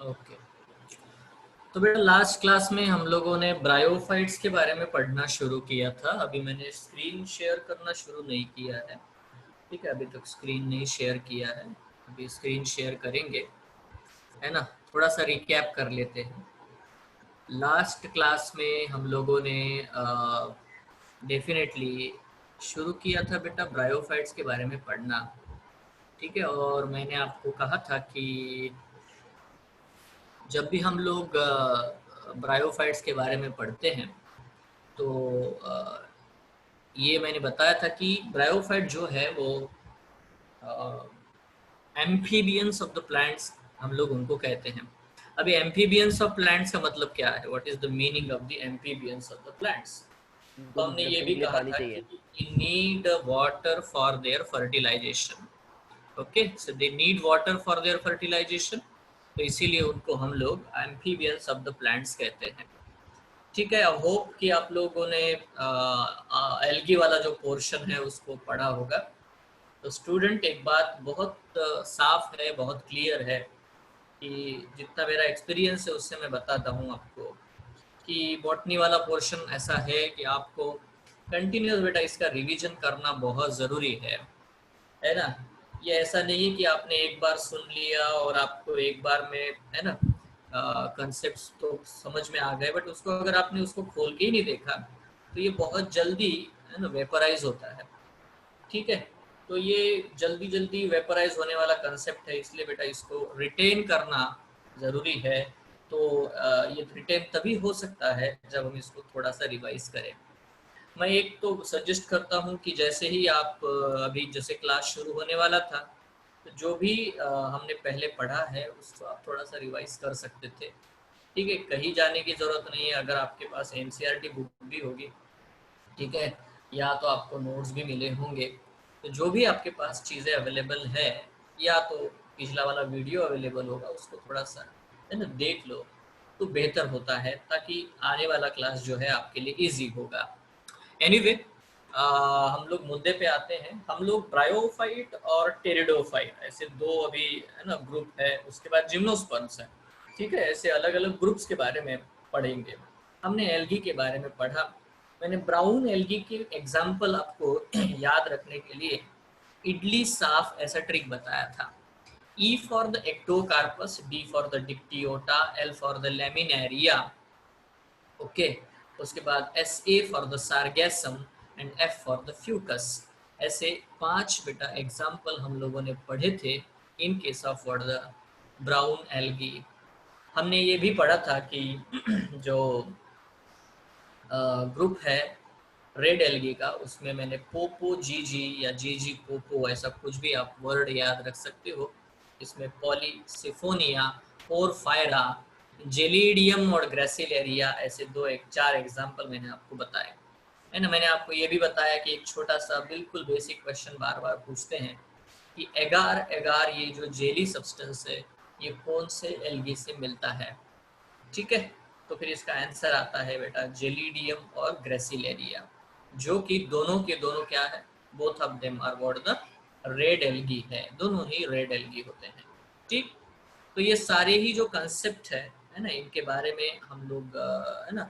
Okay. तो बेटा last class में हम लोगों ने ब्रायोफाइट्स के बारे में पढ़ना शुरू किया था। अभी मैंने स्क्रीन शेयर करना शुरू नहीं किया है, ठीक है, अभी तक स्क्रीन नहीं शेयर किया है, अभी स्क्रीन शेयर करेंगे, है ना। थोड़ा सा रिकैप कर लेते हैं। लास्ट क्लास में हम लोगों ने डेफिनेटली शुरू किया था बेटा ब्रायोफाइट्स के बारे में पढ़ना, ठीक है। और मैंने आपको कहा था कि जब भी हम लोग ब्रायोफाइट्स के बारे में पढ़ते हैं तो ये मैंने बताया था कि ब्रायोफाइट जो है वो एम्फीबियंस ऑफ द प्लांट्स हम लोग उनको कहते हैं। अभी एम्फीबियंस ऑफ प्लांट्स का मतलब क्या है, what is the meaning of the amphibians of the plants. तो हमने ये रखने भी के लिए कहा पानी था चाहिए। कि need water for their fertilization. Okay, so they need water for their fertilization, तो इसीलिए उनको हम लोग एम्फीबियंस ऑफ द प्लांट्स कहते हैं, ठीक है। आई होप कि आप लोगों ने एल्गी वाला जो पोर्शन है उसको पढ़ा होगा। तो स्टूडेंट एक बात बहुत साफ है, बहुत क्लियर है कि जितना मेरा एक्सपीरियंस है उससे मैं बताता हूँ आपको कि बॉटनी वाला पोर्शन ऐसा है कि आपको कंटिन्यूस बेटा इसका रिवीजन करना बहुत ज़रूरी है ना। ये ऐसा नहीं है कि आपने एक बार सुन लिया और आपको एक बार में, है ना, कंसेप्ट्स तो समझ में आ गए, बट उसको अगर आपने उसको खोल के ही नहीं देखा तो ये बहुत जल्दी, है ना, वेपराइज होता है, ठीक है। तो ये जल्दी जल्दी वेपराइज होने वाला कंसेप्ट है, इसलिए बेटा इसको रिटेन करना ज़रूरी है। तो ये रिटेन तभी हो सकता है जब हम इसको थोड़ा सा रिवाइज करें। मैं एक तो सजेस्ट करता हूँ कि जैसे ही आप अभी जैसे क्लास शुरू होने वाला था तो जो भी हमने पहले पढ़ा है उसको आप थोड़ा सा रिवाइज कर सकते थे, ठीक है। कहीं जाने की ज़रूरत नहीं है, अगर आपके पास एनसीईआरटी बुक भी होगी, ठीक है, या तो आपको नोट्स भी मिले होंगे, तो जो भी आपके पास चीज़ें अवेलेबल है, या तो पिछला वाला वीडियो अवेलेबल होगा उसको थोड़ा सा, है ना, देख लो तो बेहतर होता है, ताकि आने वाला क्लास जो है आपके लिए इजी होगा। एनीवे हम लोग मुद्दे पे आते हैं। हम लोग ब्रायोफाइट और टेरिडोफाइट ऐसे दो अभी, है ना, ग्रुप है, उसके बाद जिम्नोस्पर्म्स है, ठीक है। ऐसे अलग अलग ग्रुप्स के बारे में पढ़ेंगे। हमने एल्गी के बारे में पढ़ा। मैंने ब्राउन एल्गी के एग्जाम्पल आपको याद रखने के लिए इडली साफ ऐसा ट्रिक बताया था। E for the Ectocarpus, D for the Dictyota, L for the Laminaria, okay. उसके बाद S A for the Sargassum and F for the Fucus. ऐसे 5 बेटा एग्जाम्पल हम लोगों ने पढ़े थे in case of word the brown algae. हमने ये भी पढ़ा था कि जो ग्रुप है रेड एल्गी का, उसमें मैंने पोपो जी जी या जी जी पोपो ऐसा कुछ भी आप वर्ड याद रख सकते हो। इसमें पॉलीसिफोनिया, पोरफायरा, जेलिडियम और ग्रेसिलेरिया ऐसे 4 एग्जाम्पल मैंने आपको बताए, है ना। मैंने आपको ये भी बताया कि एक छोटा सा बिल्कुल बेसिक क्वेश्चन बार बार पूछते हैं कि एगार एगार ये जो जेली सब्सटेंस है ये कौन से एल्गी से मिलता है, ठीक है। तो फिर इसका आंसर आता है बेटा जेलिडियम और ग्रेसिलेरिया, जो कि दोनों के दोनों क्या है, both of them are what the red algae है, दोनों ही रेड एल्गी होते हैं, ठीक। तो ये सारे ही जो कंसेप्ट है ना, इनके बारे में हम लोग है ना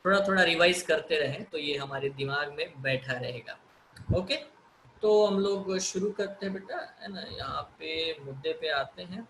थोड़ा थोड़ा रिवाइज करते रहें तो ये हमारे दिमाग में बैठा रहेगा, ओके। तो हम लोग शुरू करते हैं बेटा, है ना, यहाँ पे मुद्दे पे आते हैं।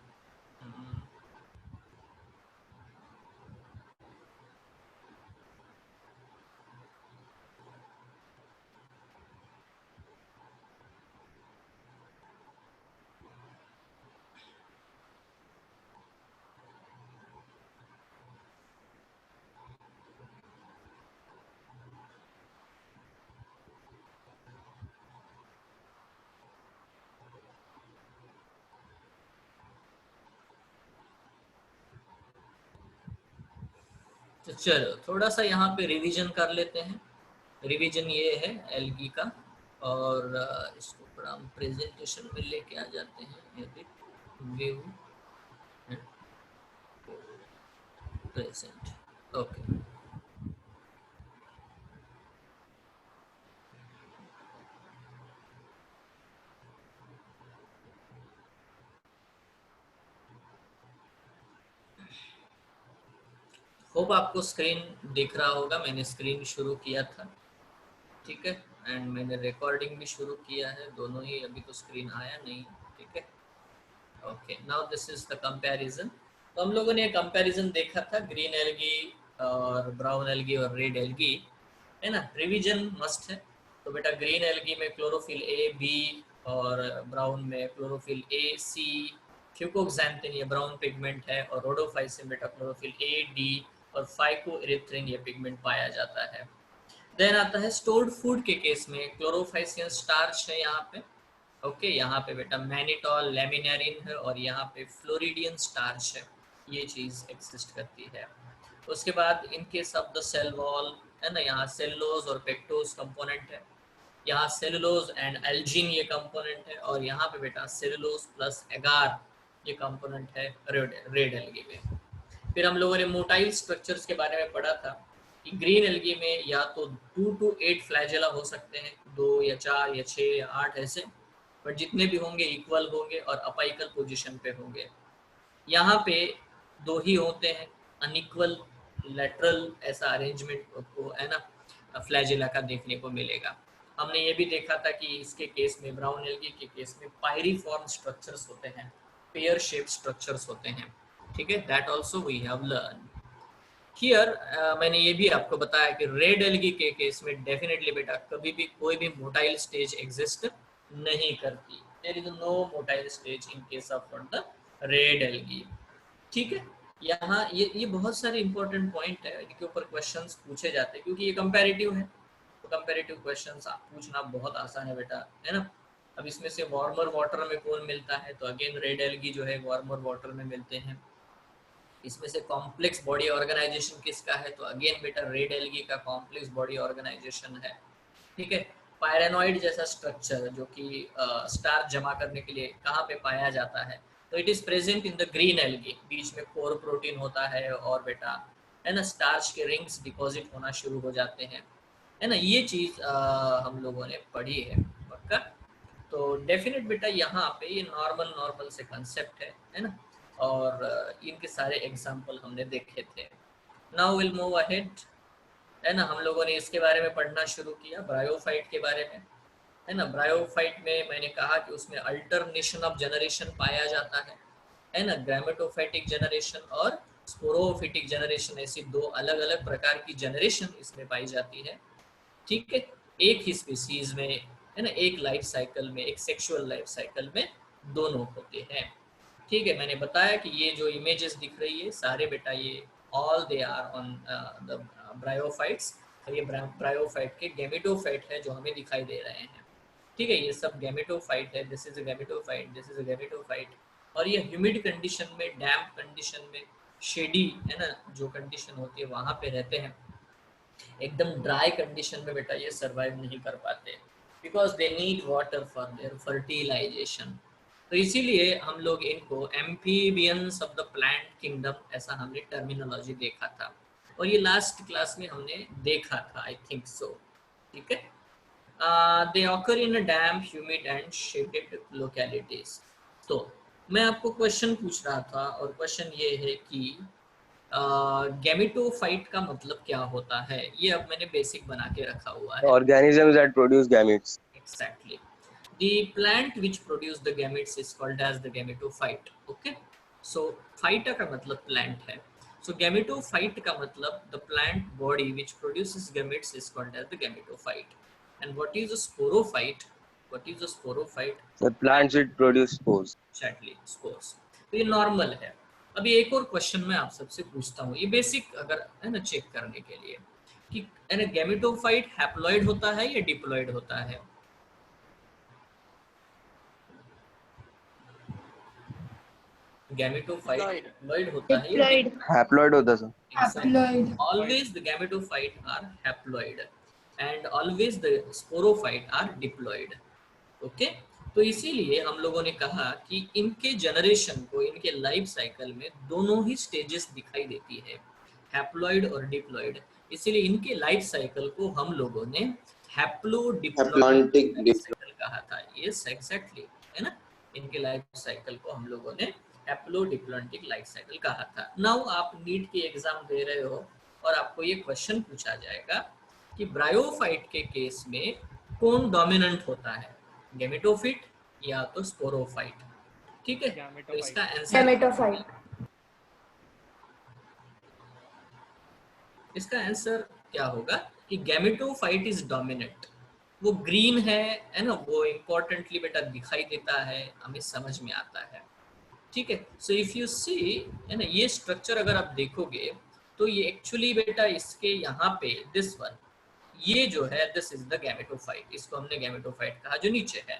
तो चलो थोड़ा सा यहाँ पे रिवीजन कर लेते हैं। रिवीजन ये है एल्गी का, और इसको थोड़ा हम प्रेजेंटेशन में लेके आ जाते हैं, edit view present, okay. Hope आपको स्क्रीन दिख रहा होगा। मैंने स्क्रीन शुरू किया था, ठीक है, एंड मैंने रिकॉर्डिंग भी शुरू किया है, दोनों ही। अभी तो स्क्रीन आया नहीं, ठीक है। Okay, now this is the comparison. तो हम लोगों ने कंपैरिजन देखा था ग्रीन एल्गी और ब्राउन एल्गी और रेड एल्गी, है ना। रिवीजन मस्ट है। तो बेटा ग्रीन एल्गी में क्लोरोफिल ए बी और ब्राउन में क्लोरोफिल ए सी, फ्यूकोक्सैंथिन ये ब्राउन पिगमेंट है, और रोडोफाइसिन बेटा क्लोरोफिल ए डी, और फाइकोइरिथ्रिन ये पिगमेंट पाया जाता है। देन आता है स्टोर्ड फूड के केस में क्लोरोफाइसिन स्टार्च है यहाँ पे। ओके, यहाँ पे बेटा मैनिटॉल लेमिनेरिन है, और यहाँ पे फ्लोरिडियन स्टार्च है, ये चीज एक्सिस्ट करती है। उसके बाद in case of the cell wall, है ना, यहाँ सेलुलोज और पेक्टोज कंपोनेंट है, यहाँ सेलुलोज एंड एल्जिन ये कंपोनेंट है, और यहाँ पे बेटा सेलुलोज प्लस एगार ये कंपोनेंट है रेड एल्गी में। फिर हम लोगों ने मोटाइल स्ट्रक्चर्स के बारे में पढ़ा था कि ग्रीन एल्गी में या तो 2 to 8 फ्लैजेला हो सकते हैं, 2 या 4 या 6 या 8 ऐसे, बट जितने भी होंगे इक्वल होंगे और अपाइकल पोजीशन पे होंगे। यहाँ पे 2 ही होते हैं, अनइक्वल लेटरल ऐसा अरेंजमेंट को, है ना, फ्लैजेला का देखने को मिलेगा। हमने ये भी देखा था कि इसके केस में, ब्राउन एल्गी के केस में पायरीफॉर्म स्ट्रक्चर्स होते हैं, पेयर शेप स्ट्रक्चर्स होते हैं, ठीक है। That also we have learn here. मैंने ये भी आपको बताया कि रेड एल्गी के केस में डेफिनेटली बेटा कभी भी कोई भी मोटाइल स्टेज एग्जिस्ट नहीं करती। There is no motile stage in case of the red algae, ठीक है। यहाँ ये बहुत सारे इंपॉर्टेंट पॉइंट है, इनके ऊपर क्वेश्चंस पूछे जाते हैं क्योंकि ये कंपैरेटिव है। तो कंपैरेटिव क्वेश्चंस पूछना बहुत आसान है बेटा, है ना। अब इसमें से वार्मर वाटर में कौन मिलता है, तो अगेन रेड एल्गी जो है वार्मर वाटर में मिलते हैं। इसमें से कॉम्प्लेक्स बॉडी ऑर्गेनाइजेशन किसका है, तो अगेन बेटा रेड एल्गी का कॉम्प्लेक्स बॉडी ऑर्गेनाइजेशन है, ठीक है। पायरेनॉइड जैसा स्ट्रक्चर जो कि स्टार्च जमा करने के लिए कहाँ पे पाया जाता है, तो it is present in the green algae. बीच में कोर प्रोटीन होता है और बेटा, है ना, स्टार्च के रिंग्स डिपॉजिट होना शुरू हो जाते हैं, है ना। ये चीज हम लोगों ने पढ़ी है पक्का। तो डेफिनेट बेटा यहाँ पे ये नॉर्मल नॉर्मल से कंसेप्ट है ना, और इनके सारे एग्जाम्पल हमने देखे थे। नाउ विल मूव अहेड, है ना। हम लोगों ने इसके बारे में पढ़ना शुरू किया ब्रायोफाइट के बारे में, है ना। ब्रायोफाइट में मैंने कहा कि उसमें अल्टरनेशन ऑफ जनरेशन पाया जाता है ना। ग्रामेटोफाइटिक जनरेशन और स्पोरोफिटिक जनरेशन, ऐसी 2 अलग अलग प्रकार की जनरेशन इसमें पाई जाती है, ठीक है। एक ही स्पीसीज में, है ना, एक लाइफ साइकिल में, एक सेक्सुअल लाइफ साइकिल में दोनों होते हैं, ठीक है। मैंने बताया कि ये जो इमेजेस दिख रही है सारे बेटा ये all they are on the bryophytes. ये ब्रायोफाइट के गैमेटोफाइट है जो हमें दिखाई दे रहे हैं, ठीक है। ये सब गैमेटोफाइट है, this is a gametophyte, this is a gametophyte. और ये ह्यूमिड कंडीशन में, डैम्प कंडीशन में, शेडी, है ना, जो कंडीशन होती है वहां पे रहते हैं। एकदम ड्राई कंडीशन में बेटा ये सरवाइव नहीं कर पाते, because they need water for their fertilization. तो इसीलिए हम लोग इनको amphibians of the plant kingdom ऐसा हमने टर्मिनोलॉजी देखा था, और ये लास्ट क्लास में हमने देखा था, आई थिंक सो, ठीक है। They occur in damp, humid and shaded localities. तो मैं आपको क्वेश्चन पूछ रहा था, और क्वेश्चन ये है कि गैमेटोफाइट का मतलब क्या होता है, ये अब मैंने बेसिक बना के रखा हुआ है। Organisms that produce gametes. Exactly. The plant which produce the gametes is called as the gametophyte. Okay. So phyta का मतलब plant है. So gametophyte का मतलब the plant body which produces gametes is called as the gametophyte. And what is a sporophyte? What is a sporophyte? The plants that produce spores. Exactly, spores. तो ये normal है। अभी एक और question मैं आप सबसे पूछता हूँ, ये बेसिक अगर है ना चेक करने के लिए कि गैमेटोफाइट हैप्लॉइड होता है या डिप्लॉइड होता है। गैमेटोफाइट हैप्लॉइड होता है या Haploid होता है sir. Always the gametophyte are haploid and always the sporophyte are diploid, okay. तो इसीलिए हम लोगों ने कहा कि इनके जनरेशन को, इनके लाइफ साइकिल में दोनों ही स्टेजेस दिखाई देती है, हैप्लॉइड और डिप्लॉइड। इसीलिए इनके लाइफ साइकिल को हम लोगों ने हैप्लोडिप्लॉइड साइकिल कहा था। यस एग्जैक्टली, है ना। इनके लाइफ साइकिल को हम लोगों ने हैप्लोडिप्लॉन्टिक लाइफ साइकिल कहा था। नाउ आप नीट की एग्जाम दे रहे हो और आपको ये क्वेश्चन पूछा जाएगा कि ब्रायोफाइट के केस में कौन डोमिनेंट होता है, गैमेटोफिट या तो स्पोरोफाइट। ठीक है, तो इसका गैमेटोफाइट। Answer gametophyte. इसका आंसर क्या होगा कि गैमेटोफाइट इज डोमिनेंट। वो ग्रीन है ना, वो इम्पोर्टेंटली बेटा दिखाई देता है, हमें समझ में आता है। ठीक है, सो इफ यू सी, है ना, ये स्ट्रक्चर अगर आप देखोगे तो ये एक्चुअली बेटा इसके यहाँ पे दिस वन, ये जो है दिस इज द गैमेटोफाइट, इसको हमने गैमेटोफाइट कहा जो नीचे है।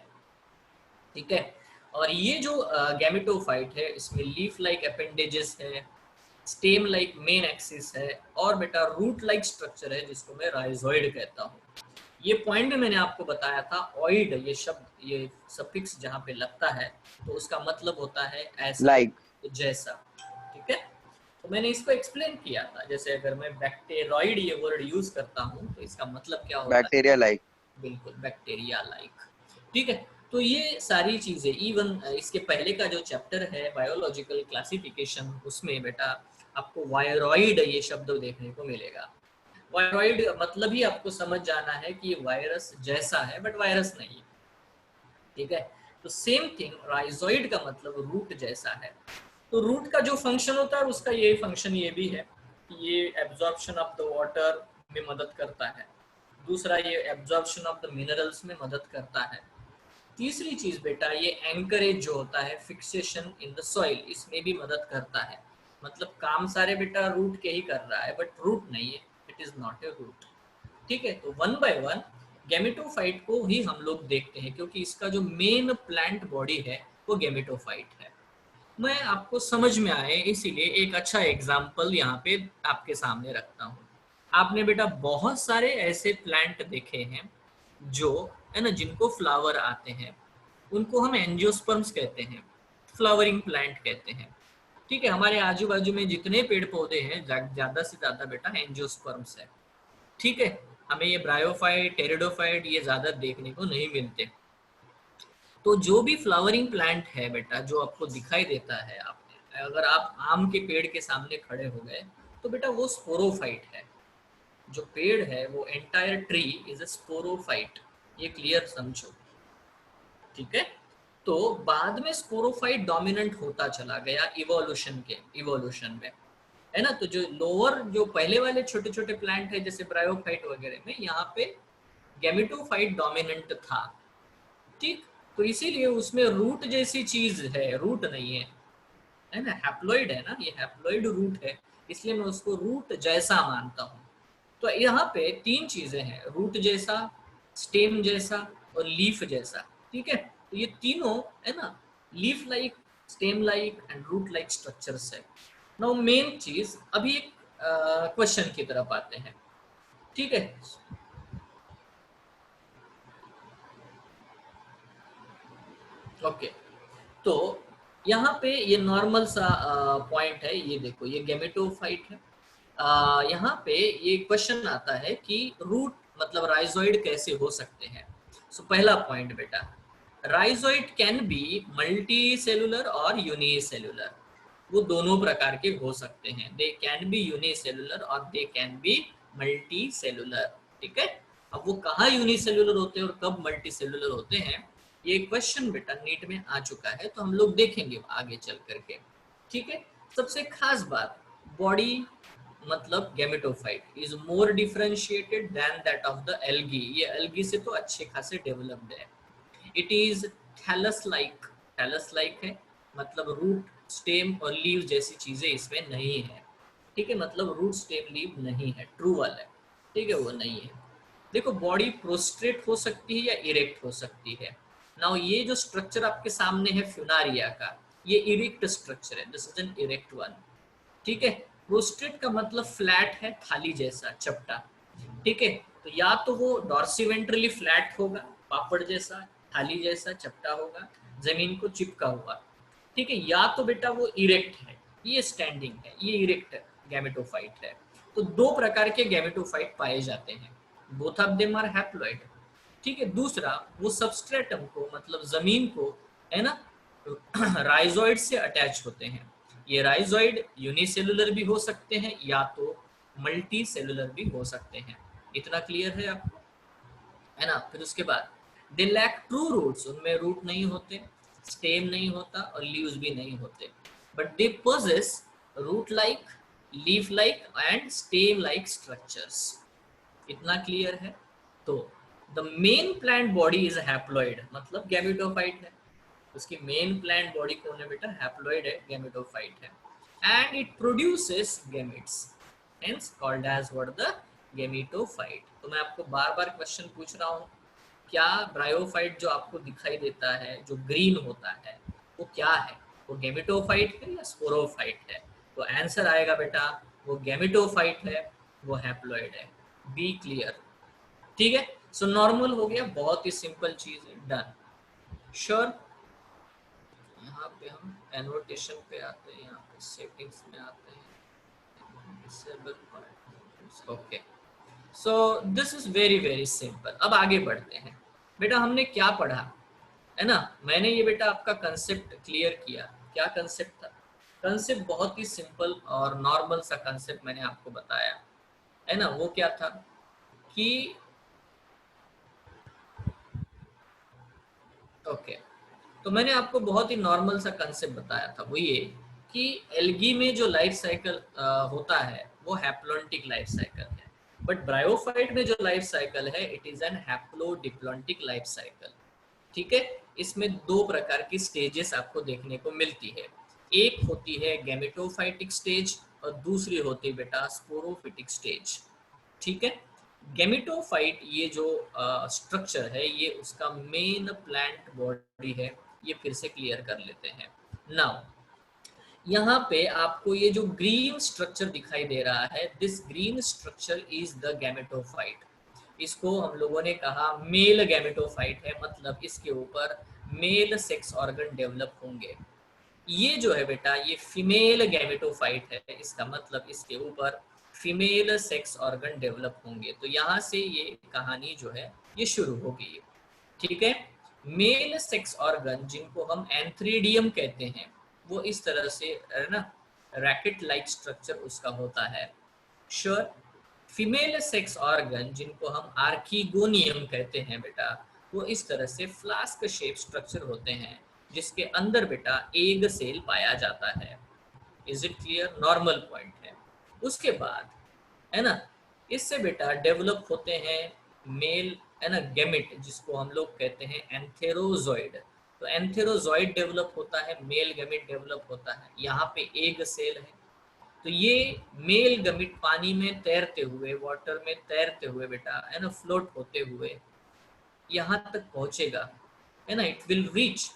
ठीक है, और ये जो गैमेटोफाइट है इसमें लीफ लाइक अपेंडेजेस है, स्टेम लाइक मेन एक्सिस है, और बेटा रूट लाइक स्ट्रक्चर है जिसको मैं राइजोइड कहता हूँ। ये पॉइंट में मैंने आपको बताया था, ऑइड ये शब्द, ये सफिक्स जहाँ पे लगता है तो उसका मतलब होता है ऐसा, Like. जैसा। ठीक है, तो मैंने इसको एक्सप्लेन किया था, जैसे अगर मैं बैक्टेरॉइड ये वर्ड यूज करता हूँ तो इसका मतलब क्या होता है, Bacteria like. बिल्कुल बैक्टीरिया लाइक। ठीक है, तो ये सारी चीजें, इवन इसके पहले का जो चैप्टर है बायोलॉजिकल क्लासिफिकेशन, उसमें बेटा आपको वायरॉइड ये शब्द देखने को मिलेगा। वायरॉइड मतलब ही आपको समझ जाना है कि ये वायरस जैसा है बट वायरस नहीं है। ठीक है, तो सेम थिंग राइजोइड का मतलब रूट जैसा है। तो रूट का जो फंक्शन होता है उसका ये फंक्शन ये भी है कि ये एब्जॉर्प्शन ऑफ द वाटर में मदद करता है, दूसरा ये एब्जॉर्प्शन ऑफ द मिनरल्स में मदद करता है, तीसरी चीज बेटा ये एंकरेज जो होता है, फिक्सेशन इन द सॉइल, इसमें भी मदद करता है। मतलब काम सारे बेटा रूट के ही कर रहा है बट रूट नहीं है, it is not a root. ठीक है, तो वन बाय वन गैमेटोफाइट को ही हम लोग देखते हैं क्योंकि इसका जो मेन प्लांट बॉडी है वो गैमेटोफाइट है। मैं आपको समझ में आए इसीलिए एक अच्छा एग्जाम्पल यहाँ पे आपके सामने रखता हूँ। आपने बेटा बहुत सारे ऐसे प्लांट देखे हैं जो, है ना, जिनको फ्लावर आते हैं, उनको हम एंजियोस्पर्म्स कहते हैं, फ्लावरिंग प्लांट कहते हैं। ठीक है, हमारे आजू बाजू में जितने पेड़ पौधे हैं ज्यादा से ज्यादा बेटा एंजियोस्पर्म्स है। ठीक है, हमें ये ब्रायोफाइट, टेरिडोफाइट ये ज्यादा देखने को नहीं मिलते। तो जो भी फ्लावरिंग प्लांट है बेटा जो आपको दिखाई देता है, आपने अगर आप आम के पेड़ के सामने खड़े हो गए तो बेटा वो स्पोरोफाइट है। जो पेड़ है वो entire tree is a sporophyte, ये क्लियर समझो। ठीक है, तो बाद में स्पोरोफाइट डोमिनेंट होता चला गया इवोल्यूशन में, है ना। तो जो लोअर, जो पहले वाले छोटे छोटे प्लांट है जैसे ब्रायोफाइट वगैरह में, यहाँ पे गैमेटोफाइट डोमिनेंट था। ठीक, तो इसीलिए उसमें रूट जैसी चीज है, रूट नहीं है ना, हैप्लॉइड है ना, ये हैप्लॉइड रूट है, इसलिए मैं उसको रूट जैसा मानता हूँ। तो यहाँ पे तीन चीजें हैं, रूट जैसा, स्टेम जैसा और लीफ जैसा। ठीक है, तो ये तीनों, है ना, leaf like, stem like and root like structures है। नाउ मेन चीज, अभी एक क्वेश्चन की तरफ आते हैं। ठीक है, ओके, तो यहाँ पे ये नॉर्मल सा पॉइंट है, ये देखो ये गैमेटोफाइट है। यहाँ पे ये क्वेश्चन आता है कि रूट मतलब राइजोइड कैसे हो सकते हैं। सो पहला पॉइंट बेटा, rhizoid can be multi cellular और यूनिसेलुलर, वो दोनों प्रकार के हो सकते हैं। दे कैन बी यूनिसेलुलर और they can be multi cellular. ठीक है, अब वो कहाँ यूनिसेलुलर होते हैं और कब मल्टी सेलुलर होते हैं, ये क्वेश्चन बेटा नीट में आ चुका है, तो हम लोग देखेंगे आगे चल करके। ठीक है, सबसे खास बात, बॉडी मतलब gametophyte is more differentiated than that of the algae, ये एल्गी से तो अच्छे खासे डेवलप्ड है। It is thallus like, thallus like है मतलब रूट, स्टेम और लीव जैसी चीजें इसमें नहीं है। ठीक है, मतलब रूट, स्टेम, लीव नहीं है, ट्रू वाला है। ठीक है, वो नहीं है। देखो बॉडी प्रोस्ट्रेट हो सकती है या इरेक्ट हो सकती है। नाउ ये जो स्ट्रक्चर आपके सामने है फ्यूनारिया का, ये इरेक्ट स्ट्रक्चर है, this is an erect one. ठीक है, प्रोस्ट्रेट का मतलब फ्लैट है, थाली जैसा, चपटा। ठीक है, तो या तो वो डॉर्सिवेंट्रली फ्लैट होगा, पापड़ जैसा, थाली जैसा, चपटा होगा, जमीन को चिपका हुआ। ठीक है, या तो बेटा वो इरेक्ट है, ये स्टैंडिंग है, ये इरेक्ट गैमेटोफाइट है। तो दो प्रकार के गैमेटोफाइट पाए जाते हैं, both of them are haploid. ठीक है, दूसरा वो सबस्ट्रेटम को मतलब जमीन को, है ना, राइजोइड से अटैच होते हैं। ये राइजोइड यूनिसेलुलर भी हो सकते हैं या तो मल्टी सेलुलर भी हो सकते हैं। इतना क्लियर है आपको, है ना। फिर उसके बाद दे लैक ट्रू रूट्स, उनमें रूट नहीं होते, स्टेम नहीं होता और लीव्स भी नहीं होते, but they possess root like, leaf like and stem like structures. इतना क्लियर है। तो the main plant body is haploid, मतलब गैमेटोफाइट है। उसकी मेन प्लांट बॉडी कौन है बेटा, हैप्लॉइड है, गैमेटोफाइट है। And it produces gametes, hence called as what, the gametophyte. तो मैं आपको बार बार क्वेश्चन पूछ रहा हूँ, क्या ब्रायोफाइट जो आपको दिखाई देता है जो ग्रीन होता है वो क्या है, वो गैमेटोफाइट है या स्पोरोफाइट है? तो आंसर आएगा बेटा वो गैमेटोफाइट है, वो हैप्लॉइड है। बी क्लियर, ठीक है। सो नॉर्मल हो गया, बहुत ही सिंपल चीज है, डन। श्योर। यहाँ पे हम एनोटेशन पे आते हैं, यहाँ पे सेटिंग्स में आते हैं, disable part, okay. So this is very very simple. अब आगे बढ़ते हैं। बेटा हमने क्या पढ़ा, है ना। मैंने ये बेटा आपका कंसेप्ट क्लियर किया। क्या कंसेप्ट था? कंसेप्ट बहुत ही सिंपल और नॉर्मल सा कंसेप्ट मैंने आपको बताया, है ना। वो क्या था कि ओके, तो मैंने आपको बहुत ही नॉर्मल सा कंसेप्ट बताया था, वो ये कि एल्गी में जो लाइफ साइकिल होता है वो हैप्लॉन्टिक लाइफ साइकिल है, बट ब्रायोफाइट में जो लाइफ साइकिल है it is an haplodiplontic life cycle. ठीक है। इसमें दो प्रकार की स्टेजेस आपको देखने को मिलती है। एक होती है गैमेटोफाइटिक स्टेज और दूसरी होती है बेटा स्पोरोफिटिक स्टेज। ठीक है। गैमेटोफाइट ये जो स्ट्रक्चर है ये उसका मेन प्लांट बॉडी है। ये फिर से क्लियर कर लेते हैं। नाउ यहाँ पे आपको ये जो ग्रीन स्ट्रक्चर दिखाई दे रहा है, this green structure is the gametophyte. इसको हम लोगों ने कहा मेल गैमेटोफाइट है, मतलब इसके ऊपर मेल सेक्स ऑर्गन डेवलप होंगे। ये जो है बेटा ये फीमेल गैमेटोफाइट है, इसका मतलब इसके ऊपर फीमेल सेक्स ऑर्गन डेवलप होंगे। तो यहाँ से ये कहानी जो है ये शुरू होगी। ठीक है। मेल सेक्स ऑर्गन जिनको हम एंथ्रीडियम कहते हैं वो इस तरह से, है ना, रैकेट लाइक स्ट्रक्चर उसका होता है। श्योर। फीमेल सेक्स ऑर्गन जिनको हम आर्कीगोनियम कहते हैं बेटा, वो इस तरह से फ्लास्क शेप स्ट्रक्चर होते हैं जिसके अंदर बेटा एग सेल पाया जाता है। Is it clear? Normal point है। उसके बाद, है ना, इससे बेटा डेवलप होते हैं मेल, है ना, गैमेट जिसको हम लोग कहते हैं एंथेरोजॉइड। तो एंथेरोजॉइड डेवलप होता है, मेल गैमेट डेवलप होता है। यहाँ पे एग सेल है। तो ये मेल गैमेट पानी में तैरते हुए, वाटर में तैरते हुए बेटा, है ना, फ्लोट होते हुए यहाँ तक पहुंचेगा, है ना, इट विल रीच।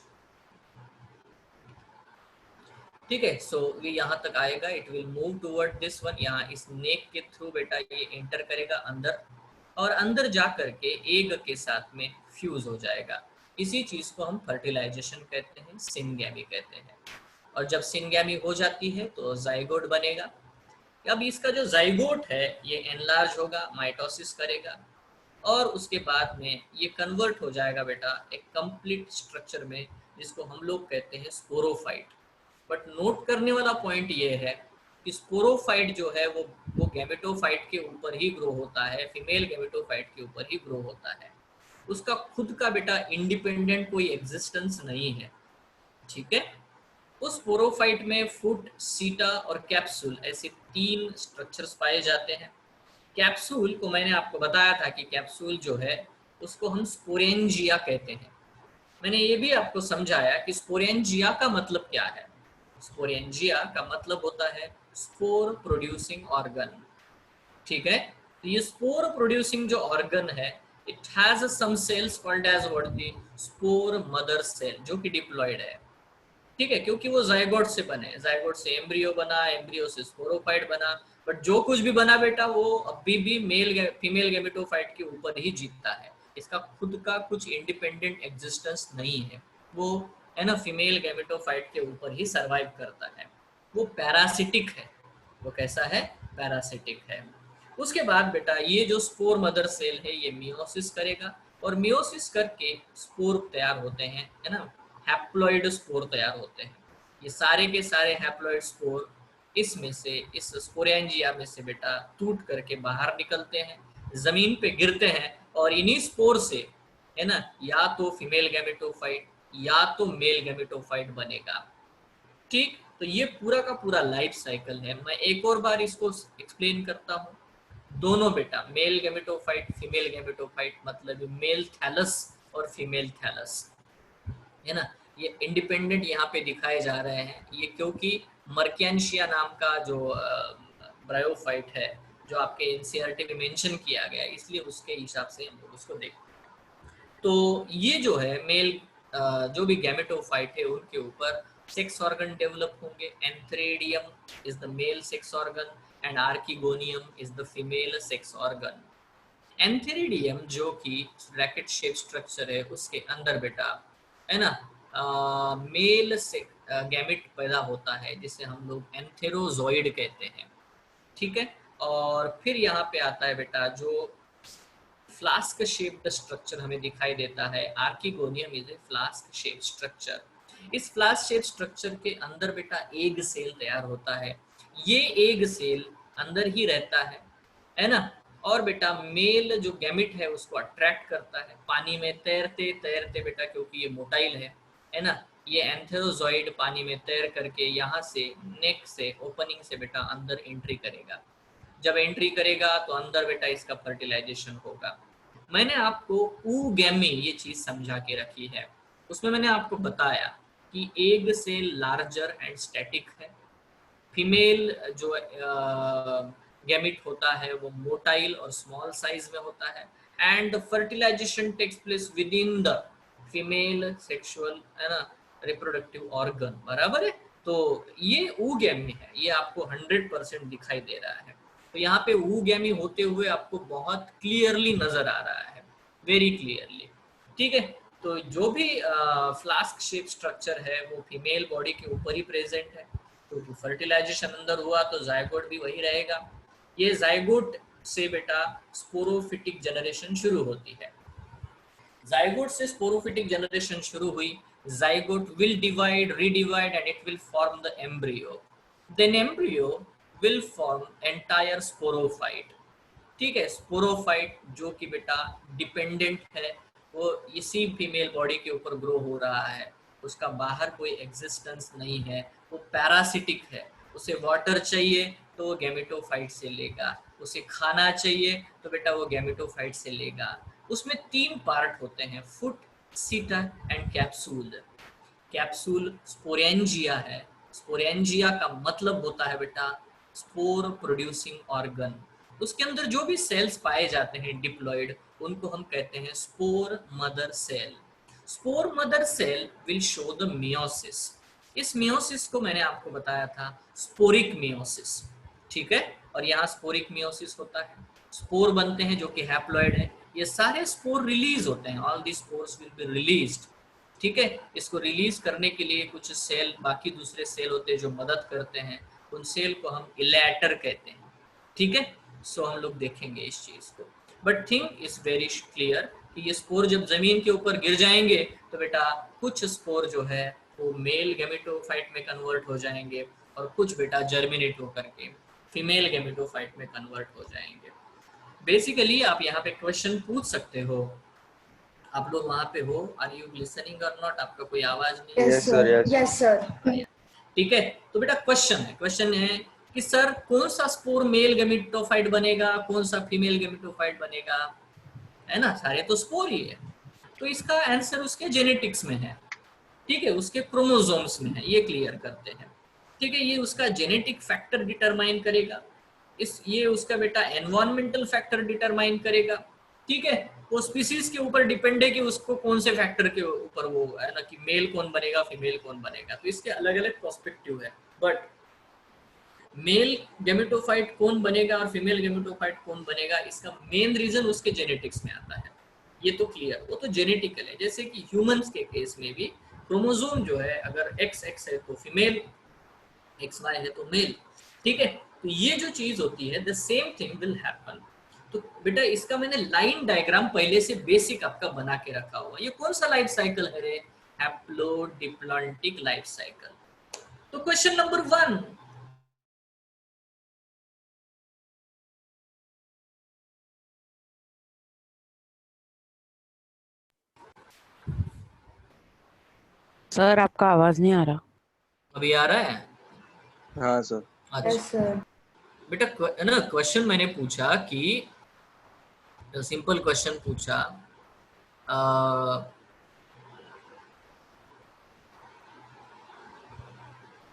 ठीक है। सो ये यहाँ तक आएगा, it will move toward this one, यहाँ इस नेक के थ्रू बेटा ये एंटर करेगा अंदर, और अंदर जा करके एग के साथ में फ्यूज हो जाएगा। इसी चीज को हम फर्टिलाइजेशन कहते हैं, सिनगैमी कहते हैं। और जब सिनगैमी हो जाती है तो जाइगोट बनेगा। अब इसका जो जाइगोट है ये एनलार्ज होगा, माइटोसिस करेगा, और उसके बाद में ये कन्वर्ट हो जाएगा बेटा एक कंप्लीट स्ट्रक्चर में जिसको हम लोग कहते हैं स्पोरोफाइट। बट नोट करने वाला पॉइंट ये है कि स्पोरोफाइट जो है वो गैमेटोफाइट के ऊपर ही ग्रो होता है, फीमेल गैमेटोफाइट के ऊपर ही ग्रो होता है। उसका खुद का बेटा इंडिपेंडेंट कोई एग्जिस्टेंस नहीं है। ठीक है। उस स्पोरोफाइट में फुट, सीटा और कैप्सूल ऐसे तीन स्ट्रक्चर्स पाए जाते हैं। कैप्सूल को मैंने आपको बताया था कि कैप्सूल जो है उसको हम स्पोरेंजिया कहते हैं। मैंने ये भी आपको समझाया कि स्पोरेंजिया का मतलब क्या है। स्पोरेंजिया का मतलब होता है स्पोर प्रोड्यूसिंग ऑर्गन। ठीक है। तो ये स्पोर प्रोड्यूसिंग जो ऑर्गन है it has some cells called as what, the spore mother cell, जो कि डिप्लॉयड है। ठीक है, क्योंकि वो जाइगोट से बने, जाइगोट से एम्ब्रियो बना, एम्ब्रियो से स्पोरोफाइट बना, बट जो कुछ भी बना बेटा वो अभी भी फीमेल गैमेटोफाइट के ऊपर ही जीतता है। इसका खुद का कुछ इंडिपेंडेंट एग्जिस्टेंस नहीं है। वो, है ना, फीमेल गैमेटोफाइट के ऊपर ही सरवाइव करता है। वो पैरासिटिक है। वो कैसा है? पैरासिटिक है। उसके बाद बेटा ये जो स्पोर मदर सेल है ये मियोसिस करेगा, और मियोसिस करके स्पोर तैयार होते हैं, है ना। हैप्लॉइड स्पोर तैयार होते हैं। ये सारे के सारे हैप्लॉइड स्पोर इसमें से, इस स्पोरेंजिया में से बेटा टूट करके बाहर निकलते हैं, जमीन पे गिरते हैं, और इन्हीं स्पोर से, है ना, या तो फीमेल गैमेटोफाइट या तो मेल गैमेटोफाइट बनेगा। ठीक, तो ये पूरा का पूरा लाइफ साइकिल है। मैं एक और बार इसको एक्सप्लेन करता हूँ। दोनों बेटा, मेल गैमेटोफाइट फीमेल गैमेटोफाइट, मतलब मेल थैलस और फीमेल थैलस, है ना, ये इंडिपेंडेंट यहाँ पे दिखाए जा रहे हैं। ये क्योंकि मर्केंशिया नाम का जो ब्रायोफाइट है, जो आपके एनसीईआरटी में मेंशन किया गया है, इसलिए उसके हिसाब से हम लोग उसको देखते हैं। तो ये जो है मेल जो भी गैमेटोफाइट है, उनके ऊपर सेक्स ऑर्गन डेवलप होंगे। Antheridium is the male sex organ and archegonium is the female sex organ. Antheridium जो कि रैकेट शेप स्ट्रक्चर है, उसके अंदर बेटा, है ना, मेल से गैमेट पैदा होता है, जिसे हम लोग एंथेरोजॉइड कहते हैं। ठीक है, और फिर यहाँ पे आता है बेटा जो फ्लास्क शेप्ड स्ट्रक्चर हमें दिखाई देता है। Archegonium is a flask shape structure. इस फ्लास्क शेप स्ट्रक्चर के अंदर बेटा एग सेल तैयार होता है। ये एग सेल अंदर ही रहता है ना, और बेटा मेल जो गैमेट है उसको अट्रैक्ट करता है पानी में तैरते तैरते बेटा, क्योंकि ये मोटाइल है ना, ये एंथेरोजॉइड पानी में तैर करके यहाँ से नेक से ओपनिंग से बेटा अंदर एंट्री करेगा। जब एंट्री करेगा तो अंदर बेटा इसका फर्टिलाइजेशन होगा। मैंने आपको ऊगैमी ये चीज समझा के रखी है। उसमें मैंने आपको बताया कि egg cell larger and static है, फीमेल जो गैमेट होता है वो मोटाइल और स्मॉल साइज में होता है, and the fertilization takes place within the female sexual, है ना, रिप्रोडक्टिव ऑर्गन। बराबर है। तो ये ऊगैमी है, ये आपको 100% दिखाई दे रहा है। तो यहाँ पे ऊगैमी होते हुए आपको बहुत क्लियरली नजर आ रहा है, वेरी क्लियरली। ठीक है, तो जो भी फ्लास्क शेप स्ट्रक्चर है वो फीमेल बॉडी के ऊपर ही प्रेजेंट है, क्योंकि तो फर्टिलाइजेशन अंदर हुआ तो जायगोट भी वही रहेगा। ये जायगोट से बेटा स्पोरोफिटिक जनरेशन शुरू होती है। जायगोट से स्पोरोफिटिक जनरेशन शुरू हुई, zygote will divide, redivide and it will form the embryo, then embryo will form entire sporophyte. ठीक है, स्पोरोफाइट जो कि बेटा डिपेंडेंट है, वो इसी फीमेल बॉडी के ऊपर ग्रो हो रहा है, उसका बाहर कोई एग्जिस्टेंस नहीं है, वो पैरासिटिक है। उसे वाटर चाहिए तो वो गैमेटोफाइट से लेगा, उसे खाना चाहिए तो बेटा वो गैमेटोफाइट से लेगा। उसमें 3 पार्ट होते हैं, foot, seater and capsule. Capsule sporangia है। स्पोरेंजिया का मतलब होता है बेटा स्पोर प्रोड्यूसिंग ऑर्गन। उसके अंदर जो भी सेल्स पाए जाते हैं डिप्लॉइड, उनको हम कहते हैं spore mother cell. Spore mother cell will show the meiosis. इस मियोसिस को मैंने आपको बताया था स्पोरिक मियोसिस। ठीक है, और यहाँ स्पोरिक मियोसिस होता है, स्पोर बनते हैं जो कि हैप्लॉइड है। ये सारे स्पोर रिलीज होते हैं, all the spores will be released. ठीक है, इसको रिलीज करने के लिए कुछ सेल, बाकी दूसरे सेल होते हैं जो मदद करते हैं, उन सेल को हम इलेटर कहते हैं। ठीक है, सो हम लोग देखेंगे इस चीज को, but thing is very clear कि ये स्पोर जब जमीन के ऊपर गिर जाएंगे तो बेटा कुछ स्पोर जो है वो मेल गैमेटोफाइट में कन्वर्ट हो जाएंगे, और कुछ बेटा जर्मिनेट होकर के फीमेल गैमेटोफाइट में कन्वर्ट हो जाएंगे। बेसिकली आप यहाँ पे क्वेश्चन पूछ सकते हो। आप लोग वहाँ पे हो, आर यू लिसनिंग और नॉट? आपका कोई आवाज नहीं? Yes, sir. Yes. Yes, sir. ठीक है, तो बेटा क्वेश्चन है कि सर कौन सा स्पोर मेल गैमेटोफाइट बनेगा, कौन सा फीमेल गैमेटोफाइट बनेगा, है ना, सारे तो स्पोर ही है। तो इसका आंसर उसके जेनेटिक्स में है। ठीक है, उसके क्रोमोसोम्स में है, ये क्लियर करते हैं। ठीक है, ये उसका जेनेटिक फैक्टर डिटरमाइन करेगा, ये उसका बेटा एनवायरमेंटल फैक्टर डिटरमाइन करेगा। ठीक है, वो स्पीसीज के ऊपर डिपेंड है कि उसको कौन से फैक्टर के ऊपर वो, है ना, कि मेल कौन बनेगा फीमेल कौन बनेगा। तो इसके अलग अलग पर्सपेक्टिव है, बट मेल गैमेटोफाइट कौन बनेगा और फीमेल गैमेटोफाइट कौन बनेगा, इसका मेन रीजन उसके जेनेटिक्स में आता है। ये तो क्लियर, वो तो जेनेटिकल है। जैसे कि ह्यूमंस के केस में भी क्रोमोसोम जो है, अगर XX है तो फीमेल, XY है तो मेल। ठीक है, तो ये जो चीज होती है, the same thing will happen. तो बेटा इसका मैंने लाइन डायग्राम पहले से बेसिक आपका बना के रखा हुआ। ये कौन सा लाइफ साइकिल है रे? Haplodiplontic life cycle. तो क्वेश्चन नंबर 1, सर आपका आवाज नहीं आ रहा। अभी आ रहा है? हाँ सर। अच्छा बेटा, ना क्वेश्चन मैंने पूछा कि सिंपल क्वेश्चन पूछा,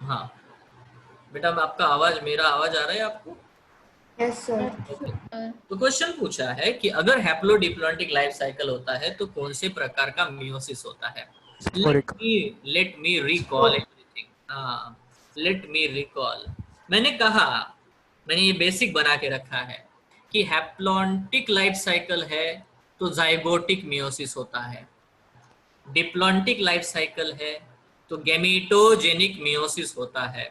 हाँ बेटा, आपका आवाज, मेरा आवाज आ रहा है आपको? Yes sir. ओके। तो क्वेश्चन पूछा है कि अगर हैप्लोडिप्लॉन्टिक लाइफ साइकिल होता है तो कौन से प्रकार का मियोसिस होता है। Sporic. Let me recall everything. हाँ, लेट मी रिकॉल। मैंने कहा, मैंने ये बेसिक बना के रखा है कि हैप्लॉन्टिक लाइफ साइकिल है तो जाइगोटिक मियोसिस होता है, डिप्लॉन्टिक लाइफ साइकिल है तो गैमेटोजेनिक मियोसिस होता है,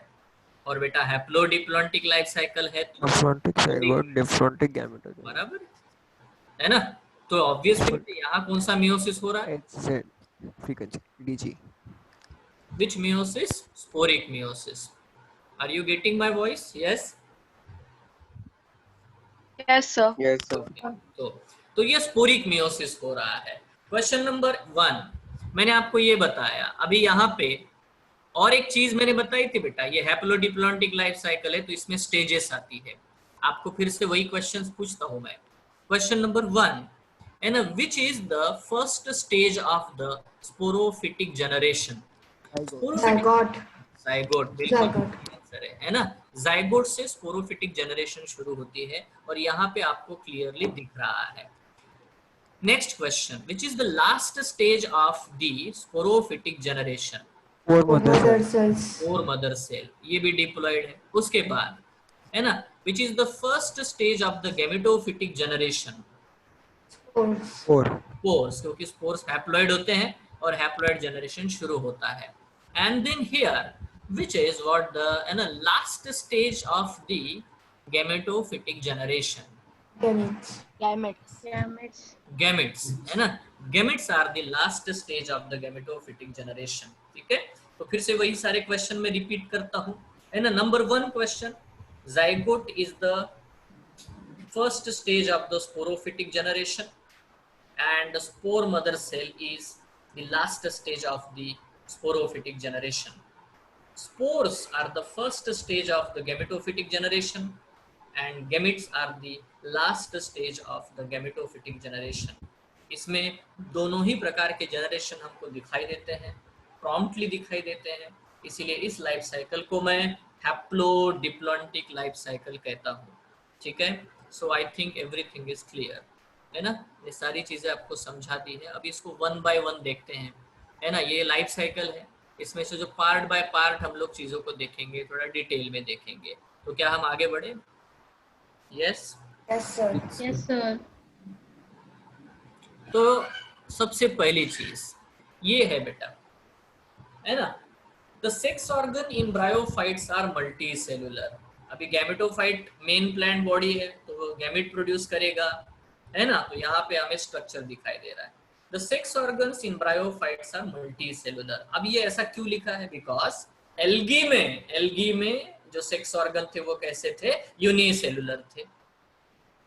और बेटा हैप्लोडिप्लॉन्टिक लाइफ साइकिल है तो डिप्लॉन्टिक जाइगोट, डिप्लॉन्टिक गैमेटोजेनिक। बराबर है ना। तो ऑब्वियसली यहाँ कौन सा मियोसिस हो रहा है? HZ frequency DG। Which meiosis? Sporic meiosis. Are you getting my voice? Yes. Yes sir. Yes sir. तो ये स्पोरिक मियोसिस हो रहा है। क्वेश्चन नंबर 1 मैंने आपको ये बताया। अभी यहाँ पे और एक चीज मैंने बताई थी बेटा, ये हैप्लोडिप्लॉन्टिक लाइफ साइकिल है तो इसमें स्टेजेस आती है। आपको फिर से वही क्वेश्चंस पूछता हूं मैं। Question number 1, and which is the first stage of the sporophytic generation? Zygote. Zygote, बिल्कुल आंसर है ना। जाइगोट से स्पोरोफिटिक जनरेशन शुरू होती है और यहाँ पे आपको क्लियरली दिख रहा है। Next question, which is the last stage of the sporophytic generation? Four mother cells. और मदर सेल, ये भी डिप्लॉयड है। उसके बाद है ना, which is the first stage of the gametophytic generation? Four. Spores, क्योंकि स्पोर्स हैप्लॉयड होते हैं और हैप्लॉयड जनरेशन शुरू होता है। And then here which is what the last stage of the gametophytic generation? Gametes है ना। Gametes are the last stage of the gametophytic generation. ठीक है, तो फिर से वही सारे क्वेश्चन में रिपीट करता हूं, है ना। Number 1 question, zygote is the first stage of the sporophytic generation and the spore mother cell is the last stage of the sporophytic generation. Spores are the first stage of the gametophytic generation and gametes are the last stage of the gametophytic generation. इसमें दोनों ही प्रकार के generation हमको दिखाई देते हैं, promptly दिखाई देते हैं, इसीलिए इस लाइफ साइकिल को मैं हैप्लोडिप्लॉन्टिक लाइफ साइकिल कहता हूँ। ठीक है, so I think everything is clear, है ना। ये सारी चीजें आपको समझा दी है। अब इसको 1 बाय 1 देखते हैं, है ना। ये लाइफ साइकिल है, इसमें से जो पार्ट बाय पार्ट हम लोग चीजों को देखेंगे, थोड़ा डिटेल में देखेंगे। तो क्या हम आगे बढ़े? Yes sir. Yes sir. तो सबसे पहली चीज ये है बेटा, है ना, the sex organ in bryophytes are multicellular. अभी गैमेटोफाइट मेन प्लांट बॉडी है तो वो गैमेट प्रोड्यूस करेगा, है ना। तो यहाँ पे हमें स्ट्रक्चर दिखाई दे रहा है, the sex organs in bryophytes are multicellular. अब ये ऐसा क्यों लिखा है? बिकॉज एल्गी में जो सेक्स ऑर्गन थे वो कैसे थे? यूनिसेलुलर थे,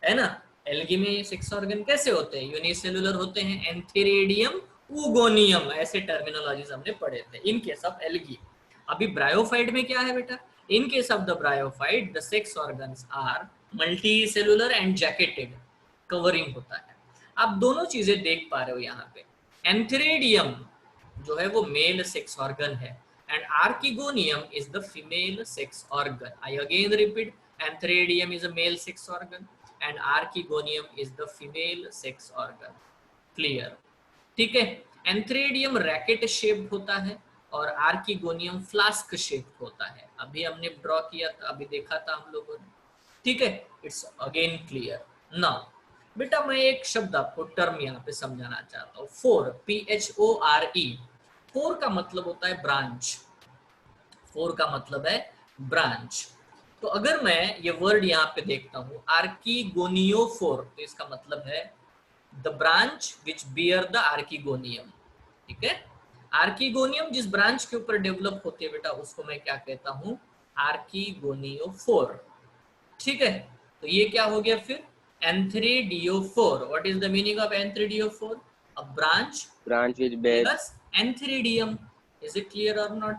है ना। एल्गी में सेक्स ऑर्गन कैसे होते हैं? यूनिसेलुलर होते हैं। एंथेरेडियम, ऊगोनियम, ऐसे टर्मिनोलॉजीज हमने पढ़े थे इन केस ऑफ एल्गी। अभी ब्रायोफाइट में क्या है बेटा? In case of the bryophyte the sex organs are multicellular and jacketed, covering होता है। आप दोनों चीजें देख पा रहे हो यहाँ पे। एंथेरेडियम जो है वो मेल सेक्स ऑर्गन है and archegonium is the female sex organ. I again repeat, antheridium is a male sex organ and archegonium is the female sex organ. Clear? ठीक है। एंथ्रेडियम रैकेट शेप्ड होता है और आर्किगोनियम फ्लास्क शेप्ड होता है। अभी हमने ड्रॉ किया था, अभी देखा था हम लोगों ने। ठीक है, इट्स अगेन क्लियर। नाउ बेटा मैं एक शब्द आपको टर्म यहाँ पे समझाना चाहता हूँ, फोर, PHORE। फोर का मतलब होता है ब्रांच, फोर का मतलब है ब्रांच। तो अगर मैं ये वर्ड यहाँ पे देखता हूँ आर्किगोनियोफोर, तो इसका मतलब है the branch which bear the archegonium. ठीक है, आर्कीगोनियम जिस ब्रांच के ऊपर डेवलप होती है बेटा उसको मैं क्या कहता हूँ, आर्कीगोनियोफोर। ठीक है, तो ये क्या हो गया फिर, antheridiophore. What is the meaning of antheridiophore? A branch Branch which bears plus antheridium. Is it clear और नॉट?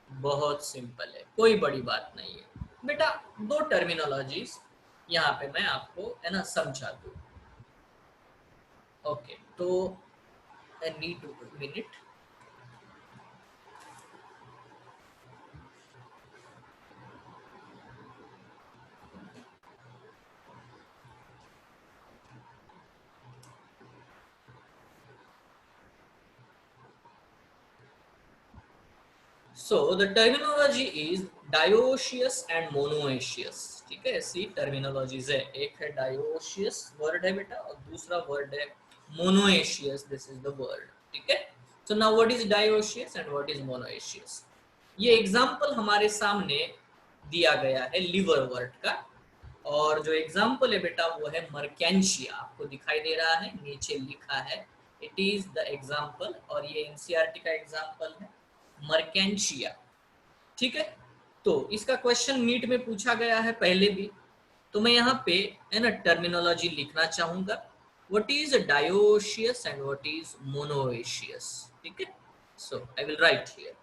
बहुत सिंपल है, कोई बड़ी बात नहीं है बेटा। दो टर्मिनोलॉजीज यहाँ पे मैं आपको है ना समझा दूँ। ओके, तो I need minute. So the terminology is dioecious and monoecious। ठीक है, ऐसी टर्मिनोलॉजीज है, एक है dioecious वर्ड है बेटा और दूसरा वर्ड है monoecious। This is the word. ठीक है, so now what is dioecious and what is monoecious? ये एग्जांपल हमारे सामने दिया गया है लिवर वर्ड का, और जो एग्जांपल है बेटा वो है मर्केंशिया। आपको दिखाई दे रहा है, नीचे लिखा है इट इज द एग्जांपल, और ये एनसीईआरटी का एग्जांपल है मर्केंशिया। ठीक है, तो इसका क्वेश्चन नीट में पूछा गया है पहले भी, तो मैं यहाँ पे है ना टर्मिनोलॉजी लिखना चाहूंगा, what is dioecious and what is monoecious. ठीक है, so I will write here,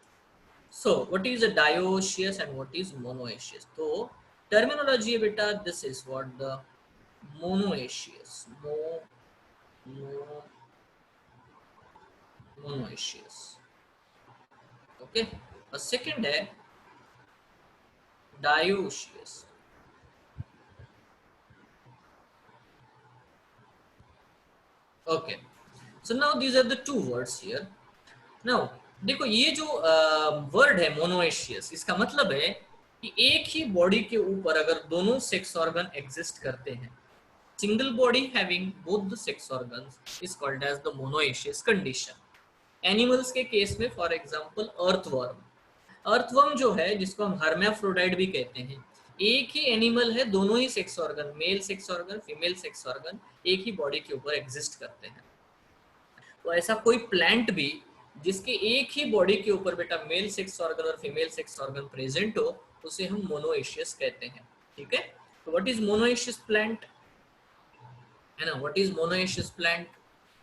so what is dioecious and what is monoecious. तो टर्मिनोलॉजी है बेटा, this is what the monoecious, monoecious. Okay, और सेकंड है dioecious। okay, so now these are the two words here। now देखो ये जो word है monoecious, इसका मतलब है कि एक ही बॉडी के ऊपर अगर दोनों सेक्स ऑर्गन एग्जिस्ट करते हैं, single body having both the sex organs is called as the monoecious condition. Animals के केस में फॉर एग्जांपल अर्थवर्म, अर्थवर्म जो है जिसको हम हर्माफ्रोडाइट भी कहते हैं, एक ही एनिमल है, दोनों ही sex organ, male sex organ female sex organ एक ही बॉडी के ऊपर एग्जिस्ट करते हैं। तो ऐसा कोई प्लांट भी जिसके एक ही बॉडी के ऊपर बेटा मेल सेक्स ऑर्गन और फीमेल सेक्स ऑर्गन प्रेजेंट हो, उसे हम मोनोएशियस कहते हैं। ठीक है, तो व्हाट इज मोनोएशियस प्लांट, है ना, व्हाट इज मोनोएशियस प्लांट,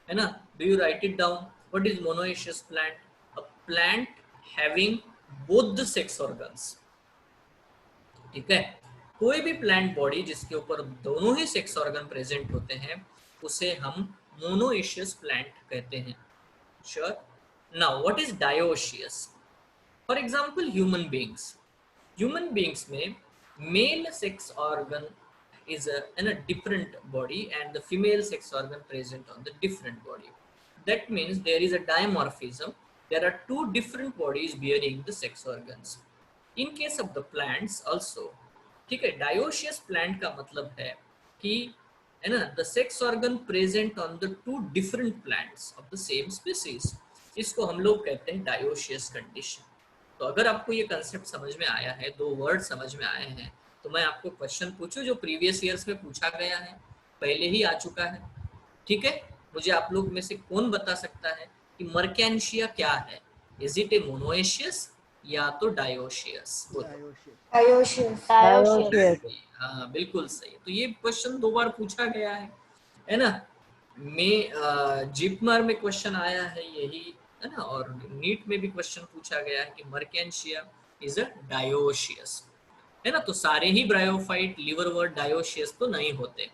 है ना, do you write it down, what is monoecious plant? A plant having both the sex organs. ठीक है, कोई भी प्लांट बॉडी जिसके ऊपर दोनों ही सेक्स ऑर्गन प्रेजेंट होते हैं उसे हम मोनोएशियस प्लांट कहते हैं। Sure. Now what is dioecious? For example human beings में male sex organ is in a different body and the female sex organ present on the different body. That means there is a dimorphism. There are two different bodies bearing the sex organs. In case of the plants also, ठीक है, dioecious plant का मतलब है कि है ना the sex organ present on the two different plants of the same species, इसको हम लोग कहते हैं dioecious condition। तो अगर आपको ये कंसेप्ट समझ में आया है, दो वर्ड समझ में आए हैं, तो मैं आपको क्वेश्चन पूछूं जो प्रीवियस ईयर्स में पूछा गया है, पहले ही आ चुका है। ठीक है, मुझे आप लोग में से कौन बता सकता है कि मर्केंशिया क्या है? इज इट ए मोनोएशियस या तो डायोशियस? Dioecious। हाँ बिल्कुल सही। तो ये क्वेश्चन दो बार पूछा गया है ना, में जिपमर में क्वेश्चन आया है यही, है ना, और नीट में भी क्वेश्चन पूछा गया है कि मर्केंशिया इज अ डायोशियस, है ना। तो सारे ही ब्रायोफाइट लिवर वर्ड डायोशियस तो नहीं होते,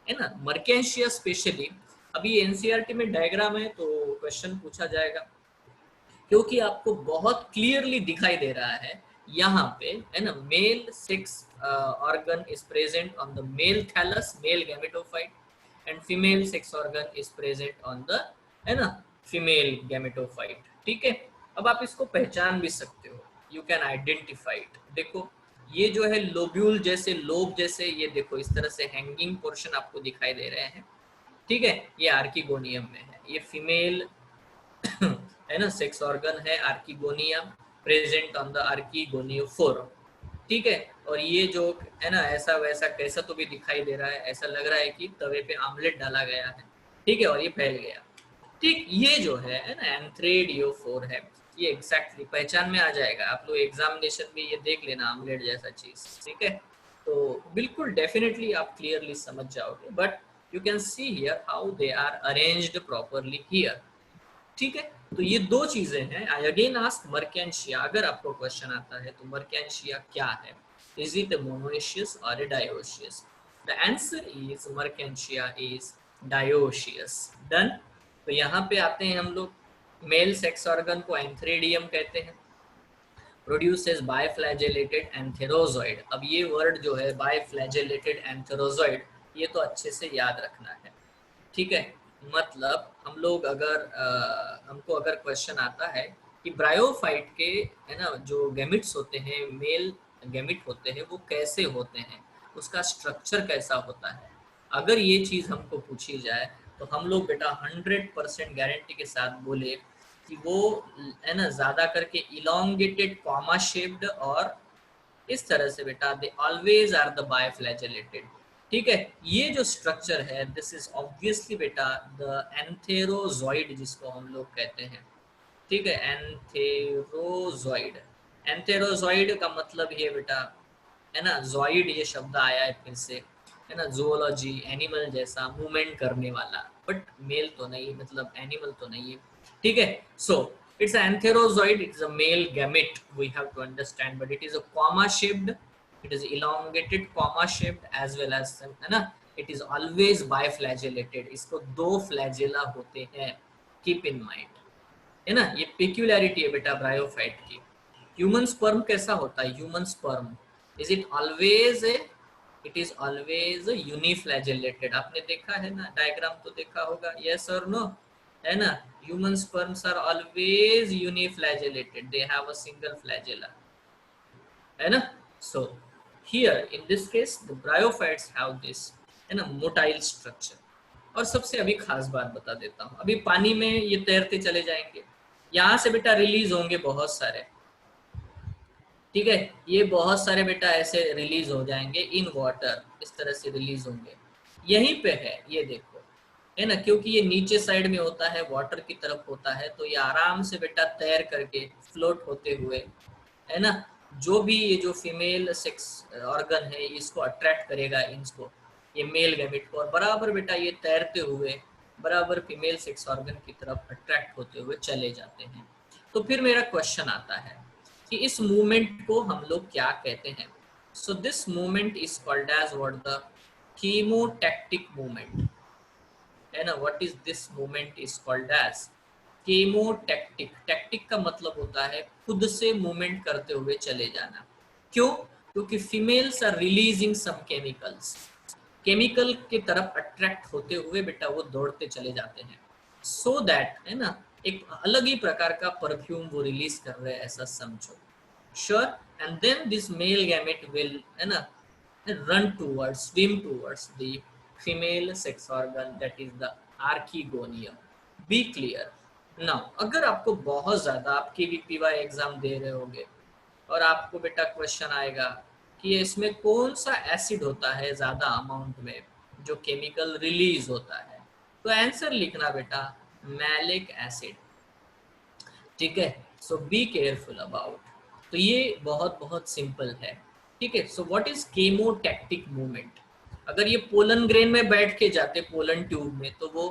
है ना। मर्केंशिया स्पेशली, अभी एनसीईआरटी में डायग्राम है तो क्वेश्चन पूछा जाएगा, क्योंकि आपको बहुत क्लियरली दिखाई दे रहा है यहाँ पे, है ना, male sex organ is present on the male thallus, male gametophyte, and female sex organ is present on the, है ना, फीमेल गैमेटोफाइट। ठीक है, अब आप इसको पहचान भी सकते हो, यू कैन आइडेंटिफाई इट। देखो ये जो है लोब्यूल जैसे, लोब जैसे, ये देखो इस तरह से हैंगिंग पोर्शन आपको दिखाई दे रहे हैं। ठीक है, ये आर्किगोनियम में है, ये फीमेल है ना सेक्स ऑर्गन है आर्किगोनियम, प्रेजेंट ऑन द आर्किगोनियोफोर। ठीक है, और ये जो है ना ऐसा वैसा कैसा तो भी दिखाई दे रहा है, ऐसा लग रहा है कि तवे पे आमलेट डाला गया है। ठीक है, और ये फैल गया। ठीक, ये जो है ना एंथ्रेडियोफोर है, ये एग्जैक्टली पहचान में आ जाएगा। आप लोग एग्जामिनेशन में ये देख लेना आमलेट जैसा चीज, ठीक है। तो बिल्कुल डेफिनेटली आप क्लियरली समझ जाओगे, but you can see here how they are arranged properly here, ठीक है। तो ये दो चीजें हैं। आई अगेन आस्क मर्केंशिया, अगर आपको क्वेश्चन आता है तो मर्केंशिया क्या है, is it a monoecious or a dioecious? The answer is Marchantia is dioecious. Done. तो यहाँ पे आते हैं हम लोग, मेल सेक्स ऑर्गन को एंथ्रेडियम कहते हैं, प्रोड्यूसेस बायफ्लैजेलेटेड एंथेरोजॉइड। अब ये वर्ड जो है बायफ्लैजेलेटेड एंथेरोजॉइड, ये तो अच्छे से याद रखना है, ठीक है। मतलब हम लोग अगर हमको अगर क्वेश्चन आता है कि ब्रायोफाइट के, है ना, जो गैमिट्स होते हैं, मेल गैमिट होते हैं, वो कैसे होते हैं, उसका स्ट्रक्चर कैसा होता है, अगर ये चीज हमको पूछी जाए तो हम लोग बेटा 100% गारंटी के साथ बोले कि वो, है ना, ज्यादा करके इलोंगेटेड कॉमा शेप्ड, और इस तरह से बेटा दे ऑलवेज आर द बायफ्लैजेलेटेड, ठीक है। ये जो स्ट्रक्चर है, दिस इज ऑब्वियसली बेटा द एंथेरोजॉइड जिसको हम लोग कहते हैं, ठीक है, एंथेरोजॉइड। एंथेरोजॉइड का मतलब ये बेटा, है ना, जॉइड ये शब्द आया है फिर से, है ना, जूलॉजी एनिमल जैसा मूवमेंट करने वाला, बट मेल तो नहीं, मतलब एनिमल तो नहीं है, ठीक है। सो it's an antherozoid, it is a male gamete, we have to understand, but it is a comma shaped, it is elongated comma shaped as well as, है ना, it is always biflagellated, इसको दो flagella होते हैं, keep in mind, है ना। ये peculiarity है बेटा ब्रायोफाइट की। ह्यूमन स्पर्म कैसा होता है? Human sperm, is it always a, it is always uniflagellated. आपने देखा है ना, डायग्राम तो देखा होगा, यस और नो, है ना। Human sperms are always uniflagellated, they have a single flagella, है ना। So here in this case the bryophytes have this, है ना, मोटाइल स्ट्रक्चर। और सबसे अभी खास बात बता देता हूँ, अभी पानी में ये तैरते चले जाएंगे, यहाँ से बेटा रिलीज होंगे बहुत सारे, ठीक है, ये बहुत सारे बेटा ऐसे रिलीज हो जाएंगे इन वाटर, इस तरह से रिलीज होंगे। यहीं पे है, ये देखो, है ना, क्योंकि ये नीचे साइड में होता है, वाटर की तरफ होता है, तो ये आराम से बेटा तैर करके फ्लोट होते हुए, है ना, जो भी ये जो फीमेल सेक्स ऑर्गन है इसको अट्रैक्ट करेगा, इसको, ये मेल गैमेट को, और बराबर बेटा ये तैरते हुए बराबर फीमेल सेक्स ऑर्गन की तरफ अट्रैक्ट होते हुए चले जाते हैं। तो फिर मेरा क्वेश्चन आता है कि इस मूवमेंट को हम लोग क्या कहते हैं? So this movement is called as what, the chemotactic movement, है ना। What is this movement is called as chemotactic. Tactic का मतलब होता है खुद से मूवमेंट करते हुए चले जाना। क्यों? क्योंकि females are releasing some chemicals, chemical की तरफ अट्रैक्ट होते हुए बेटा वो दौड़ते चले जाते हैं, सो दैट, है ना, एक अलग ही प्रकार का परफ्यूम वो रिलीज कर रहे हैं, ऐसा समझो, sure. And then this male gamete will, है ना, run towards, swim towards the female sex organ, that is the archegonium. Be clear. Now, अगर आपको बहुत ज्यादा, आपके भी पीवाई एग्जाम दे रहे होंगे और आपको बेटा क्वेश्चन आएगा कि इसमें कौन सा एसिड होता है ज्यादा अमाउंट में जो केमिकल रिलीज होता है, तो आंसर लिखना बेटा मैलिक एसिड, ठीक है। सो बी केयरफुल अबाउट। तो ये बहुत बहुत सिंपल है, ठीक है। सो व्हाट इज केमोटैक्टिक मूवमेंट? अगर ये पोलन ग्रेन में बैठ के जाते पोलन ट्यूब में तो वो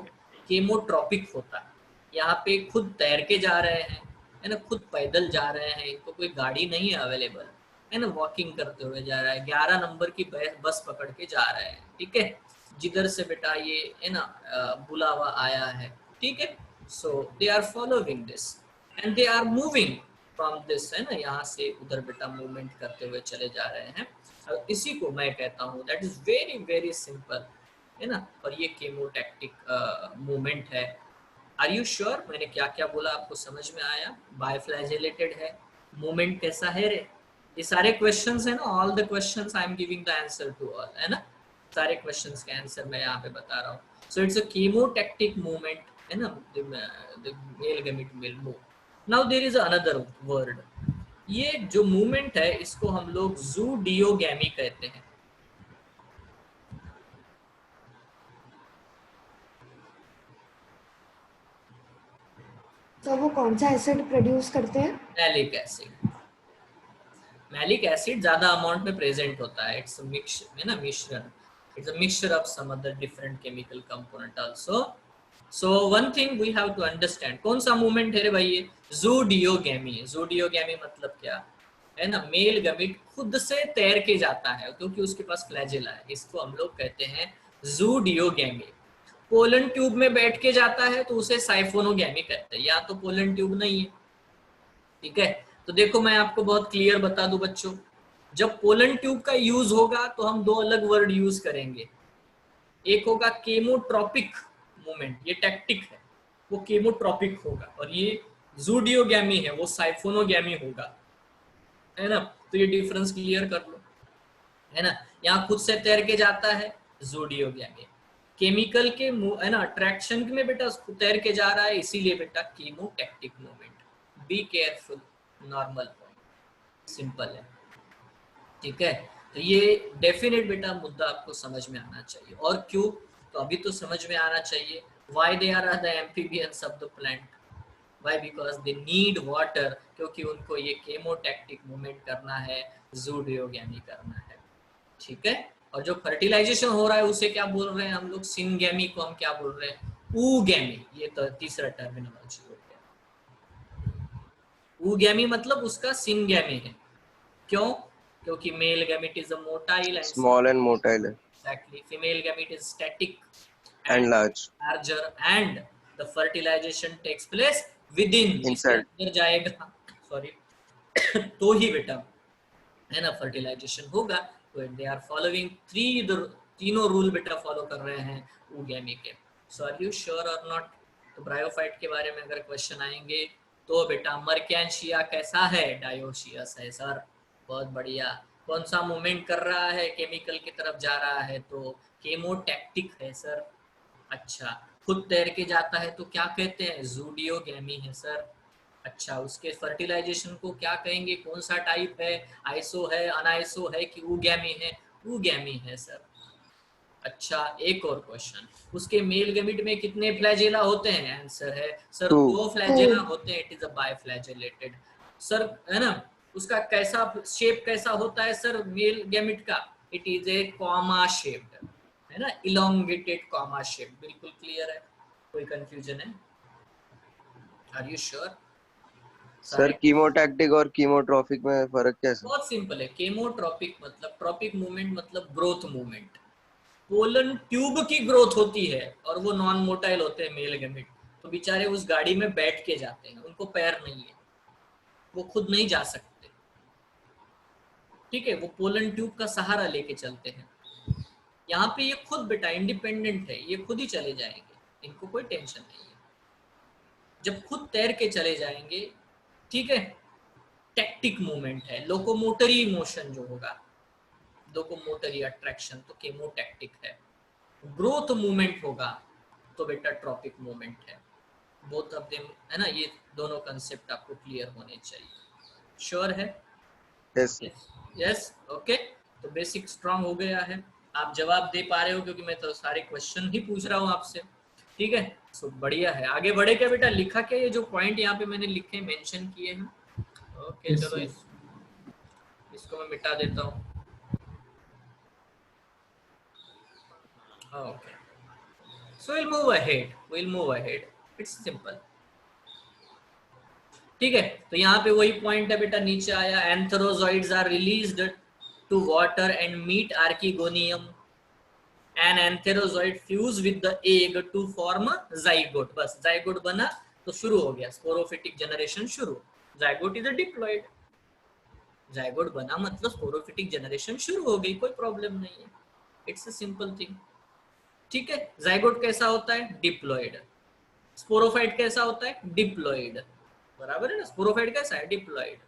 केमोट्रॉपिक होता है, यहाँ पे खुद तैर के जा रहे हैं, है ना, खुद पैदल जा रहे हैं, इनको कोई गाड़ी नहीं है अवेलेबल, है ना, वॉकिंग करते हुए जा रहा है, 11 नंबर की बस पकड़ के जा रहे हैं, ठीक है, जिधर से बेटा ये, है ना, बुलावा आया है, ठीक है। So they are following this and they are moving from this, है ना, यहाँ से उधर बेटा मूवमेंट करते हुए चले जा रहे हैं, और इसी को मैं कहता हूँ that is very very simple, है ना। और ये केमोटैक्टिक मूवमेंट है। आर यू श्योर मैंने क्या क्या बोला आपको समझ में आया? बायफ्लैजेलेटेड है, मूवमेंट कैसा है रे, ये सारे क्वेश्चंस है ना, all the questions I am giving the answer to all, है ना, सारे क्वेश्चंस के आंसर मैं यहाँ पे बता रहा हूँ। सो इट्स अ कीमोटैक्टिक मूवमेंट, है ना, the male gamete will move. Now there is another word, ये जो मूवमेंट है इसको हम लोग ज़ूडियोगैमी कहते हैं। तो वो कौन सा एसिड प्रोड्यूस करते हैं? Malic acid. मैलिक एसिड ज्यादा अमाउंट में प्रेजेंट होता है, इट्स मिक्स है ना, मिश्रण, it's a mixture of some other different chemical component also. So one thing we have to understand, कौन सा मूवमेंट है रे भाई ये? ज़ूडियोगैमी। ज़ूडियोगैमी मतलब क्या है ना, मेल गमीट खुद से तैर के जाता है क्योंकि उसके पास फ्लैजेला है, इसको हम लोग कहते हैं ज़ूडियोगैमी। पोलन ट्यूब में बैठ के जाता है तो उसे साइफोनोगैमी कहते हैं, या तो पोलन ट्यूब नहीं है, ठीक है। तो देखो मैं आपको बहुत क्लियर बता दूं बच्चों, जब पोलन ट्यूब का यूज होगा तो हम दो अलग वर्ड यूज करेंगे। एक होगा केमोट्रॉपिक मूवमेंट, ये टैक्टिक है, वो केमोट्रॉपिक होगा, और ये ज़ूडियोगैमी है, वो साइफोनोगैमी होगा, है ना। तो ये डिफरेंस क्लियर कर लो, है ना। यहाँ खुद से तैर के जाता है ज़ूडियोगैमी, केमिकल के है ना अट्रैक्शन में बेटा तैर के जा रहा है, इसीलिए बेटा chemotactic movement. Be careful, normal point, simple है, ठीक है। तो ये डेफिनेट बेटा मुद्दा आपको समझ में आना चाहिए। और क्यों? तो अभी तो समझ में आना चाहिए why they are the amphibians of the plant. Why? Because they need water, क्योंकि उनको ये केमोटैक्टिक मूवमेंट करना है, ज़ूडियोगैमी करना है, ठीक है। और जो फर्टिलाइजेशन हो रहा है उसे क्या बोल रहे हैं हम लोग? सिंगैमी को हम क्या बोल रहे हैं? ऊगैमी। ये तो तीसरा टर्मिनोलॉजी हो गया। ऊगैमी मतलब उसका सिंगैमी है, क्यों? क्योंकि male gamete is a motile and Small and motile exactly, female gamete is static and large. larger, and the fertilization takes place within, इसके Inside. अंदर जाएगा, सॉरी तो ही बेटा है ना फर्टिलाइजेशन होगा। तो दे आर फॉलोइंग तीनों रूल बेटा फॉलो कर रहे हैं ऊगैमी के। सो आर यू श्योर और नॉट? तो ब्रायोफाइट के बारे में अगर क्वेश्चन आएंगे तो बेटा मर्केंशिया कैसा है? डायोशियस है सर, बहुत बढ़िया। कौन सा मूवमेंट कर रहा है? केमिकल की तरफ जा रहा है, तो केमोटैक्टिक है सर। अच्छा, खुद तैर के जाता है तो क्या कहते हैं? ज़ूडियोगैमी है सर। अच्छा, उसके फर्टिलाइजेशन को क्या कहेंगे? कौन सा टाइप है? आइसो है, अनाइसो है कि ऊगैमी है? ऊगैमी है सर। अच्छा, एक और क्वेश्चन, उसके मेल गैमेट में कितने फ्लैजेला होते हैं? आंसर है सर 2. 2 फ्लैजेला होते हैं, it is a biflagellated. Sir है ना, उसका कैसा शेप कैसा होता है सर मेल गैमेट का? It is a comma shaped, है ना, इलोंगेटेड कॉमा शेप। बिल्कुल क्लियर है, कोई कंफ्यूजन है? Are you sure? Sir chemotactic और कीमोट्रॉफिक में फर्क क्या है? बहुत सिंपल है। केमोट्रॉपिक मतलब, ट्रॉपिक मूवमेंट मतलब ग्रोथ मूवमेंट। पोलन ट्यूब की ग्रोथ होती है और वो नॉन मोटाइल होते हैं मेल गैमेट, तो बेचारे उस गाड़ी में बैठ के जाते हैं, उनको पैर नहीं है, वो खुद नहीं जा सकते, ठीक है, वो पोलन ट्यूब का सहारा लेके चलते हैं। यहाँ पे ये खुद बेटा इंडिपेंडेंट है, ये खुद ही चले जाएंगे, इनको कोई टेंशन नहीं है। जब खुद तैर के चले जाएंगे, ठीक है, टैक्टिक मूवमेंट है, लोकोमोटरी मोशन जो होगा, लोकोमोटरी अट्रैक्शन, तो केमोटैक्टिक है। ग्रोथ मूवमेंट होगा तो बेटा ट्रॉपिक मूवमेंट है। बोथ ऑफ देम, है ना, ये दोनों कंसेप्ट आपको क्लियर होने चाहिए। श्योर है? Yes yes, okay. तो बेसिक स्ट्रांग हो गया है, आप जवाब दे पा रहे हो क्योंकि मैं तो सारे क्वेश्चन ही पूछ रहा हूँ आपसे, ठीक है। सो बढ़िया है, आगे बढ़े क्या बेटा? लिखा क्या ये जो पॉइंट यहाँ पे मैंने लिखे मेंशन किए हैं? ओके चलो इसको मैं मिटा देता हूँ। Okay, so we'll move ahead, it's simple, ठीक है। तो यहाँ पे वही पॉइंट है बेटा, नीचे आया, antherozoids are released to water and meet archegonium, an antherozoid fuse with the egg to form zygote. बस जाइगोट बना तो शुरू हो गया स्पोरोफिटिक जनरेशन शुरू। Zygote is a diploid, zygote बना मतलब स्पोरोफिटिक जनरेशन शुरू हो गई, कोई प्रॉब्लम नहीं है, इट्स अ सिंपल थिंग, ठीक है। जाइगोट कैसा होता है? डिप्लॉइड। स्पोरोफाइट कैसा होता है? डिप्लॉइड, बराबर है ना। स्पोरोफाइट कैसा है? डिप्लॉइड।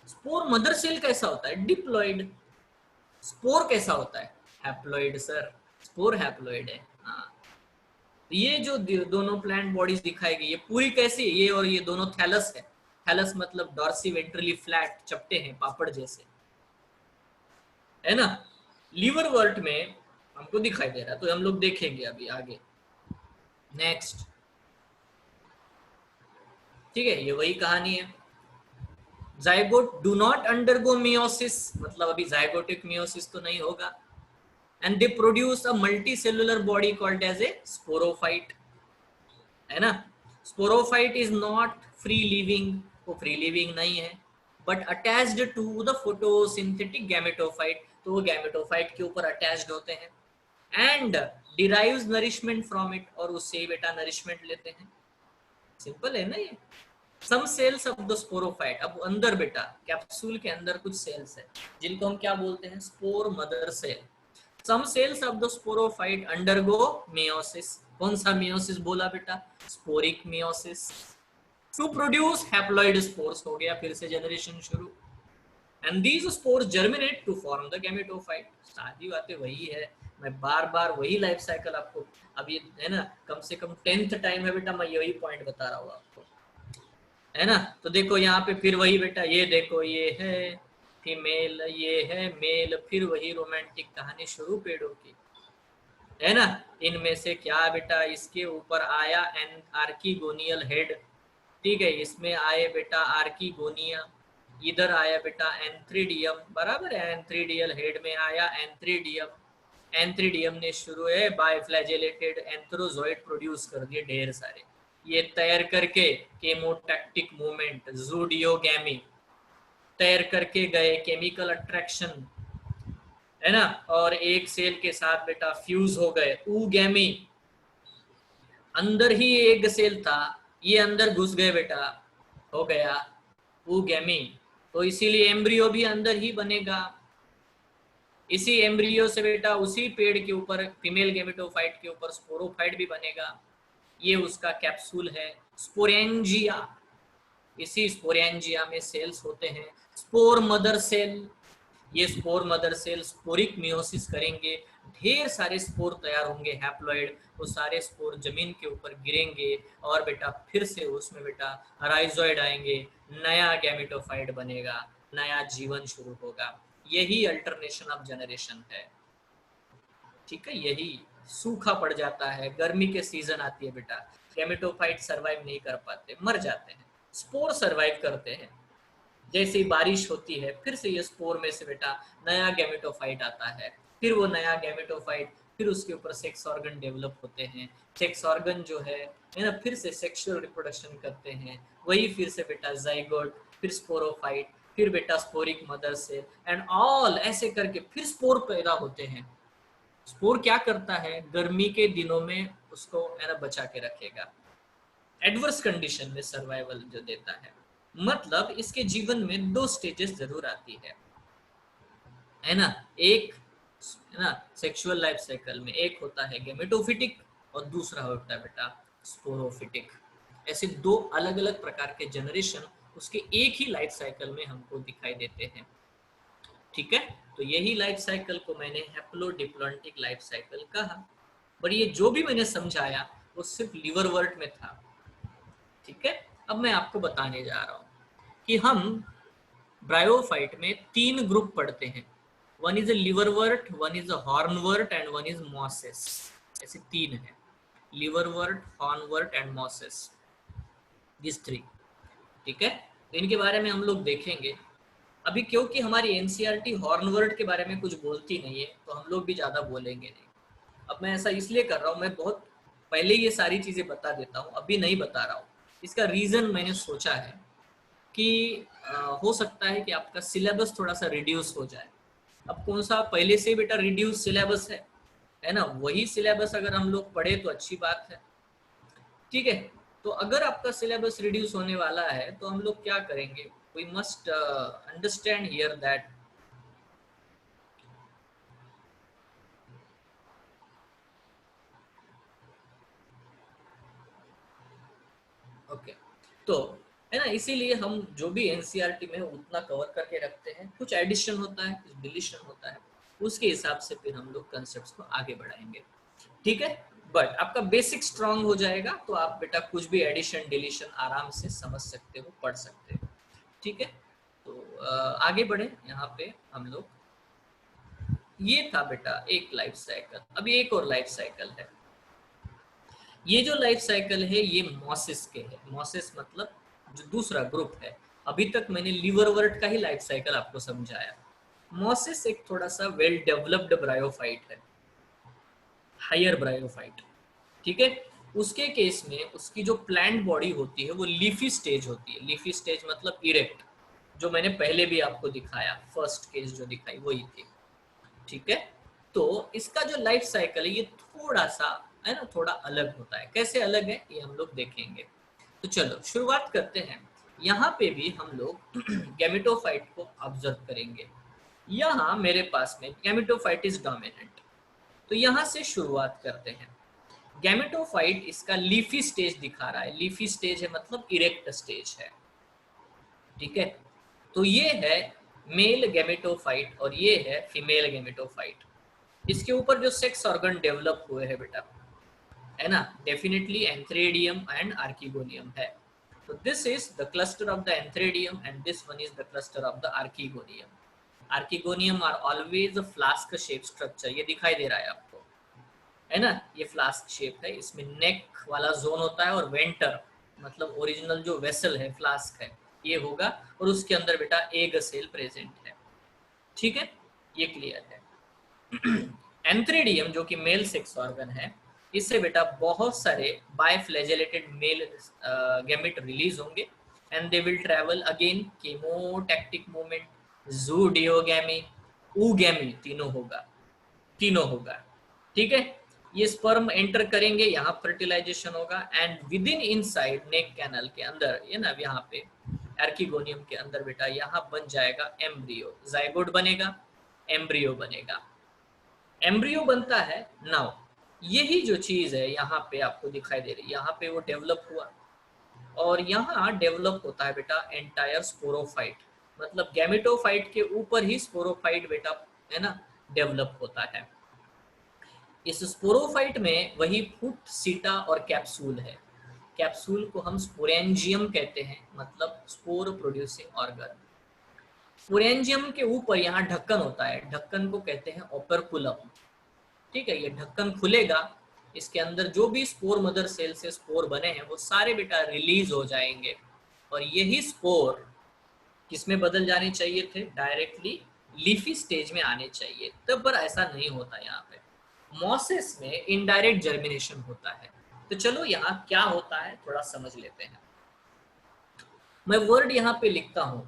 स्पोर मदर सेल कैसा होता है? डिप्लॉइड। स्पोर कैसा होता है? हैप्लॉइड सर, स्पोर हैप्लॉइड है। हाँ, ये जो दोनों प्लांट बॉडीज दिखाई गई, ये पूरी कैसी है? ये और ये दोनों थैलस है। थैलस मतलब डॉर्सी वेंट्रली फ्लैट, चपटे हैं पापड़ जैसे, है ना। लीवर वर्ट में हमको दिखाई दे रहा है, तो हम लोग देखेंगे अभी आगे। नेक्स्ट, ठीक है, ये वही कहानी है। Zygote do not undergo meiosis, मतलब अभी जाइगोटिक मियोसिस तो नहीं होगा, and they produce a multi cellular body called as a sporophyte, है ना। Sporophyte is not free living, वो फ्री लिविंग नहीं है, but attached to the photosynthetic gametophyte, तो वो गैमेटोफाइट के ऊपर अटैच्ड होते हैं, and derives nourishment from it, और उससे ही बेटा नरिशमेंट लेते हैं। सिंपल है ना ये। सम सेल्स ऑफ द स्पोरोफाइट, अब अंदर बेटा कैप्सूल के अंदर कुछ सेल्स है जिनको हम क्या बोलते हैं, spore mother cell. Some cells of the sporophyte undergo meiosis, कौन सा मेयोसिस बोला बेटा, sporic meiosis, to produce haploid spores, हो गया फिर से जनरेशन शुरू, and these spores germinate to form the gametophyte. सारी बातें वही है, मैं बार बार वही लाइफ साइकिल आपको, अब ये है ना कम से कम 10th टाइम है बेटा मैं यही पॉइंट बता रहा हूँ आपको, है ना। तो देखो यहाँ पे फिर वही बेटा, ये देखो ये है फीमेल, ये है मेल, फिर वही रोमांटिक कहानी शुरू पेड़ों की, है ना। इनमें से क्या बेटा, इसके ऊपर आया एन आर्कीगोनियल हेड, ठीक है, इसमें आए बेटा आर्कीगोनिया, इधर आया बेटा एंथ्रीडियम, बराबर है, एंथ्रीडियल हेड में आया एंथ्रीडियम, एंथ्रीडियम ने शुरू है बायफ्लैजेलेटेड एंथ्रोजोइड प्रोड्यूस कर दिए ढेर सारे, ये तैर करके केमोटैक्टिक मूवमेंट जूडियोगैमी तैर करके गए, केमिकल अट्रैक्शन, है ना, और एक सेल के साथ बेटा फ्यूज हो गए, ऊगैमी, अंदर ही एक सेल था, ये अंदर घुस गए बेटा, हो गया ऊगैमी, तो इसीलिए एम्ब्रियो भी अंदर ही बनेगा, इसी एम्ब्रियो से बेटा उसी पेड़ के ऊपर फीमेल गैमेटोफाइट के ऊपर स्पोरोफाइट भी बनेगा, ये उसका कैप्सूल है स्पोरेंजिया, इसी स्पोरेंजिया में सेल्स होते हैं स्पोर मदर सेल, ये spore mother cell sporic meiosis करेंगे, ढेर सारे स्पोर तैयार होंगे हैप्लॉइड, वो सारे स्पोर जमीन के ऊपर गिरेंगे और बेटा फिर से उसमें बेटा राइजोइड आएंगे, नया गैमेटोफाइट बनेगा, नया जीवन शुरू होगा, यही अल्टरनेशन ऑफ जनरेशन है, ठीक है। यही सूखा पड़ जाता है, गर्मी के सीजन आती है बेटा, गैमेटोफाइट सरवाइव नहीं कर पाते, मर जाते हैं, स्पोर सरवाइव करते हैं, जैसे ही बारिश होती है फिर से ये स्पोर में से बेटा नया गैमेटोफाइट आता है, फिर वो नया गैमेटोफाइट, फिर उसके ऊपर सेक्स ऑर्गन डेवलप होते हैं, सेक्स ऑर्गन जो है ना फिर से सेक्सुअल रिप्रोडक्शन करते हैं, वही फिर से बेटा जाइगोट, फिर स्पोरोफाइट, फिर बेटा sporic mother cell and all, ऐसे करके फिर स्पोर पैदा होते हैं। स्पोर क्या करता है, गर्मी के दिनों में उसको है ना बचा के रखेगा, एडवर्स कंडीशन में सर्वाइवल जो देता है, मतलब इसके जीवन में 2 स्टेजेस जरूर आती है ना, एक है ना सेक्सुअल लाइफ साइकिल में एक होता है गैमेटोफिटिक और दूसरा होता है बेटा स्पोरोफिटिक, ऐसे 2 अलग अलग प्रकार के जनरेशन उसके एक ही लाइफ साइकिल में हमको दिखाई देते हैं, ठीक है। तो यही लाइफ साइकिल को मैंने हैप्लोडिप्लॉन्टिक लाइफ साइकिल कहा, पर ये जो भी मैंने समझाया वो सिर्फ लिवरवर्ट में था, ठीक है। अब मैं आपको बताने जा रहा हूँ कि हम ब्रायोफाइट में 3 ग्रुप पढ़ते हैं, one is a liverwort, one is a hornwort and one is mosses, ऐसे 3 है, liverwort, hornwort and mosses, this 3, ठीक है। तो इनके बारे में हम लोग देखेंगे अभी, क्योंकि हमारी एनसीईआरटी हॉर्नवर्ट के बारे में कुछ बोलती नहीं है तो हम लोग भी ज्यादा बोलेंगे नहीं। अब मैं ऐसा इसलिए कर रहा हूँ, मैं बहुत पहले ये सारी चीजें बता देता हूँ, अभी नहीं बता रहा हूँ, इसका रीजन मैंने सोचा है कि हो सकता है कि आपका सिलेबस थोड़ा सा रिड्यूस हो जाए। अब कौन सा पहले से बेटा रिड्यूस सिलेबस है ना, वही सिलेबस अगर हम लोग पढ़े तो अच्छी बात है, ठीक है। तो अगर आपका सिलेबस रिड्यूस होने वाला है तो हम लोग क्या करेंगे, we must understand here that okay, तो है ना, इसीलिए हम जो भी एनसीईआरटी में उतना कवर करके रखते हैं, कुछ एडिशन होता है, कुछ डिलीशन होता है, उसके हिसाब से फिर हम लोग कंसेप्ट्स को आगे बढ़ाएंगे, ठीक है। बट आपका बेसिक स्ट्रांग हो जाएगा तो आप बेटा कुछ भी एडिशन डिलीशन आराम से समझ सकते हो, पढ़ सकते हो, ठीक है। तो आगे बढ़े, यहाँ पे हम लोग, ये था बेटा एक लाइफ साइकिल, अभी एक और लाइफ साइकिल है, ये जो लाइफ साइकिल है ये मॉसिस के है, मॉसिस मतलब जो दूसरा ग्रुप है, अभी तक मैंने लीवरवर्ट का ही लाइफ साइकिल आपको समझाया। मोसिस एक थोड़ा सा वेल डेवलप्ड ब्रायोफाइट है, हायर ब्रायोफाइट, ठीक है। उसके केस में उसकी जो प्लांट बॉडी होती है वो लीफी स्टेज होती है। लीफी स्टेज मतलब इरेक्ट, जो मैंने पहले भी आपको दिखाया, फर्स्ट केस जो दिखाई वही थी, ठीक है। तो इसका जो लाइफ साइकिल है ये थोड़ा सा है ना, थोड़ा अलग होता है। कैसे अलग है ये हम लोग देखेंगे। तो चलो शुरुआत करते हैं। यहाँ पे भी हम लोग गैमेटोफाइट को ऑब्जर्व करेंगे। यहाँ मेरे पास में गैमेटोफाइट इज डोमिनेंट, तो यहाँ से शुरुआत करते हैं। गैमेटोफाइट इसका लीफी स्टेज दिखा रहा है। लीफी स्टेज है मतलब इरेक्ट स्टेज है, ठीक है। तो ये है मेल गैमेटोफाइट और ये है फीमेल गैमेटोफाइट। इसके ऊपर जो सेक्स ऑर्गन डेवलप हुए हैं बेटा, है ना, डेफिनेटली एंथ्रेडियम एंड आर्किगोनियम है। तो this is the cluster of the antheridium and this one is the cluster of the archegonium. Archegonium are always a flask shape structure, ये दिखाई दे रहा है आपको, है ना, ये फ्लास्क शेप है। इसमें नेक वाला जोन होता है और वेंटर मतलब ओरिजिनल जो वेसल है, फ्लास्क है, ये होगा, और उसके अंदर बेटा एग सेल प्रेजेंट है, ठीक है, ये क्लियर है। एंथ्रेडियम जो कि मेल सेक्स ऑर्गन है, इससे बेटा बहुत सारे बायफ्लैजेलेटेड मेल गैमेट रिलीज होंगे and they will travel again chemotactic movement, zooidogamy, oogamy, तीनों होगा, ठीक है। ये स्पर्म एंटर करेंगे, यहाँ फर्टिलाइजेशन होगा and with in inside neck canal के अंदर, ये ना यहाँ पे आर्किगोनियम के अंदर बेटा यहाँ बन जाएगा एम्ब्रियो, जाइगोट बनेगा, एम्ब्रियो बनेगा। एम्ब्रियो बनता है। नाउ यही जो चीज है यहाँ पे आपको दिखाई दे रही है, यहाँ पे वो डेवलप हुआ और यहाँ डेवलप होता है बेटा एंटायर स्पोरोफाइट, मतलब गैमेटोफाइट के ऊपर ही स्पोरोफाइट बेटा, है ना, डेवलप होता है। इस स्पोरोफाइट में वही फुट, सीटा और कैप्सूल है। कैप्सूल को हम स्पोरेंजियम कहते हैं, मतलब स्पोर प्रोड्यूसिंग ऑर्गन। स्पोरेंजियम के ऊपर यहाँ ढक्कन होता है, ढक्कन को कहते हैं ओपर्कुलम, ठीक है। ये ढक्कन खुलेगा, इसके अंदर जो भी स्पोर मदर सेल से स्पोर बने हैं वो सारे बेटा रिलीज हो जाएंगे और यही स्पोर किसमें बदल जाने चाहिए थे, डायरेक्टली लीफी स्टेज में आने चाहिए, तब पर ऐसा नहीं होता। यहाँ पे मॉसिस में इनडायरेक्ट जर्मिनेशन होता है। तो चलो यहाँ क्या होता है थोड़ा समझ लेते हैं। मैं वर्ड यहाँ पे लिखता हूं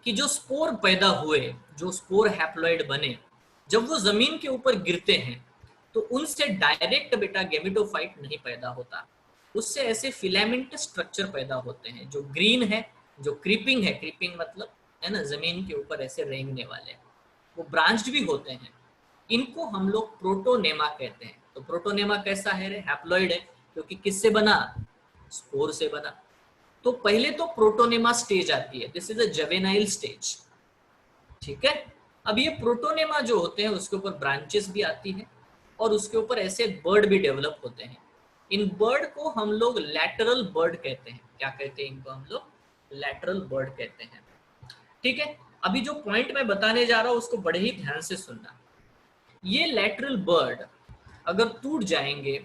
कि जो स्पोर पैदा हुए, जो स्पोर हैप्लॉइड बने, जब वो जमीन के ऊपर गिरते हैं तो उनसे डायरेक्ट बेटा गैमेटोफाइट नहीं पैदा होता, उससे ऐसे फिलामेंट स्ट्रक्चर पैदा होते हैं जो ग्रीन है, जो क्रीपिंग है, क्रीपिंग मतलब है ना जमीन के ऊपर ऐसे रेंगने वाले, वो ब्रांच्ड भी होते हैं। इनको हम लोग प्रोटोनेमा कहते हैं। तो प्रोटोनेमा कैसा है रे, हैप्लॉइड है, क्योंकि किससे बना, स्पोर से बना। तो पहले तो प्रोटोनेमा स्टेज आती है, दिस इज अ जवेनाइल स्टेज, ठीक है। अब ये प्रोटोनेमा जो होते हैं उसके ऊपर ब्रांचेस भी आती है और उसके ऊपर ऐसे बर्ड भी डेवलप होते हैं। इन बर्ड को हम लोग लैटरल बर्ड कहते हैं। क्या कहते हैं इनको, हम लोग लैटरल बर्ड कहते हैं, ठीक है। अभी जो पॉइंट मैं बताने जा रहा हूं उसको बड़े ही ध्यान से सुनना। ये लैटरल बर्ड अगर टूट जाएंगे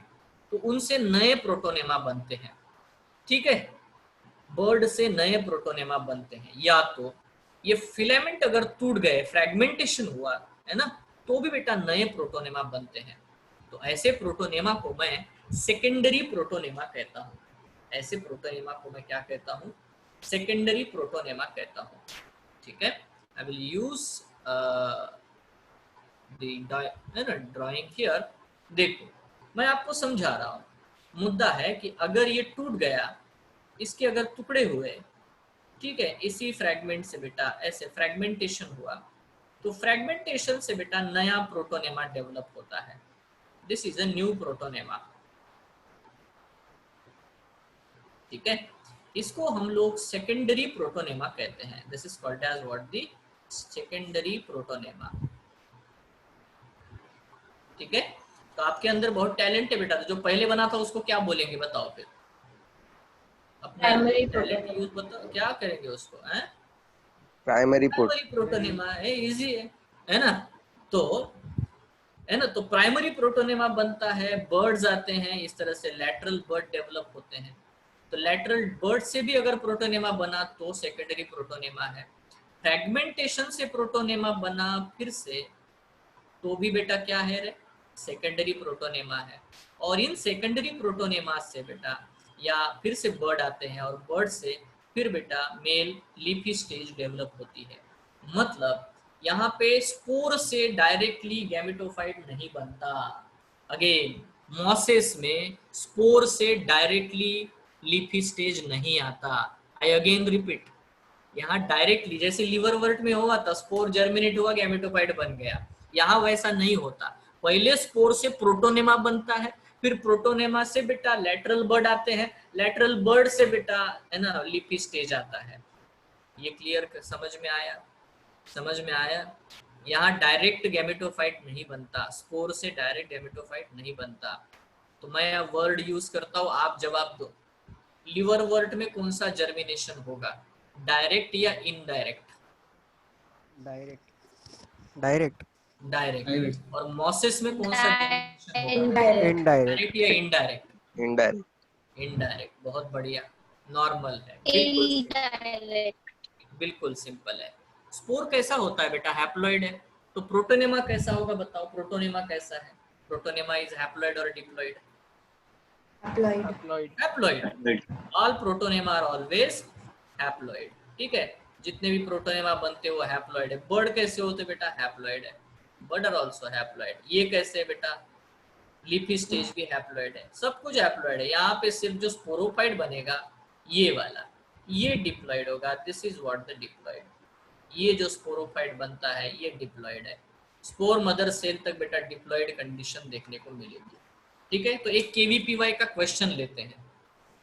तो उनसे नए प्रोटोनेमा बनते हैं, ठीक है। बर्ड से नए प्रोटोनेमा बनते हैं, या तो ये फिलामेंट अगर टूट गए, फ्रैगमेंटेशन हुआ है ना, तो भी बेटा नए प्रोटोनेमा बनते हैं। तो ऐसे प्रोटोनेमा को मैं सेकेंडरी प्रोटोनेमा कहता हूँ। ऐसे प्रोटोनेमा को मैं क्या कहता हूँ, सेकेंडरी प्रोटोनेमा कहता हूँ, ठीक है। I will use drawing here. देखो मैं आपको समझा रहा हूँ, मुद्दा है कि अगर ये टूट गया, इसके अगर टुकड़े हुए, ठीक है, इसी फ्रैगमेंट से बेटा ऐसे फ्रैगमेंटेशन हुआ, तो फ्रैगमेंटेशन से बेटा नया प्रोटोनेमा डेवलप होता है। This is a new protonema, ठीक है। इसको हम लोग सेकेंडरी प्रोटोनेमा कहते हैं। This is called as what, the secondary protonema, ठीक है। तो आपके अंदर बहुत टैलेंट है बेटा, तो जो पहले बना था उसको क्या बोलेंगे बताओ फिर, प्राइमरी टैलेंट यूज बताओ क्या करेंगे उसको, हैं? प्राइमरी प्रोटोनेमा है, इजी है ना। तो है ना, तो प्राइमरी प्रोटोनेमा बनता है, बर्ड्स आते हैं, इस तरह से लैटरल बर्ड डेवलप होते हैं, तो लेटरल बर्ड से भी अगर प्रोटोनेमा बना तो सेकेंडरी प्रोटोनेमा है। फ्रेगमेंटेशन से प्रोटोनेमा बना फिर से तो भी बेटा क्या है रे, सेकेंडरी प्रोटोनेमा है। और इन सेकेंडरी प्रोटोनेमा से बेटा या फिर से बर्ड आते हैं और बर्ड से फिर बेटा मेल लीफी स्टेज डेवलप होती है। मतलब यहाँ पे स्पोर से डायरेक्टली गैमेटोफाइट नहीं बनता। अगेन मॉसेस में स्पोर से डायरेक्टली लीफी स्टेज नहीं आता। आई अगेन रिपीट, यहाँ डायरेक्टली जैसे लिवर वर्ट में हुआ था, स्पोर जर्मिनेट हुआ गैमेटोफाइट बन गया, यहाँ वैसा नहीं होता। पहले स्पोर से प्रोटोनेमा बनता है, फिर प्रोटोनेमा से बेटा लेटरल बर्ड आते हैं, लेटरल बर्ड से बेटा है ना लीफी स्टेज आता है। ये क्लियर समझ में आया? समझ में आया? यहाँ डायरेक्ट गैमेटोफाइट नहीं बनता, स्पोर से डायरेक्ट गैमेटोफाइट नहीं बनता। तो मैं वर्ड यूज करता हूँ, आप जवाब दो। लिवर वर्ट में कौन सा जर्मिनेशन होगा, डायरेक्ट या इनडायरेक्ट? Direct direct direct. और मॉसेस में कौन सा जर्मिनेशन होगा, इनडायरेक्ट। इनडायरेक्ट डायरेक्ट या इनडायरेक्ट? इनडायरेक्ट। इनडायरेक्ट, बहुत बढ़िया, नॉर्मल है, बिल्कुल बिल्कुल सिंपल है। स्पोर कैसा होता है बेटा, हैप्लॉइड है। तो प्रोटोनेमा कैसा होगा बताओ, प्रोटोनेमा कैसा है? प्रोटोनेमा इज हैप्लॉइड और diploid? Haploid. Haploid. All protonema are always haploid. ठीक है, जितने भी प्रोटोनेमा बनते हैं वो हैप्लॉइड है। बर्ड कैसे होते बेटा, हैप्लॉइड है। Bud are also haploid. ये कैसे है बेटा, लीफी स्टेज भी हैप्लॉइड है, सब कुछ हैप्लॉइड है। यहाँ पे सिर्फ जो स्पोरोफाइट बनेगा ये वाला, ये डिप्लॉइड होगा। This is what the diploid. ये जो स्पोरोफाइट बनता है ये डिप्लॉइड है। स्पोर मदर सेल तक बेटा डिप्लॉइड कंडीशन देखने को मिलेगी। ठीक है, तो एक केवीपीवाई का क्वेश्चन लेते हैं।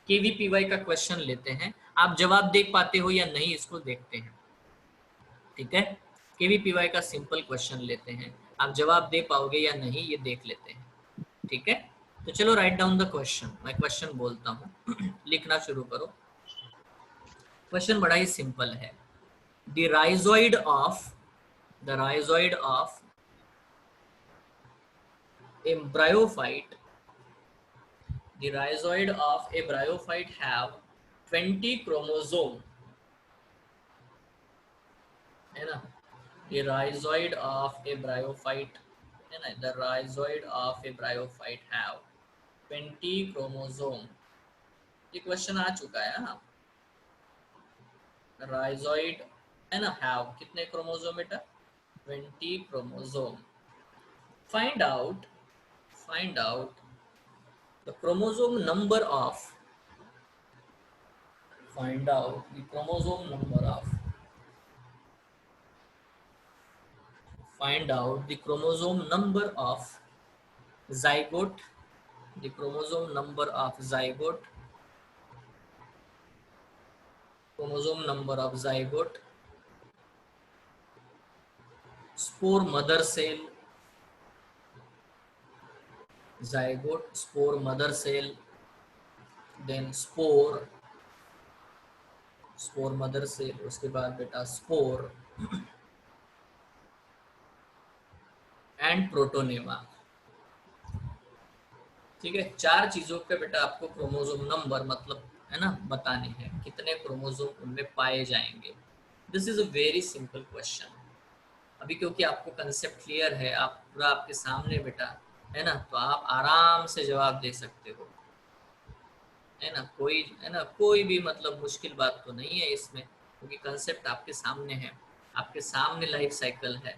केवीपीवाई का क्वेश्चन लेते हैं, आप जवाब देख पाते हो या नहीं इसको देखते हैं। ठीक है, केवीपीवाई का सिंपल क्वेश्चन लेते हैं, आप जवाब दे पाओगे या नहीं ये देख लेते हैं। ठीक है, तो चलो राइट डाउन द क्वेश्चन। मैं क्वेश्चन बोलता हूँ लिखना शुरू करो। क्वेश्चन बड़ा ही सिंपल है। The rhizoid of a bryophyte, the rhizoid of a bryophyte have 20 chromosome, है ना? The rhizoid of a bryophyte, है ना? The rhizoid of a bryophyte have 20 chromosome। ये क्वेश्चन आ चुका है। हाँ, rhizoid है ना, have कितने क्रोमोसोम बेटा, 20 chromosome. Find out the chromosome number of, find out the chromosome number of, find out the chromosome number of zygote, the chromosome number of zygote, chromosome number of zygote, spore mother cell, zygote, spore mother cell, then spore mother cell, उसके बाद बेटा spore and protonema. ठीक है, चार चीजों के बेटा आपको क्रोमोसोम नंबर मतलब है ना बताने हैं, कितने क्रोमोसोम उनमें पाए जाएंगे। This is a very simple question. अभी क्योंकि आपको कंसेप्ट क्लियर है, आप पूरा आपके सामने बेटा है ना, तो आप आराम से जवाब दे सकते हो, है ना। कोई भी मतलब मुश्किल बात तो नहीं है इसमें, क्योंकि कंसेप्ट आपके सामने है, आपके सामने लाइफ साइकिल है।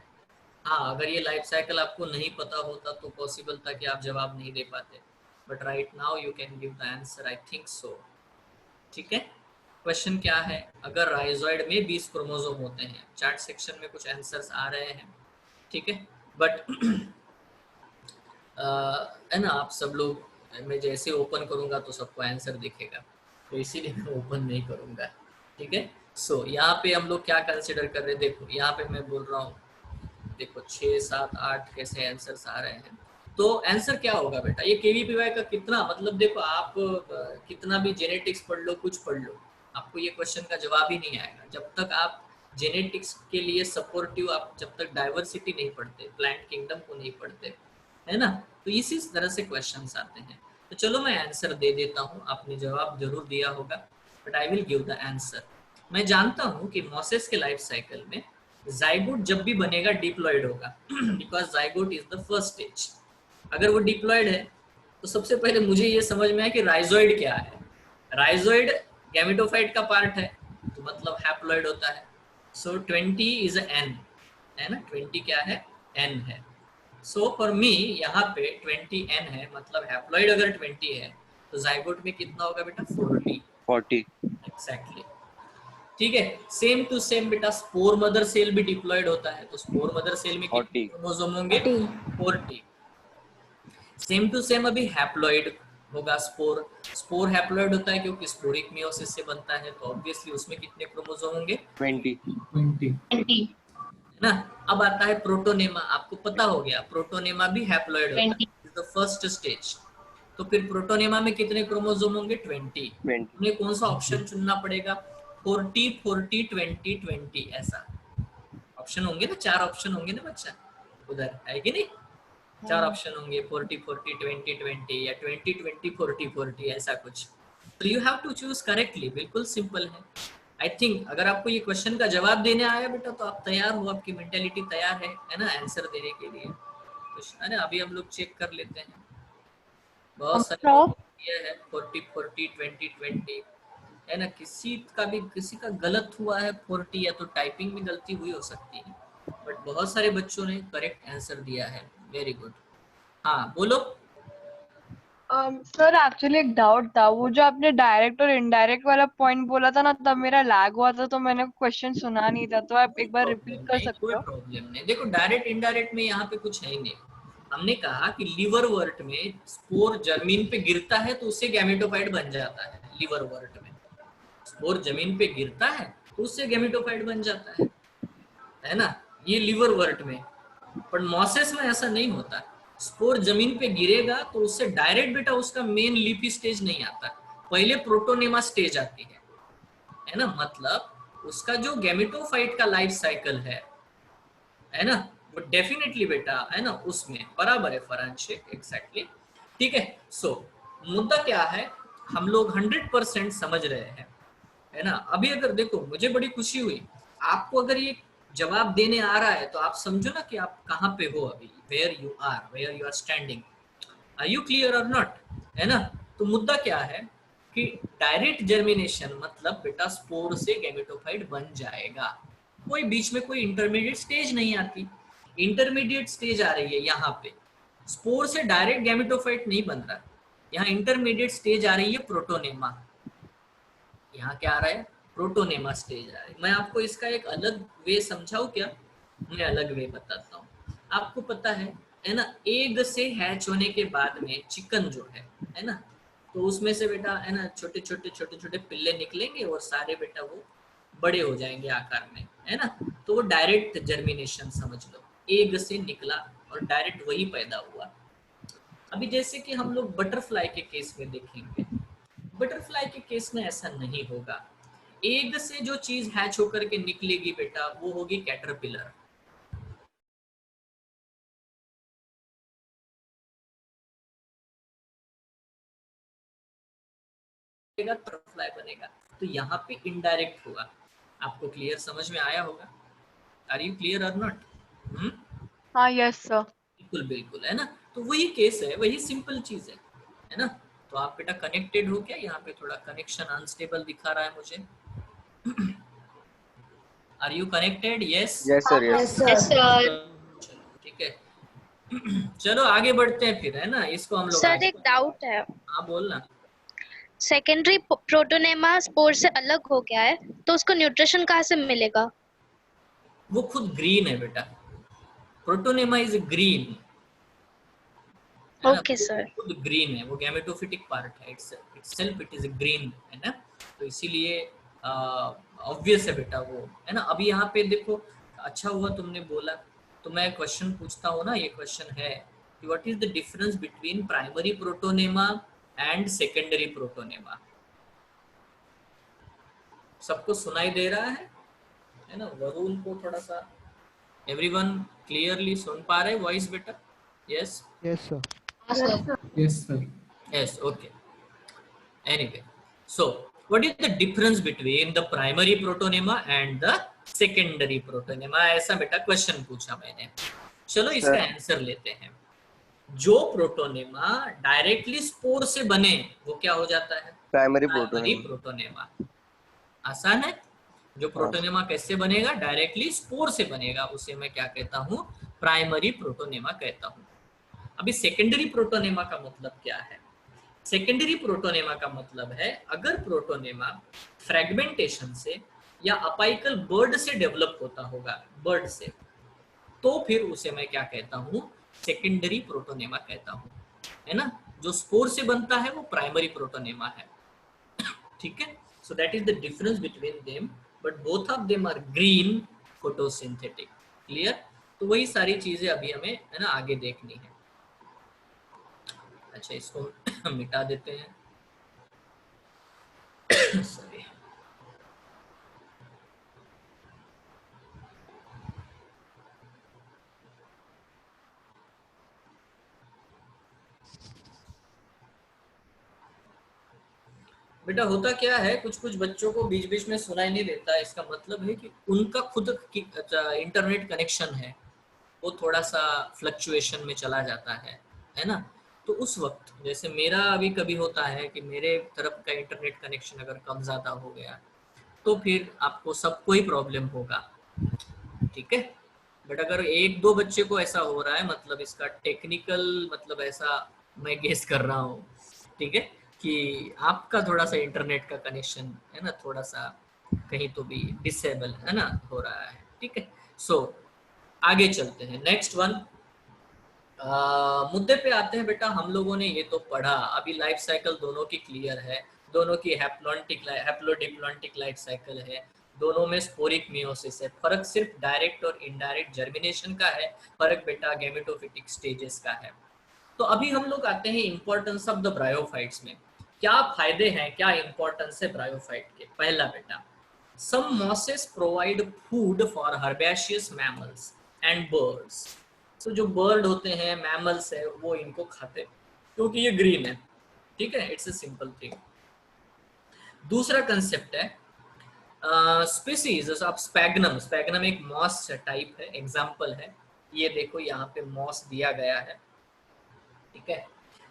हाँ, अगर ये लाइफ साइकिल आपको नहीं पता होता तो पॉसिबल था कि आप जवाब नहीं दे पाते, but right now you can give the answer, I think so. ठीक है, क्वेश्चन क्या है, अगर राइजोइड में 20 क्रोमोसोम होते हैं, चार्ट सेक्शन में कुछ आंसर्स आ रहे हैं। ठीक है, बट है ना, आप सब लोग, मैं जैसे ओपन करूंगा तो सबको आंसर दिखेगा, तो इसीलिए मैं ओपन नहीं करूंगा। ठीक है, सो यहाँ पे हम लोग क्या कंसिडर कर रहे हैं, देखो यहाँ पे मैं बोल रहा हूँ, देखो 6, 7, 8 कैसे आंसर्स आ रहे हैं। तो आंसर क्या होगा बेटा, ये केवीपीवाई का कितना मतलब, देखो आप कितना भी जेनेटिक्स पढ़ लो, कुछ पढ़ लो, आपको ये क्वेश्चन का जवाब ही नहीं आएगा जब तक आप जेनेटिक्स के लिए सपोर्टिव, आप जब तक डाइवर्सिटी नहीं पढ़ते, प्लांट किंगडम को नहीं पढ़ते, है ना। तो इसी तरह से क्वेश्चंस आते हैं। तो तो चलो मैं आंसर दे देता हूँ, आपने जवाब जरूर दिया होगा, but I will give the answer. मैं जानता हूँ कि मोसेस के लाइफ साइकिल में जाइगोट जब भी बनेगा डिप्लॉयड होगा, because zygote is the first stage. अगर वो डिप्लॉयड है तो सबसे पहले मुझे ये समझ में आया कि राइजोइड क्या है। राइजोइड गैमेटोफाइट का पार्ट है, तो मतलब हैप्लॉइड होता है। सो 20 इज एन, है ना, 20 क्या है, एन है। सो फॉर मी यहाँ पे 20 एन है, मतलब हैप्लॉइड अगर 20 है तो जाइगोट में कितना होगा बेटा, 40। 40। एग्जैक्टली, ठीक है। सेम टू सेम बेटा स्पोर मदर सेल भी डिप्लॉयड होता है, तो स्पोर मदर सेल में कितने 40। क्रोमोसोम होंगे, 40। 40। सेम टू सेम अभी हैप्लॉइड होगा स्पोर। स्पोर हैप्लॉइड होता है क्योंकि स्पोरिक मियोसिस से बनता है, तो ऑब्वियसली उसमें कितने क्रोमोसोम होंगे, 20। 20, है ना। अब आता है प्रोटोनेमा, आपको पता हो गया प्रोटोनेमा भी हैप्लॉइड होता है, इज द फर्स्ट स्टेज। तो फिर प्रोटोनेमा में कितने क्रोमोसोम होंगे, 20। 20। उन्हें कौन सा ऑप्शन चुनना पड़ेगा, 40 40 20 20, ऐसा ऑप्शन होंगे ना, 4 ऑप्शन होंगे ना बच्चा, उधर है कि नहीं, 4 ऑप्शन होंगे, 40 40 20 20 या 20 20 40 40, ऐसा कुछ। तो you have to choose correctly, बिल्कुल सिंपल है। आई थिंक अगर आपको ये क्वेश्चन का जवाब देने आया बेटा तो आप तैयार हो, आपकी मेंटेलिटी तैयार है ना, आंसर देने के लिए। है ना, अभी हम लोग चेक कर लेते हैं। बहुत सारे लोग किया है 40 40 20 20, है ना। किसी का गलत हुआ है 40, या तो टाइपिंग में गलती हुई हो सकती है, बट बहुत सारे बच्चों ने करेक्ट आंसर दिया है, वेरी गुड। हाँ बोलो। सर एक्चुअली एक डाउट था, वो जो आपने डायरेक्ट और इनडायरेक्ट वाला पॉइंट बोला था ना, तब मेरा लैग हुआ था तो मैंने क्वेश्चन सुना नहीं था, तो आप एक बार रिपीट कर सकते कोई हो? प्रॉब्लम नहीं। देखो डायरेक्ट इनडायरेक्ट में यहाँ पे कुछ है ही नहीं। हमने कहा कि लीवर वर्ट में स्पोर जमीन पे गिरता है तो उससे गैमेटोफाइट बन जाता है। लीवर वर्ट में स्पोर जमीन पे गिरता है तो उससे गैमेटोफाइट बन जाता है ना, ये लीवर वर्ट में। पर मोसेस में ऐसा नहीं होता। स्पोर जमीन पे गिरेगा तो उससे डायरेक्ट बेटा उसका मेन लीफी स्टेज नहीं आता, पहले प्रोटोनेमा स्टेज आती है ना। मतलब उसका जो गैमेटोफाइट का लाइफ साइकिल है ना, वो डेफिनेटली बेटा है ना उसमें बराबर है फरहान शेख, एग्जैक्टली, ठीक है। सो मुद्दा क्या है, हम लोग 100% समझ रहे हैं, है ना। अभी अगर देखो मुझे बड़ी खुशी हुई, आपको अगर ये जवाब देने आ रहा है तो आप समझो ना कि आप कहाँ पे हो अभी, where you are standing, are you clear और नॉट, है ना। तो मुद्दा क्या है कि डायरेक्ट जर्मिनेशन मतलब बेटा स्पोर से गैमेटोफाइट बन जाएगा, कोई बीच में कोई इंटरमीडिएट स्टेज नहीं आती। इंटरमीडिएट स्टेज आ रही है यहाँ पे, स्पोर से डायरेक्ट गैमेटोफाइट नहीं बन रहा, यहाँ इंटरमीडिएट स्टेज आ रही है प्रोटोनेमा। यहाँ क्या आ रहा है, प्रोटोनेमा स्टेज आ रहा है। मैं आपको इसका एक अलग वे समझाऊं क्या, मैं अलग वे बताता हूँ। आपको पता है ना, एग से हैच होने के बाद में चिकन जो है ना, तो उसमें से बेटा है ना छोटे छोटे पिल्ले निकलेंगे और सारे बेटा वो बड़े हो जाएंगे आकार में, है ना। तो वो डायरेक्ट जर्मिनेशन समझ लो, एग से निकला और डायरेक्ट वही पैदा हुआ। अभी जैसे कि हम लोग बटरफ्लाई के केस में देखेंगे, बटरफ्लाई के केस में ऐसा नहीं होगा। एग से जो चीज हैच होकर के निकलेगी बेटा वो होगी कैटरपिलर, बटरफ्लाई बनेगा। तो यहाँ पे इनडायरेक्ट होगा। आपको क्लियर समझ में आया होगा, आर यू क्लियर और नॉट? हाँ, यस सर। बिल्कुल बिल्कुल, है ना। तो वही केस है, वही सिंपल चीज है ना। तो आप बेटा कनेक्टेड हो क्या, यहाँ पे थोड़ा कनेक्शन अनस्टेबल दिखा रहा है मुझे, are you connected? Yes yes sir, yes. Yes sir. चलो ठीक है। चलो आगे बढ़ते हैं फिर, है ना, इसको हम लोग सर आगे। एक डाउट है, हाँ बोलना। सेकेंडरी प्रोटोनेमा स्पोर से अलग हो गया है तो उसको न्यूट्रिशन कहाँ से मिलेगा? वो खुद ग्रीन है बेटा, प्रोटोनेमा इज ग्रीन, है ना, ओके सर। खुद ग्रीन है, वो गैमेटोफिटिक पार्ट है, इटसेल्फ इट इज ग्रीन, है ना। तो इसीलिए ऑब्वियस है बेटा वो, है ना। अभी यहाँ पे देखो, अच्छा हुआ तुमने बोला, तो मैं क्वेश्चन पूछता हूँ ना, ये क्वेश्चन है कि what is the difference between primary protonema and secondary protonema. सबको सुनाई दे रहा है ना, वरुण को थोड़ा सा, एवरीवन क्लियरली सुन पा रहे वॉइस बेटा? Yes Yes, sir. Yes, sir. Yes, okay. Anyway, so what is the difference between the primary protonema and the secondary protonema? ऐसा बेटा क्वेश्चन पूछा मैंने. चलो इसका सर आंसर लेते हैं. जो प्रोटोनेमा डायरेक्टली स्पोर से बने वो क्या हो जाता है? Primary primary protonema. प्रोटोनेमा. आसान है. जो प्रोटोनेमा कैसे बनेगा? डायरेक्टली स्पोर से बनेगा, उसे मैं क्या कहता हूँ? प्राइमरी प्रोटोनेमा कहता हूँ. अभी सेकेंडरी प्रोटोनेमा का मतलब क्या है? सेकेंडरी प्रोटोनेमा का मतलब है अगर प्रोटोनेमा फ्रेगमेंटेशन से या अपाइकल बर्ड से डेवलप होता होगा, बर्ड से, तो फिर उसे मैं क्या कहता हूँ? सेकेंडरी प्रोटोनेमा कहता हूँ, है ना. जो स्पोर से बनता है वो प्राइमरी प्रोटोनेमा है. ठीक है. So that is the difference between them, but both of them are green photosynthetic. Clear. तो वही सारी चीजें अभी हमें, है ना, आगे देखनी है. अच्छा, इसको मिटा देते हैं. सॉरी. बेटा होता क्या है, कुछ कुछ बच्चों को बीच बीच में सुनाई नहीं देता. इसका मतलब है कि उनका खुद इंटरनेट कनेक्शन है, वो थोड़ा सा फ्लक्चुएशन में चला जाता है ना. तो उस वक्त जैसे मेरा अभी कभी होता है कि मेरे तरफ का इंटरनेट कनेक्शन अगर कम ज़्यादा हो गया तो फिर आपको सबको ही प्रॉब्लम होगा. ठीक है. बट अगर एक दो बच्चे को ऐसा हो रहा है, मतलब इसका टेक्निकल मतलब ऐसा मैं गेस कर रहा हूँ, ठीक है, कि आपका थोड़ा सा इंटरनेट का कनेक्शन है ना थोड़ा सा कहीं तो भी डिसेबल है ना हो रहा है. ठीक है. सो आगे चलते हैं. नेक्स्ट वन मुद्दे पे आते हैं. बेटा हम लोगों ने ये तो पढ़ा, अभी लाइफ साइकिल दोनों की क्लियर है. दोनों की हैप्लोडिप्लॉन्टिक लाइफ साइकिल है. दोनों में स्पोरिक मियोसिस है. फर्क सिर्फ डायरेक्ट और इनडायरेक्ट जर्मिनेशन का है. फर्क बेटा गैमेटोफिटिक स्टेजेस का है. तो अभी हम लोग आते हैं इंपॉर्टेंस ऑफ द ब्रायोफाइट्स में. क्या फायदे हैं, क्या इंपॉर्टेंस है ब्रायोफाइट के? पहला बेटा, some mosses provide food for herbaceous mammals and birds. तो जो बर्ड होते हैं, मैमल्स है, वो इनको खाते हैं क्योंकि ये ग्रीन है. ठीक है. It's a simple thing. दूसरा कंसेप्ट है स्पीसीज ऑफ स्पैग्नम. स्पैग्नम एक मॉस टाइप है, एग्जांपल है. ये देखो यहाँ पे मॉस दिया गया है. ठीक है.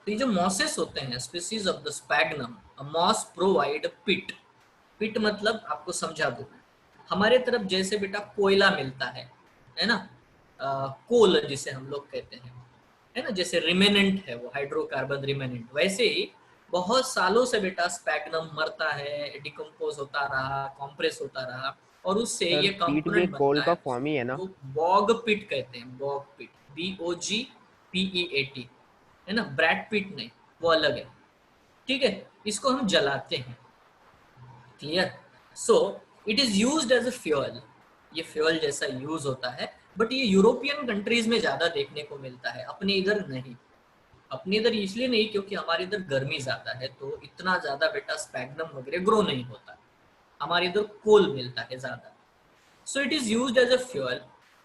तो ये जो मॉसेस होते हैं, species of the Sphagnum, moss provide peat. Peat मतलब आपको समझा दूं, हमारे तरफ जैसे बेटा कोयला मिलता है ना, कोल जिसे हम लोग कहते हैं, है ना, जैसे रिमेनेंट है वो हाइड्रोकार्बन रिमेनेंट, वैसे ही बहुत सालों से बेटा स्पैग्नम मरता है, डिकम्पोज होता रहा, कॉम्प्रेस होता रहा, और उससे सर ये पीट भी कंपोनेंट एक कोल बनता का है. फॉर्म ही है ना? वो बॉग पिट कहते हैं. बॉग पिट, BOGPEAT, है ना. ब्रैड पिट नहीं, वो अलग है. ठीक है. इसको हम जलाते हैं. Clear. So it is used as a fuel. ये फ्यूल जैसा यूज होता है, बट ये यूरोपियन कंट्रीज में ज्यादा देखने को मिलता है, अपने इधर नहीं. अपने इधर इसलिए नहीं क्योंकि हमारे इधर गर्मी ज्यादा है, तो इतना ज्यादा बेटा स्पैग्नम वगैरह ग्रो नहीं होता. हमारे इधर कोल मिलता है ज्यादा. So it is used as a fuel.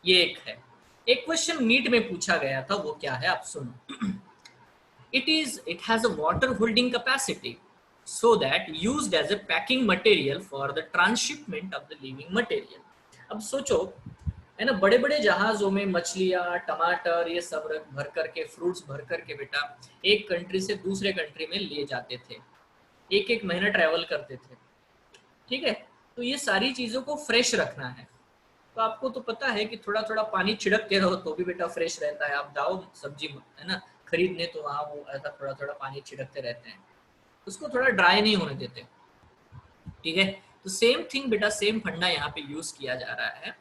ये एक है. एक क्वेश्चन नीट में पूछा गया था, वो क्या है आप सुनो. it has a water holding capacity so that used as a packing material for the transshipment of the living material. अब सोचो, है ना, बड़े बड़े जहाजों में मछलियाँ, टमाटर, ये सब भर करके, फ्रूट्स भर करके बेटा एक कंट्री से दूसरे कंट्री में ले जाते थे. एक एक महीना ट्रैवल करते थे. ठीक है. तो ये सारी चीजों को फ्रेश रखना है. तो आपको तो पता है कि थोड़ा थोड़ा पानी छिड़कते रहो तो भी बेटा फ्रेश रहता है. आप जाओ सब्जी, है ना, खरीदने, तो वहाँ वो ऐसा थोड़ा थोड़ा पानी छिड़कते रहते हैं, उसको थोड़ा ड्राई नहीं होने देते. ठीक है. तो सेम थिंग बेटा, सेम फंडा यहाँ पे यूज किया जा रहा है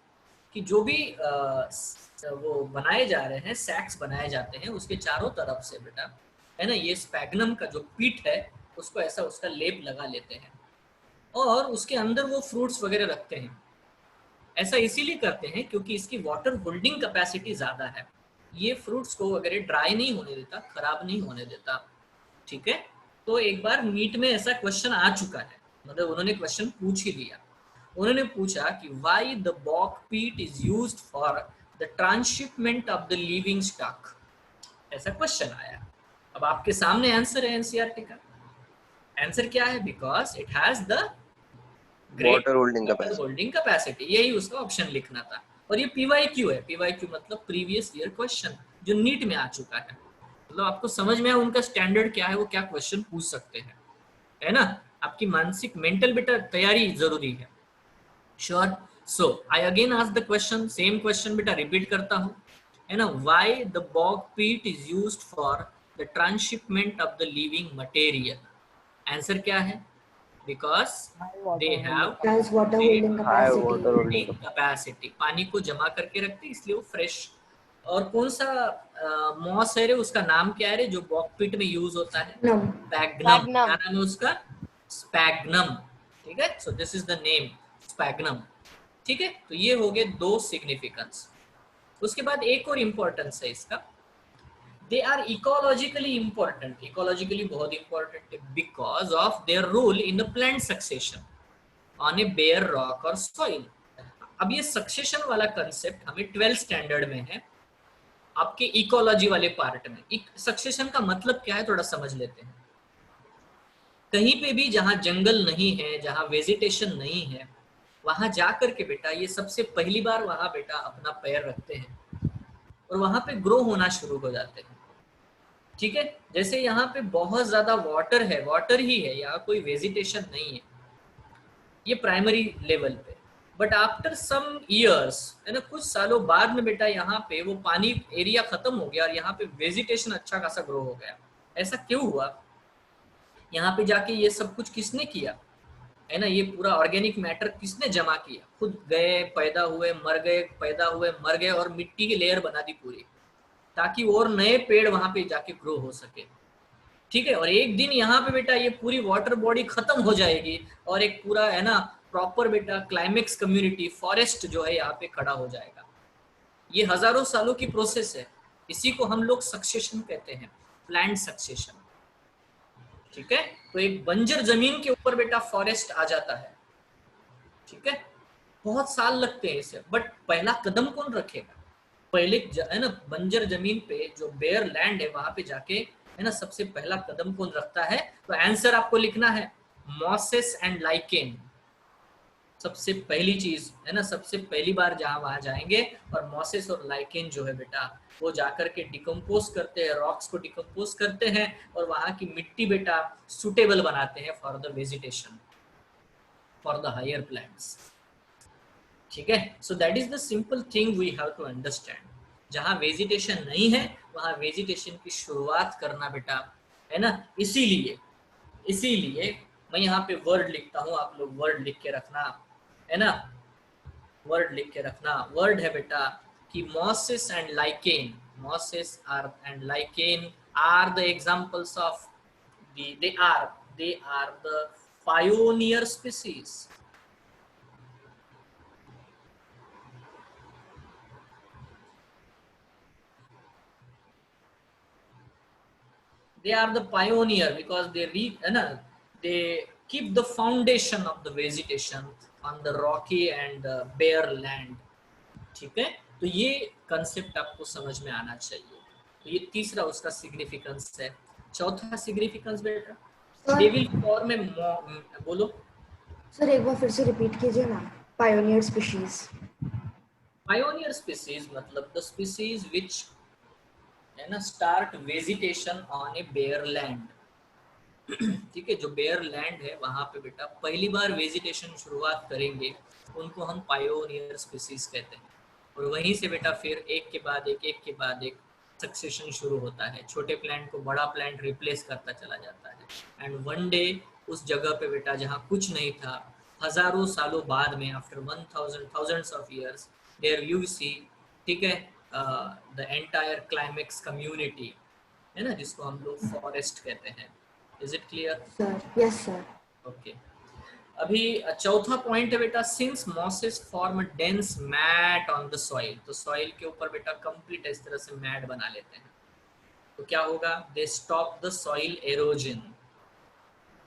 कि जो भी वो बनाए जा रहे हैं, सैक्स बनाए जाते हैं, उसके चारों तरफ से बेटा, है ना, ये स्पैग्नम का जो पीट है उसको ऐसा उसका लेप लगा लेते हैं और उसके अंदर वो फ्रूट्स वगैरह रखते हैं. ऐसा इसीलिए करते हैं क्योंकि इसकी वाटर होल्डिंग कैपेसिटी ज्यादा है. ये फ्रूट्स को वगैरह ड्राई नहीं होने देता, खराब नहीं होने देता. ठीक है. तो एक बार मीट में ऐसा क्वेश्चन आ चुका है, मतलब उन्होंने क्वेश्चन पूछ ही लिया. उन्होंने पूछा कि व्हाई द बॉक पीट is used for the transhipment of the living stock. ऐसा क्वेश्चन आया. अब आपके सामने आंसर है एनसीईआरटी का। आंसर क्या है? Because it has the great water holding water capacity. Holding capacity, यही उसका ऑप्शन लिखना था। और ये पीवाईक्यू है, पीवाईक्यू मतलब प्रीवियस ईयर क्वेश्चन, जो नीट में आ चुका है। मतलब आपको समझ में आया उनका स्टैंडर्ड क्या है, वो क्या क्वेश्चन पूछ सकते हैं, है ना। आपकी मानसिक मेंटल बेटा तैयारी जरूरी है। Sure. So I again ask the question, same question बेटा रिपीट करता हूँ, है ना। व्हाई द बॉग पीट is used for the transhipment of the living material? Answer क्या है? Because they have Has water holding high capacity. Water holding capacity, पानी को जमा करके रखते इसलिए वो फ्रेश। और कौन सा मॉस है रे, उसका नाम क्या है रे, जो बॉकपीट में यूज होता है? No. स्पैग्नम। क्या नाम है उसका? स्पैग्नम। ठीक है, so this is the name, sphagnum. ठीक है, तो ये हो गए दो सिग्निफिकेंस। उसके बाद एक और इम्पोर्टेंस है इसका, they are ecologically important. Ecologically बहुत इंपॉर्टेंट है because of their role in the plant succession on a bare rock और सॉइल। अब ये सक्सेशन वाला कंसेप्ट हमें 12th स्टैंडर्ड में है, आपके इकोलॉजी वाले पार्ट में। सक्सेशन का मतलब क्या है थोड़ा समझ लेते हैं। कहीं पे भी जहां जंगल नहीं है, जहां वेजिटेशन नहीं है, वहां जाकर के बेटा ये सबसे पहली बार वहां बेटा अपना पैर रखते हैं और वहां पे ग्रो होना शुरू हो जाते हैं। ठीक है, जैसे यहाँ पे बहुत ज्यादा वाटर है, वाटर ही है, यहाँ कोई वेजिटेशन नहीं है, ये प्राइमरी लेवल पे। बट आफ्टर सम इयर्स, है ना, कुछ सालों बाद में बेटा यहाँ पे वो पानी एरिया खत्म हो गया और यहाँ पे वेजिटेशन अच्छा खासा ग्रो हो गया। ऐसा क्यों हुआ? यहाँ पे जाके ये सब कुछ किसने किया, है ना, ये पूरा ऑर्गेनिक मैटर किसने जमा किया? खुद गए, पैदा हुए, मर गए, पैदा हुए, मर गए, और मिट्टी की लेयर बना दी पूरी, ताकि और नए पेड़ वहां पे जाके ग्रो हो सके। ठीक है, और एक दिन यहाँ पे बेटा ये पूरी वाटर बॉडी खत्म हो जाएगी और एक पूरा, है ना, प्रॉपर बेटा क्लाइमेक्स कम्युनिटी फॉरेस्ट जो है यहाँ पे खड़ा हो जाएगा। ये हजारों सालों की प्रोसेस है, इसी को हम लोग सक्सेशन कहते हैं, प्लांट सक्सेशन। ठीक है, तो एक बंजर जमीन के ऊपर बेटा फॉरेस्ट आ जाता है। ठीक है, बहुत साल लगते हैं इसे, बट पहला कदम कौन रखेगा? पहले है ना, बंजर जमीन पे जो बेयर लैंड है वहां पे जाके, है ना, सबसे पहला कदम कौन रखता है? तो आंसर आपको लिखना है मॉसेस एंड लाइकेन। सबसे पहली चीज, है ना, सबसे पहली बार जहां वहां जाएंगे और मॉसेस और लाइकेन जो है बेटा वो जाकर के डिकम्पोज करते हैं, रॉक्स को डिकम्पोज करते हैं और वहां की मिट्टी बेटा सुटेबल बनाते हैं for the vegetation, for the higher plants. ठीक है, so that is the simple thing we have to understand. जहां वेजिटेशन नहीं है वहां वेजिटेशन की शुरुआत करना बेटा, है ना। इसीलिए मैं यहाँ पे वर्ड लिखता हूँ, आप लोग वर्ड लिख के रखना, है ना, वर्ड लिख के रखना। वर्ड है बेटा कि mosses and lichen, mosses are and lichen are the examples of they are the pioneer species. They are the pioneer because they keep the foundation of the vegetation on the rocky and bare land. ठीक है, तो ये concept आपको समझ में आना चाहिए। तो ये तीसरा उसका सिग्निफिकेंस है। चौथा सिग्निफिकेंस बेटा, दे विल फॉर्म ए, बोलो सर एक बार फिर से रिपीट कीजिए ना, पायोनियर स्पीशीज। पायोनियर स्पीसीज मतलब द स्पीसीज विच, है ना, start vegetation on a bare land. ठीक है, जो बेयर लैंड है वहां पे बेटा पहली बार वेजिटेशन शुरुआत करेंगे, उनको हम पायोनियर स्पीसीज कहते हैं। और वहीं से बेटा फिर एक के बाद एक सक्सेशन शुरू होता है, छोटे प्लांट को बड़ा प्लांट रिप्लेस करता चला जाता है। एंड वन डे उस जगह पे बेटा जहाँ कुछ नहीं था, हजारों सालों बाद में, after 1000 of years, there you see, ठीक है, द एंटायर क्लाइमेक्स कम्युनिटी, है ना, जिसको हम लोग फॉरेस्ट कहते हैं। Is it clear? Sir yes sir. Okay, अभी चौथा पॉइंट है बेटा, since mosses form dense mat on the soil, तो सॉइल के ऊपर बेटा कंप्लीट इस तरह से मैट बना लेते हैं, तो क्या होगा? They stop the soil halogen,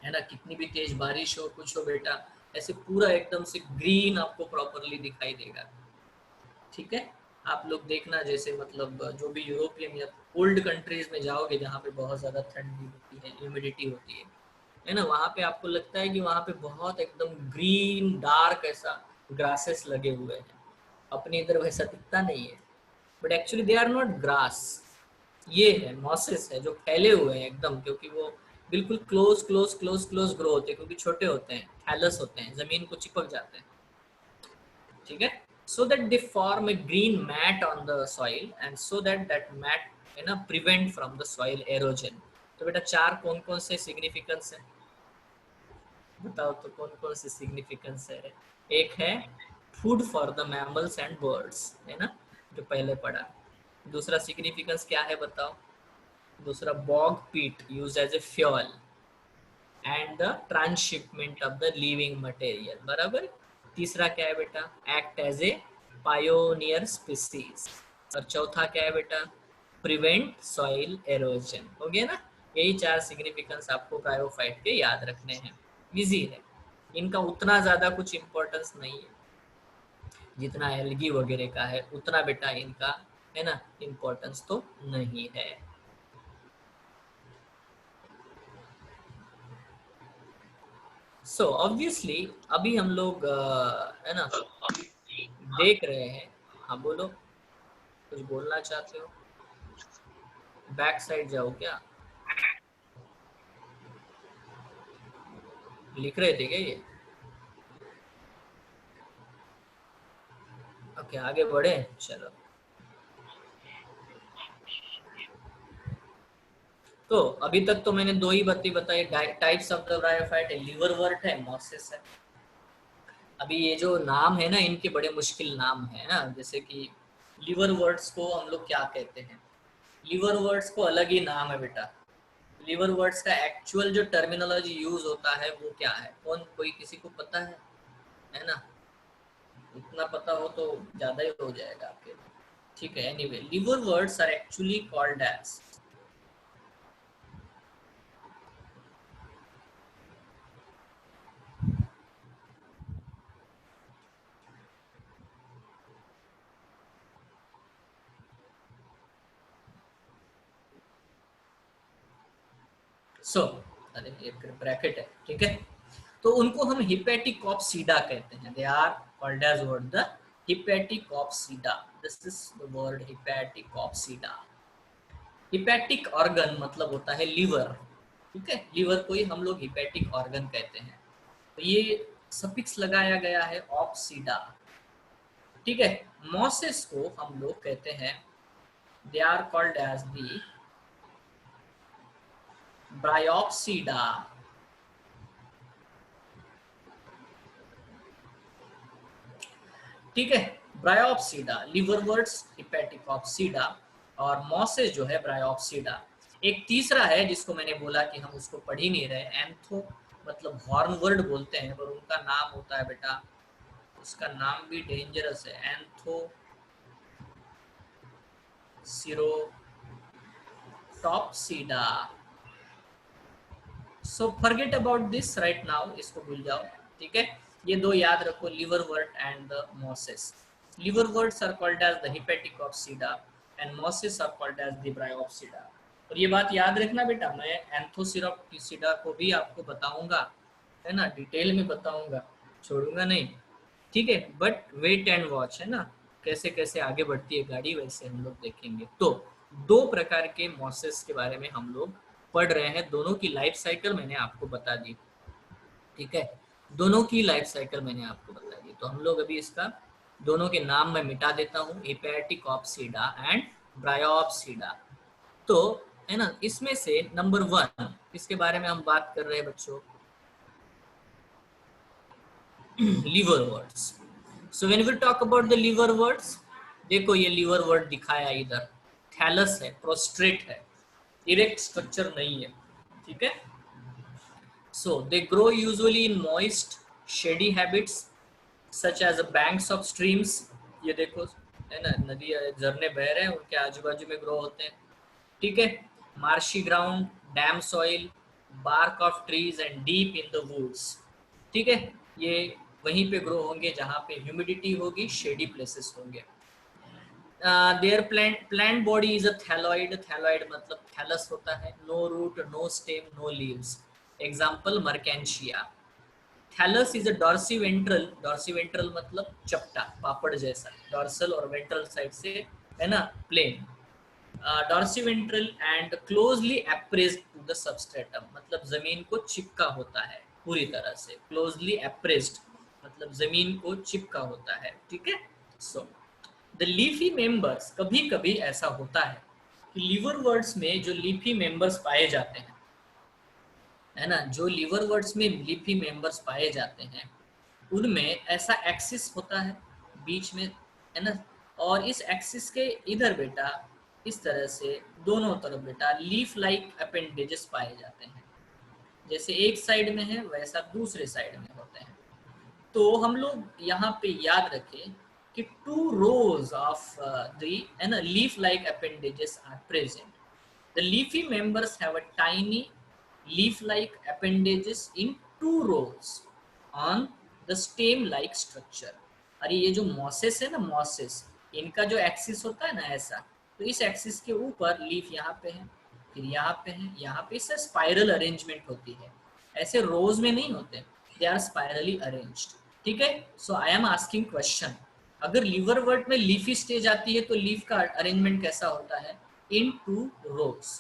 है ना। कितनी भी तेज बारिश हो, कुछ हो बेटा, ऐसे पूरा एकदम से ग्रीन आपको प्रॉपरली दिखाई देगा। ठीक है, आप लोग देखना, जैसे मतलब जो भी यूरोपियन या कोल्ड कंट्रीज में जाओगे जहाँ पे बहुत ज़्यादा ठंडी होती है, ह्यूमिडिटी होती है ना, वहाँ पे आपको लगता है कि वहाँ पे बहुत एकदम ग्रीन डार्क ऐसा ग्रासेस लगे हुए हैं। अपने इधर वैसा दिखता नहीं है, but actually they are not grass, ये है मॉसेस है जो फैले हुए हैं एकदम, क्योंकि वो बिल्कुल close close close close grow होते हैं, क्योंकि छोटे होते हैं, थैलस होते हैं, जमीन को चिपक जाते हैं, ठीक है। So that they form a green mat on the soil and so that that mat है ना prevent from the soil erosion. तो बेटा चार कौन कौन से सिग्निफिकेंस है बताओ, तो कौन कौन से सिग्निफिकेंस है? एक है food for the mammals and birds, है ना, जो पहले पढ़ा। दूसरा सिग्निफिकेंस क्या है बताओ? दूसरा bog peat use as a fuel and the transhipment of the living material, बराबर। तीसरा क्या है बेटा? Act as a pioneer species. और चौथा क्या है बेटा? Prevent soil erosion. हो गया ना? यही चार सिग्निफिकेंस आपको ब्रायोफाइट के याद रखने हैं। इजी है, इनका उतना ज्यादा कुछ इम्पोर्टेंस नहीं है जितना एल्गी वगैरह का है, उतना बेटा इनका है ना इम्पोर्टेंस तो नहीं है। सो ऑब्वियसली अभी हम लोग है ना देख रहे हैं। हाँ बोलो, कुछ बोलना चाहते हो? बैक साइड जाओ क्या? लिख रहे थे क्या ये? ओके आगे बढ़े, चलो। तो अभी तक तो मैंने दो ही बातें बताई, types of the bryophyte, liverwort है, मॉसेस है। अभी ये जो नाम है ना इनके बड़े मुश्किल नाम है ना, जैसे कि लिवरवर्ट्स को हम लोग क्या कहते हैं? लिवरवर्ट्स को अलग ही नाम है बेटा। लिवरवर्ट्स का एक्चुअल जो टर्मिनोलॉजी यूज होता है वो क्या है? कोई किसी को पता है ना? इतना पता हो तो ज्यादा ही हो जाएगा आपके, ठीक है। Anyway, liverworts are actually called as अरे एक ब्रैकेट है, ठीक है। तो उनको हम हिपेटिकॉप्सीडा कहते हैं। They are called as what? The Hepaticopsida. This is the word Hepaticopsida. Hepatic organ मतलब होता है लीवर, ठीक है। लीवर को ही हम लोग हिपैटिक ऑर्गन कहते हैं। तो ये सफिक्स लगाया गया है ऑप्सीडा, ठीक है। मॉसेस को हम लोग कहते हैं, they are called as the Bryopsida, ठीक है। ब्रायोप्सीडा, लिवरवर्ट्स, हिपेटिकॉप्सीडा और मॉसेस जो है ब्रायोप्सीडा। एक तीसरा है जिसको मैंने बोला कि हम उसको पढ़ ही नहीं रहे, एंथो मतलब हॉर्नवर्ड बोलते हैं, पर उनका नाम होता है बेटा, उसका नाम भी डेंजरस है, Anthocerotopsida. So forget about this right now, इसको भूल जाओ, ठीक है। ये दो याद रखो, liverwort and the mosses. Liverworts are called as the Hepaticopsida and mosses are called as the Bryopsida. और ये बात याद रखना बेटा, मैं एंथोसिरोप्सीडा को भी आपको बताऊंगा, है ना, डिटेल में बताऊंगा, छोड़ूंगा नहीं, ठीक है। बट वेट एंड वॉच, है ना, कैसे कैसे आगे बढ़ती है गाड़ी वैसे हम लोग देखेंगे। तो दो प्रकार के मॉसेस के बारे में हम लोग पढ़ रहे हैं, दोनों की लाइफ साइकिल मैंने आपको बता दी, ठीक है। दोनों की लाइफ साइकिल मैंने आपको बता दी। तो हम लोग अभी इसका दोनों के नाम मैं मिटा देता हूँ, हिपेटिकॉप्सीडा एंड ब्रायोप्सीडा। तो है ना, इसमें से नंबर 1 इसके बारे में हम बात कर रहे हैं बच्चों, liverworts. So when we talk about the liverworts, देखो ये लिवरवर्ट दिखाया इधर, थैलस है, प्रोस्ट्रेट है, इरेक्ट स्ट्रक्चर नहीं है, ठीक है। So they grow usually in moist shady habits such as banks of streams. ये देखो है ना, नदी झरने बह रहे हैं, उनके आजू बाजू में ग्रो होते हैं, ठीक है। Marshy ground, damp soil, bark of trees and deep in the woods, ठीक है। ये वहीं पे ग्रो होंगे जहाँ पे ह्यूमिडिटी होगी, शेडी प्लेसेस होंगे। Their plant body is a thalloid, thalloid मतलब थैलस होता है, no root, no stem, no leaves, example Marchantia. Thallus is a dorsiventral, dorsiventral मतलब चपटा, पापड़ जैसा, डॉर्सल और वेंट्रल साइड से है ना plain, dorsiventral and closely appressed to the substratum मतलब जमीन को चिपका होता है पूरी तरह से, क्लोजली एप्रेस्ड मतलब जमीन को चिपका होता है, ठीक है। सो द लीफी मेंबर्स, कभी कभी ऐसा होता है कि लीवरवर्ट्स में जो लीफी मेंबर्स पाए जाते हैं, है ना, जो लीवरवर्ट्स में लीफी मेंबर्स पाए जाते हैं उनमें ऐसा एक्सिस होता है बीच में, है ना, और इस एक्सिस के इधर बेटा इस तरह से दोनों तरफ बेटा लीफ लाइक अपेंडेजेस पाए जाते हैं, जैसे एक साइड में है वैसा दूसरे साइड में होते हैं। तो हम लोग यहाँ पे याद रखें कि 2 rows of the leaf like appendages are present. The leafy members have a tiny leaf like appendages in 2 rows on the stem like structure. अरे ये जो मॉसेस है ना, मॉसेस, इनका जो एक्सिस होता है ना ऐसा, तो इस एक्सिस के ऊपर लीफ यहाँ पे है, फिर यहाँ पे है, यहाँ पे इससे स्पाइरल अरेंजमेंट होती है, ऐसे रोज में नहीं होते, दे आर स्पाइरली अरेंज्ड, ठीक है। So I am asking question, अगर लीवरवर्ट में लीफी स्टेज आती है तो लीफ का अरेंजमेंट कैसा होता है, इन 2 rows,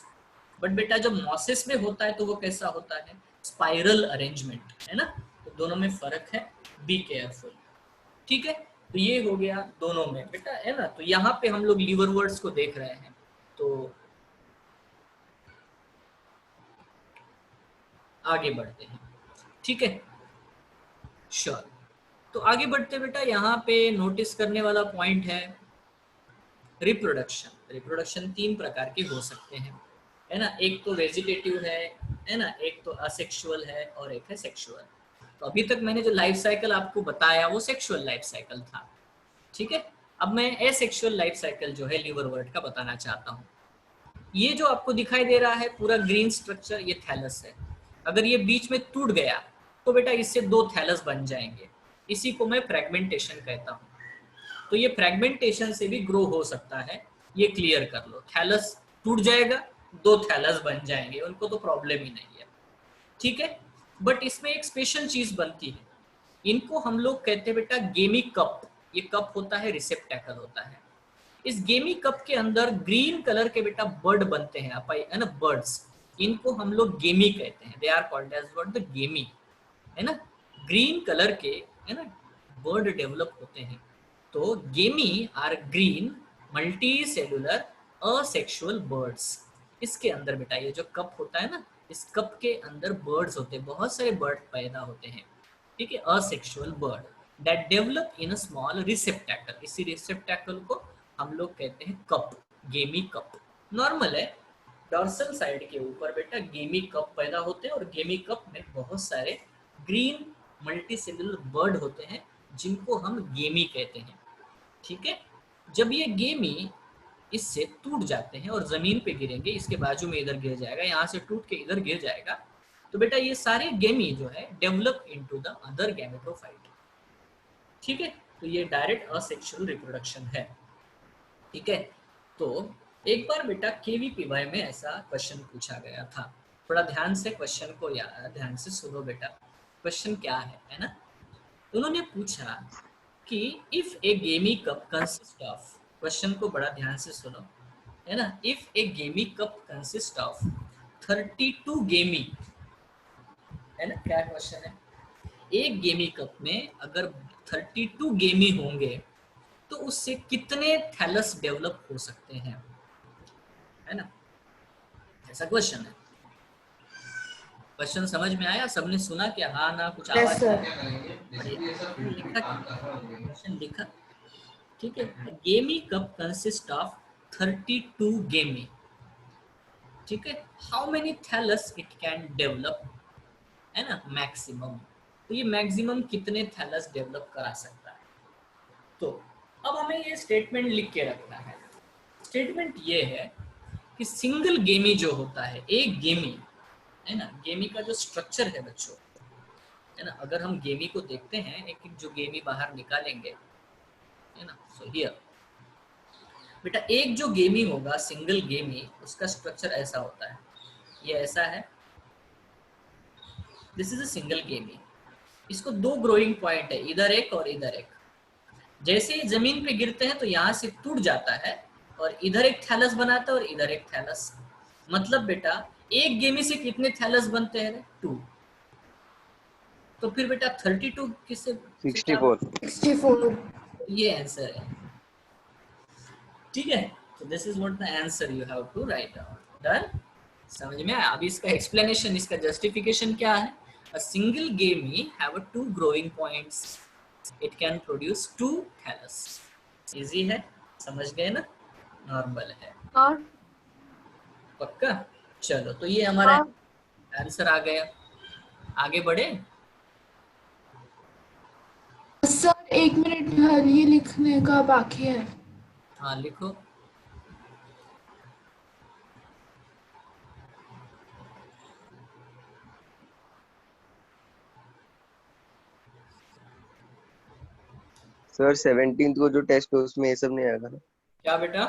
बट बेटा जब मॉसेस में होता है तो वो कैसा होता है, स्पाइरल अरेंजमेंट, है ना, तो दोनों में फर्क है, बी केयरफुल, ठीक है। तो ये हो गया दोनों में बेटा, है ना। तो यहाँ पे हम लोग लीवरवर्ट्स को देख रहे हैं, तो आगे बढ़ते हैं, ठीक है, श्योर। तो आगे बढ़ते बेटा, यहाँ पे नोटिस करने वाला पॉइंट है रिप्रोडक्शन। रिप्रोडक्शन 3 प्रकार के हो सकते हैं, है ना, एक तो वेजिटेटिव है ना, एक तो असेक्सुअल है और एक है सेक्सुअल। तो अभी तक मैंने जो लाइफ साइकिल आपको बताया वो सेक्सुअल लाइफ साइकिल था, ठीक है। अब मैं एसेक्सुअल लाइफ साइकिल जो है लीवरवर्ट का बताना चाहता हूँ। ये जो आपको दिखाई दे रहा है पूरा ग्रीन स्ट्रक्चर, ये थैलस है। अगर ये बीच में टूट गया तो बेटा इससे 2 थैलस बन जाएंगे, इसी को मैं फ्रेगमेंटेशन कहता हूँ। तो ये फ्रेगमेंटेशन से भी ग्रो हो सकता है, ये क्लियर कर लो, थैलस टूट जाएगा 2 थैलस बन जाएंगे, उनको तो प्रॉब्लम ही नहीं है, ठीक है। बट इसमें एक स्पेशल चीज बनती है, इनको हम लोग कहते हैं बेटा गेमी कप। ये कप होता है, रिसेप्टैकल होता है। इस गेमी कप के अंदर ग्रीन कलर के बेटा बर्ड बनते हैं, आप है ना, बर्ड्स, इनको हम लोग गेमी कहते हैं, they are called as word the gemmae, है ना, ग्रीन कलर के, है ना, बर्ड डेवलप होते हैं। तो gemmae are green multi cellular asexual buds. इसके अंदर बेटा ये जो कप होता है ना, इस कप के अंदर बर्ड्स होते हैं, बहुत सारे बर्ड पैदा होते हैं, ठीक है, asexual bud that develop in a small receptacle. इसी रिसेप्टैकल को हम लोग कहते हैं कप, गेमी कप। नॉर्मल है, डॉर्सल साइड के ऊपर बेटा गेमी कप पैदा होते हैं और गेमी कप में बहुत सारे ग्रीन मल्टीसेलुलर बर्ड होते हैं जिनको हम गेमी कहते हैं, ठीक है। जब ये गेमी इससे टूट जाते हैं और जमीन पे गिरेंगे, इसके बाजू में इधर गिर जाएगा, यहाँ से टूट के इधर गिर जाएगा, तो बेटा ये सारे गेमी जो है develop into the other gametophyte, ठीक है। तो ये डायरेक्ट असेक्सुअल रिप्रोडक्शन है, ठीक है। तो एक बार बेटा केवीपीवाई में ऐसा क्वेश्चन पूछा गया था, थोड़ा ध्यान से क्वेश्चन को ध्यान से सुनो बेटा, क्वेश्चन क्या है ना। उन्होंने पूछा कि इफ ए गेमी कप कंसिस्ट ऑफ, क्वेश्चन को बड़ा ध्यान से सुनो, है ना, इफ ए गेमी कप कंसिस्ट ऑफ 32 गेमी, है ना, क्या क्वेश्चन है, एक गेमी कप में अगर 32 गेमी होंगे तो उससे कितने थैलस डेवलप हो सकते हैं, है ना, ऐसा क्वेश्चन है। क्वेश्चन समझ में आया, सबने सुना क्या, हाँ ना, कुछ Yes, आवाज sir. लिखा, क्वेश्चन लिखा, ठीक है। गेमी कप कंसिस्ट ऑफ 32 गेमी, ठीक है। How many thallus it can develop, है ना, मैक्सिमम, तो ये मैक्सिमम कितने थैलस डेवलप करा सकता है। तो अब हमें ये स्टेटमेंट लिख के रखना है। स्टेटमेंट ये है कि सिंगल गेमी जो होता है, एक गेमी, है ना, गेमी का जो स्ट्रक्चर है बच्चों, है ना, अगर हम गेमी को देखते हैं एक एक जो गेमी बाहर निकालेंगे, है ना, सो हियर बेटा एक जो गेमी होगा, सिंगल गेमी, उसका स्ट्रक्चर ऐसा होता है, ये ऐसा है, दिस इज अ सिंगल गेमी। इसको दो ग्रोइंग पॉइंट है, इधर एक और इधर एक। जैसे ही जमीन पे गिरते हैं तो यहाँ से टूट जाता है और इधर एक थैलस बनाता है और इधर एक थैलस। मतलब बेटा एक गेमी से कितने थैलस बनते हैं? 2। तो फिर बेटा 32 किससे? 64। 64। ये आंसर है, ठीक है। तो this is what the answer you have to write down. Done? समझ में आया? अभी इसका एक्सप्लेनेशन, इसका जस्टिफिकेशन क्या है? A single gemmae have a 2 growing points, it can produce 2 thallus. Easy है, समझ गए ना? नॉर्मल है, हाँ पक्का? चलो तो ये हमारा आंसर आ गया। आगे बढ़े? सर 1 मिनट भर ये लिखने का बाकी है। हाँ लिखो। सर 17 को जो टेस्ट है उसमें ये सब नहीं आएगा ना? क्या बेटा?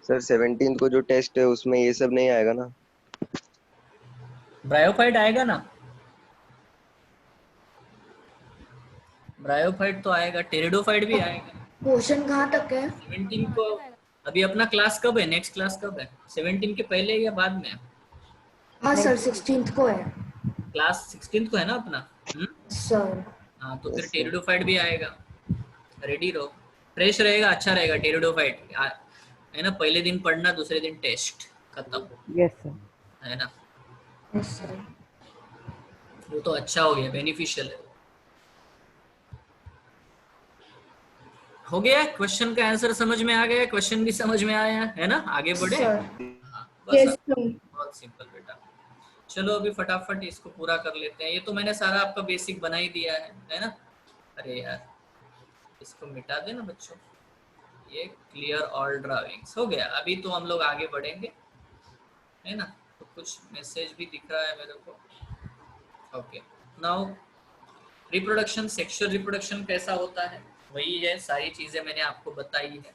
सर 17 को जो टेस्ट है उसमें ये सब नहीं आएगा ना? ब्रायोफाइट आएगा ना, ब्रायोफाइट तो आएगा, टेरिडोफाइट भी आएगा। पोर्शन कहाँ तक है? 17 को अभी अपना क्लास कब है, नेक्स्ट क्लास कब है? 17 के पहले या बाद में? हाँ सर 16th को है क्लास 16 को है ना अपना। सर। हाँ तो फिर टेरिडोफाइट भी आएगा, रेडी रहो। फ्रेश रहेगा, अच्छा रहेगा। टेरिडोफाइट है ना, पहले दिन पढ़ना, दूसरे दिन टेस्ट, खत्म। Yes sir. है ना, यस सर। वो तो अच्छा हो गया, बेनिफिशियल है। हो गया, क्वेश्चन का आंसर समझ में आ गया, क्वेश्चन भी समझ में आया है ना? आगे बढ़े? सर हाँ, बस यस सर। बहुत सिंपल बेटा। चलो अभी फटाफट इसको पूरा कर लेते हैं। ये तो मैंने सारा आपका बेसिक बना ही दिया है ना? अरे यार इसको मिटा देना बच्चों, ये क्लियर ऑल ड्राइंग्स हो गया। अभी तो हम लोग आगे बढ़ेंगे, है ना? तो कुछ मैसेज भी दिख रहा है मेरे को। Okay, now reproduction, sexual reproduction कैसा होता है? वही है, सारी चीजें मैंने आपको बताई है।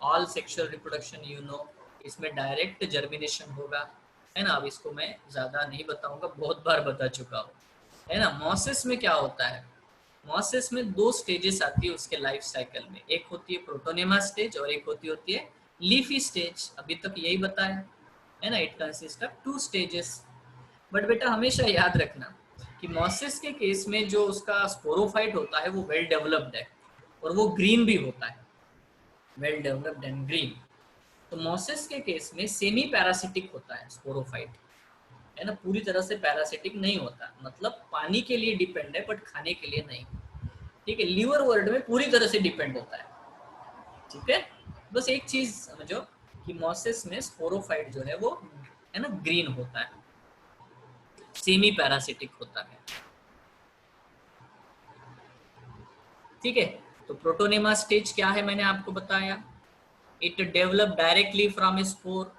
All sexual reproduction you know, इसमें डायरेक्ट जर्मिनेशन होगा, है ना? अब इसको मैं ज्यादा नहीं बताऊंगा, बहुत बार बता चुका हूँ, है ना? मॉसिस में क्या होता है? मॉसिस में 2 स्टेजेस आती है उसके लाइफ साइकिल में, एक होती है प्रोटोनेमा स्टेज और एक होती है लीफी स्टेज। अभी तक यही बताया है ना? It consist of 2 stages. But बेटा हमेशा याद रखना कि मॉसिस के केस में जो उसका स्पोरोफाइट होता है वो वेल डेवलप्ड है और वो ग्रीन भी होता है, वेल डेवलप्ड एंड ग्रीन। तो मॉसिस के केस में सेमी पैरासिटिक होता है स्पोरोफाइट, है ना? पूरी तरह से पैरासिटिक नहीं होता, मतलब पानी के लिए डिपेंड है बट खाने के लिए नहीं, ठीक है? लीवर वर्ल्ड में पूरी तरह से डिपेंड होता है, ठीक है? बस एक चीज समझो कि मॉसिस में स्पोरोफाइट जो है वो, है ना, ग्रीन होता है, सेमी पैरासिटिक होता है, ठीक है? तो प्रोटोनेमा स्टेज क्या है मैंने आपको बताया। It develop directly from a spore,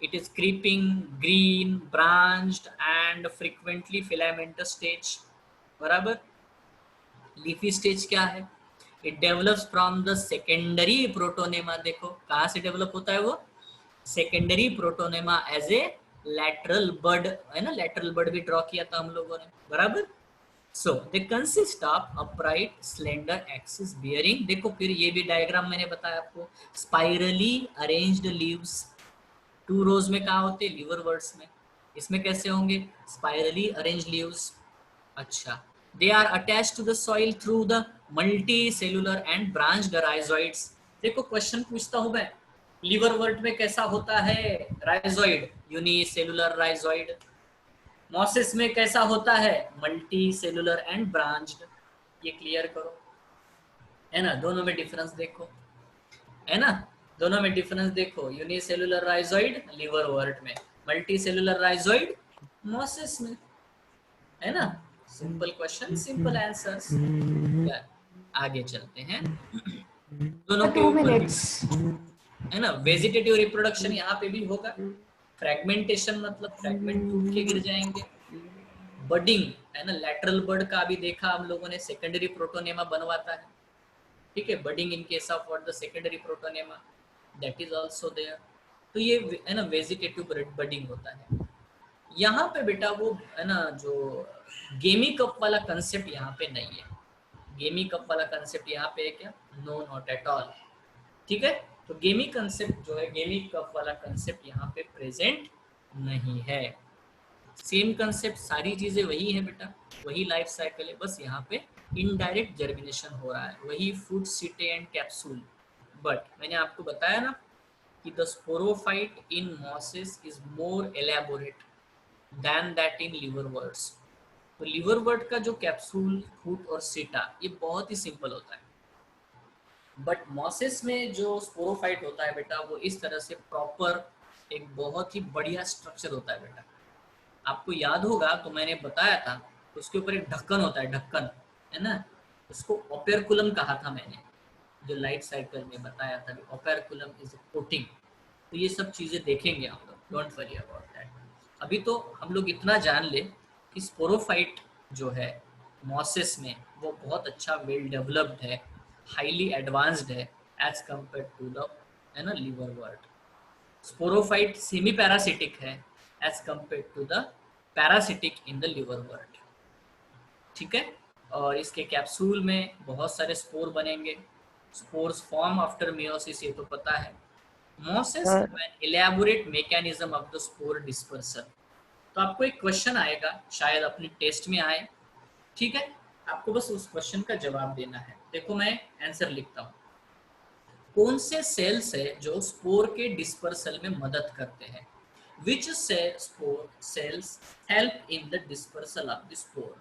it is creeping, green, branched and frequently filamentous stage, बराबर। लीफी स्टेज क्या है? It develops from the secondary protonema. देखो कहाँ से डेवलप होता है वो? Secondary protonema as a lateral bud, है ना? लैटरल बड भी ड्रॉ किया था हम लोगों ने, बराबर। So they consist of upright slender axis bearing. देखो फिर ये भी डायग्राम मैंने बताया आपको, स्पाइरली अरेंज्ड लीव्स। 2 रोज में कहाँ होते? लीवर वर्ड्स में। इसमें कैसे होंगे? Spirally arranged leaves. अच्छा, they are attached to the soil through the multicellular and branched rhizoids. देखो क्वेश्चन पूछता हूं मैं, लीवर वर्ड में कैसा होता है राइजोइड? Unicellular rhizoid. मॉसिस में कैसा होता है? Multi cellular and branched. ये क्लियर करो, है ना? दोनों में डिफरेंस देखो, है ना? दोनों में डिफरेंस देखो, यूनिसेलुलर राइजोइड लीवर वर्ड में, मल्टी सेलुलर राइजोइड मॉसिस में, है ना? Simple question, simple answers. आगे चलते हैं, दोनों के 2 ऊपर minutes। है ना? वेजिटेटिव रिप्रोडक्शन यहाँ पे भी होगा। फ्रेगमेंटेशन मतलब फ्रेगमेंट टूट के गिर जाएंगे। बडिंग, है ना? लैटरल बर्ड का भी देखा हम लोगों ने, सेकेंडरी प्रोटोनेमा बनवाता है, ठीक है? Budding in case of what? The secondary protonema. That is also there. तो ये है ना वेजिटेटिव बडिंग होता है। यहाँ पे बेटा वो है ना जो गेमी कप वाला कंसेप्ट यहाँ पे नहीं है। गेमी कप वाला कंसेप्ट यहाँ पे है क्या? No, not at all. ठीक है, तो गेमी कंसेप्ट जो है, गेमी कप वाला कंसेप्ट यहाँ पे प्रेजेंट नहीं है। सेम कंसेप्ट, सारी चीजें वही है बेटा, वही लाइफ साइकिल है, बस यहाँ पे इनडायरेक्ट जर्मिनेशन हो रहा है, वही फ्रूट सीटे एंड कैप्सूल। बट मैंने आपको बताया ना कि the sporophyte in mosses is more elaborate than that in liverworts. तो लिवरवर्ट का जो कैप्सूल, फूट और सीटा, ये बहुत ही सिंपल होता है, बट मॉसेस में जो स्पोरोफाइट होता है बेटा, वो इस तरह से प्रॉपर एक बहुत ही बढ़िया स्ट्रक्चर होता है बेटा। आपको याद होगा तो मैंने बताया था, उसके ऊपर एक ढक्कन होता है, ढक्कन है ना, उसको ओपेरकुलम कहा था मैंने, जो लाइफ साइकिल में बताया था, ओपेरकुलम इज कोटिंग। तो ये सब चीजें देखेंगे हम लोग, डोंट वरी अबाउट दैट। अभी तो हम लोग इतना जान ले कि स्पोरोफाइट जो है मॉसेस में, वो बहुत अच्छा वेल डेवलप्ड है, हाईली एडवांस्ड है एज कंपेयर टू द है ना लिवरवर्ट। स्पोरोफाइट सेमी पैरासिटिक है as compare to the parasitic in the liverwort. ठीक है, और इसके कैप्सूल में बहुत सारे स्पोर बनेंगे। स्पोर्स फॉर्म आफ्टर मियोसिस, ये तो पता है। Mosses have an elaborate mechanism of the spore dispersal. तो आपको एक क्वेश्चन आएगा, शायद अपने टेस्ट में आए, ठीक है, आपको बस उस क्वेश्चन का जवाब देना है। देखो मैं आंसर लिखता हूँ। कौन से सेल्स है जो स्पोर के डिस्पर्सल में मदद करते हैं? Which cells help in the dispersal of the spore?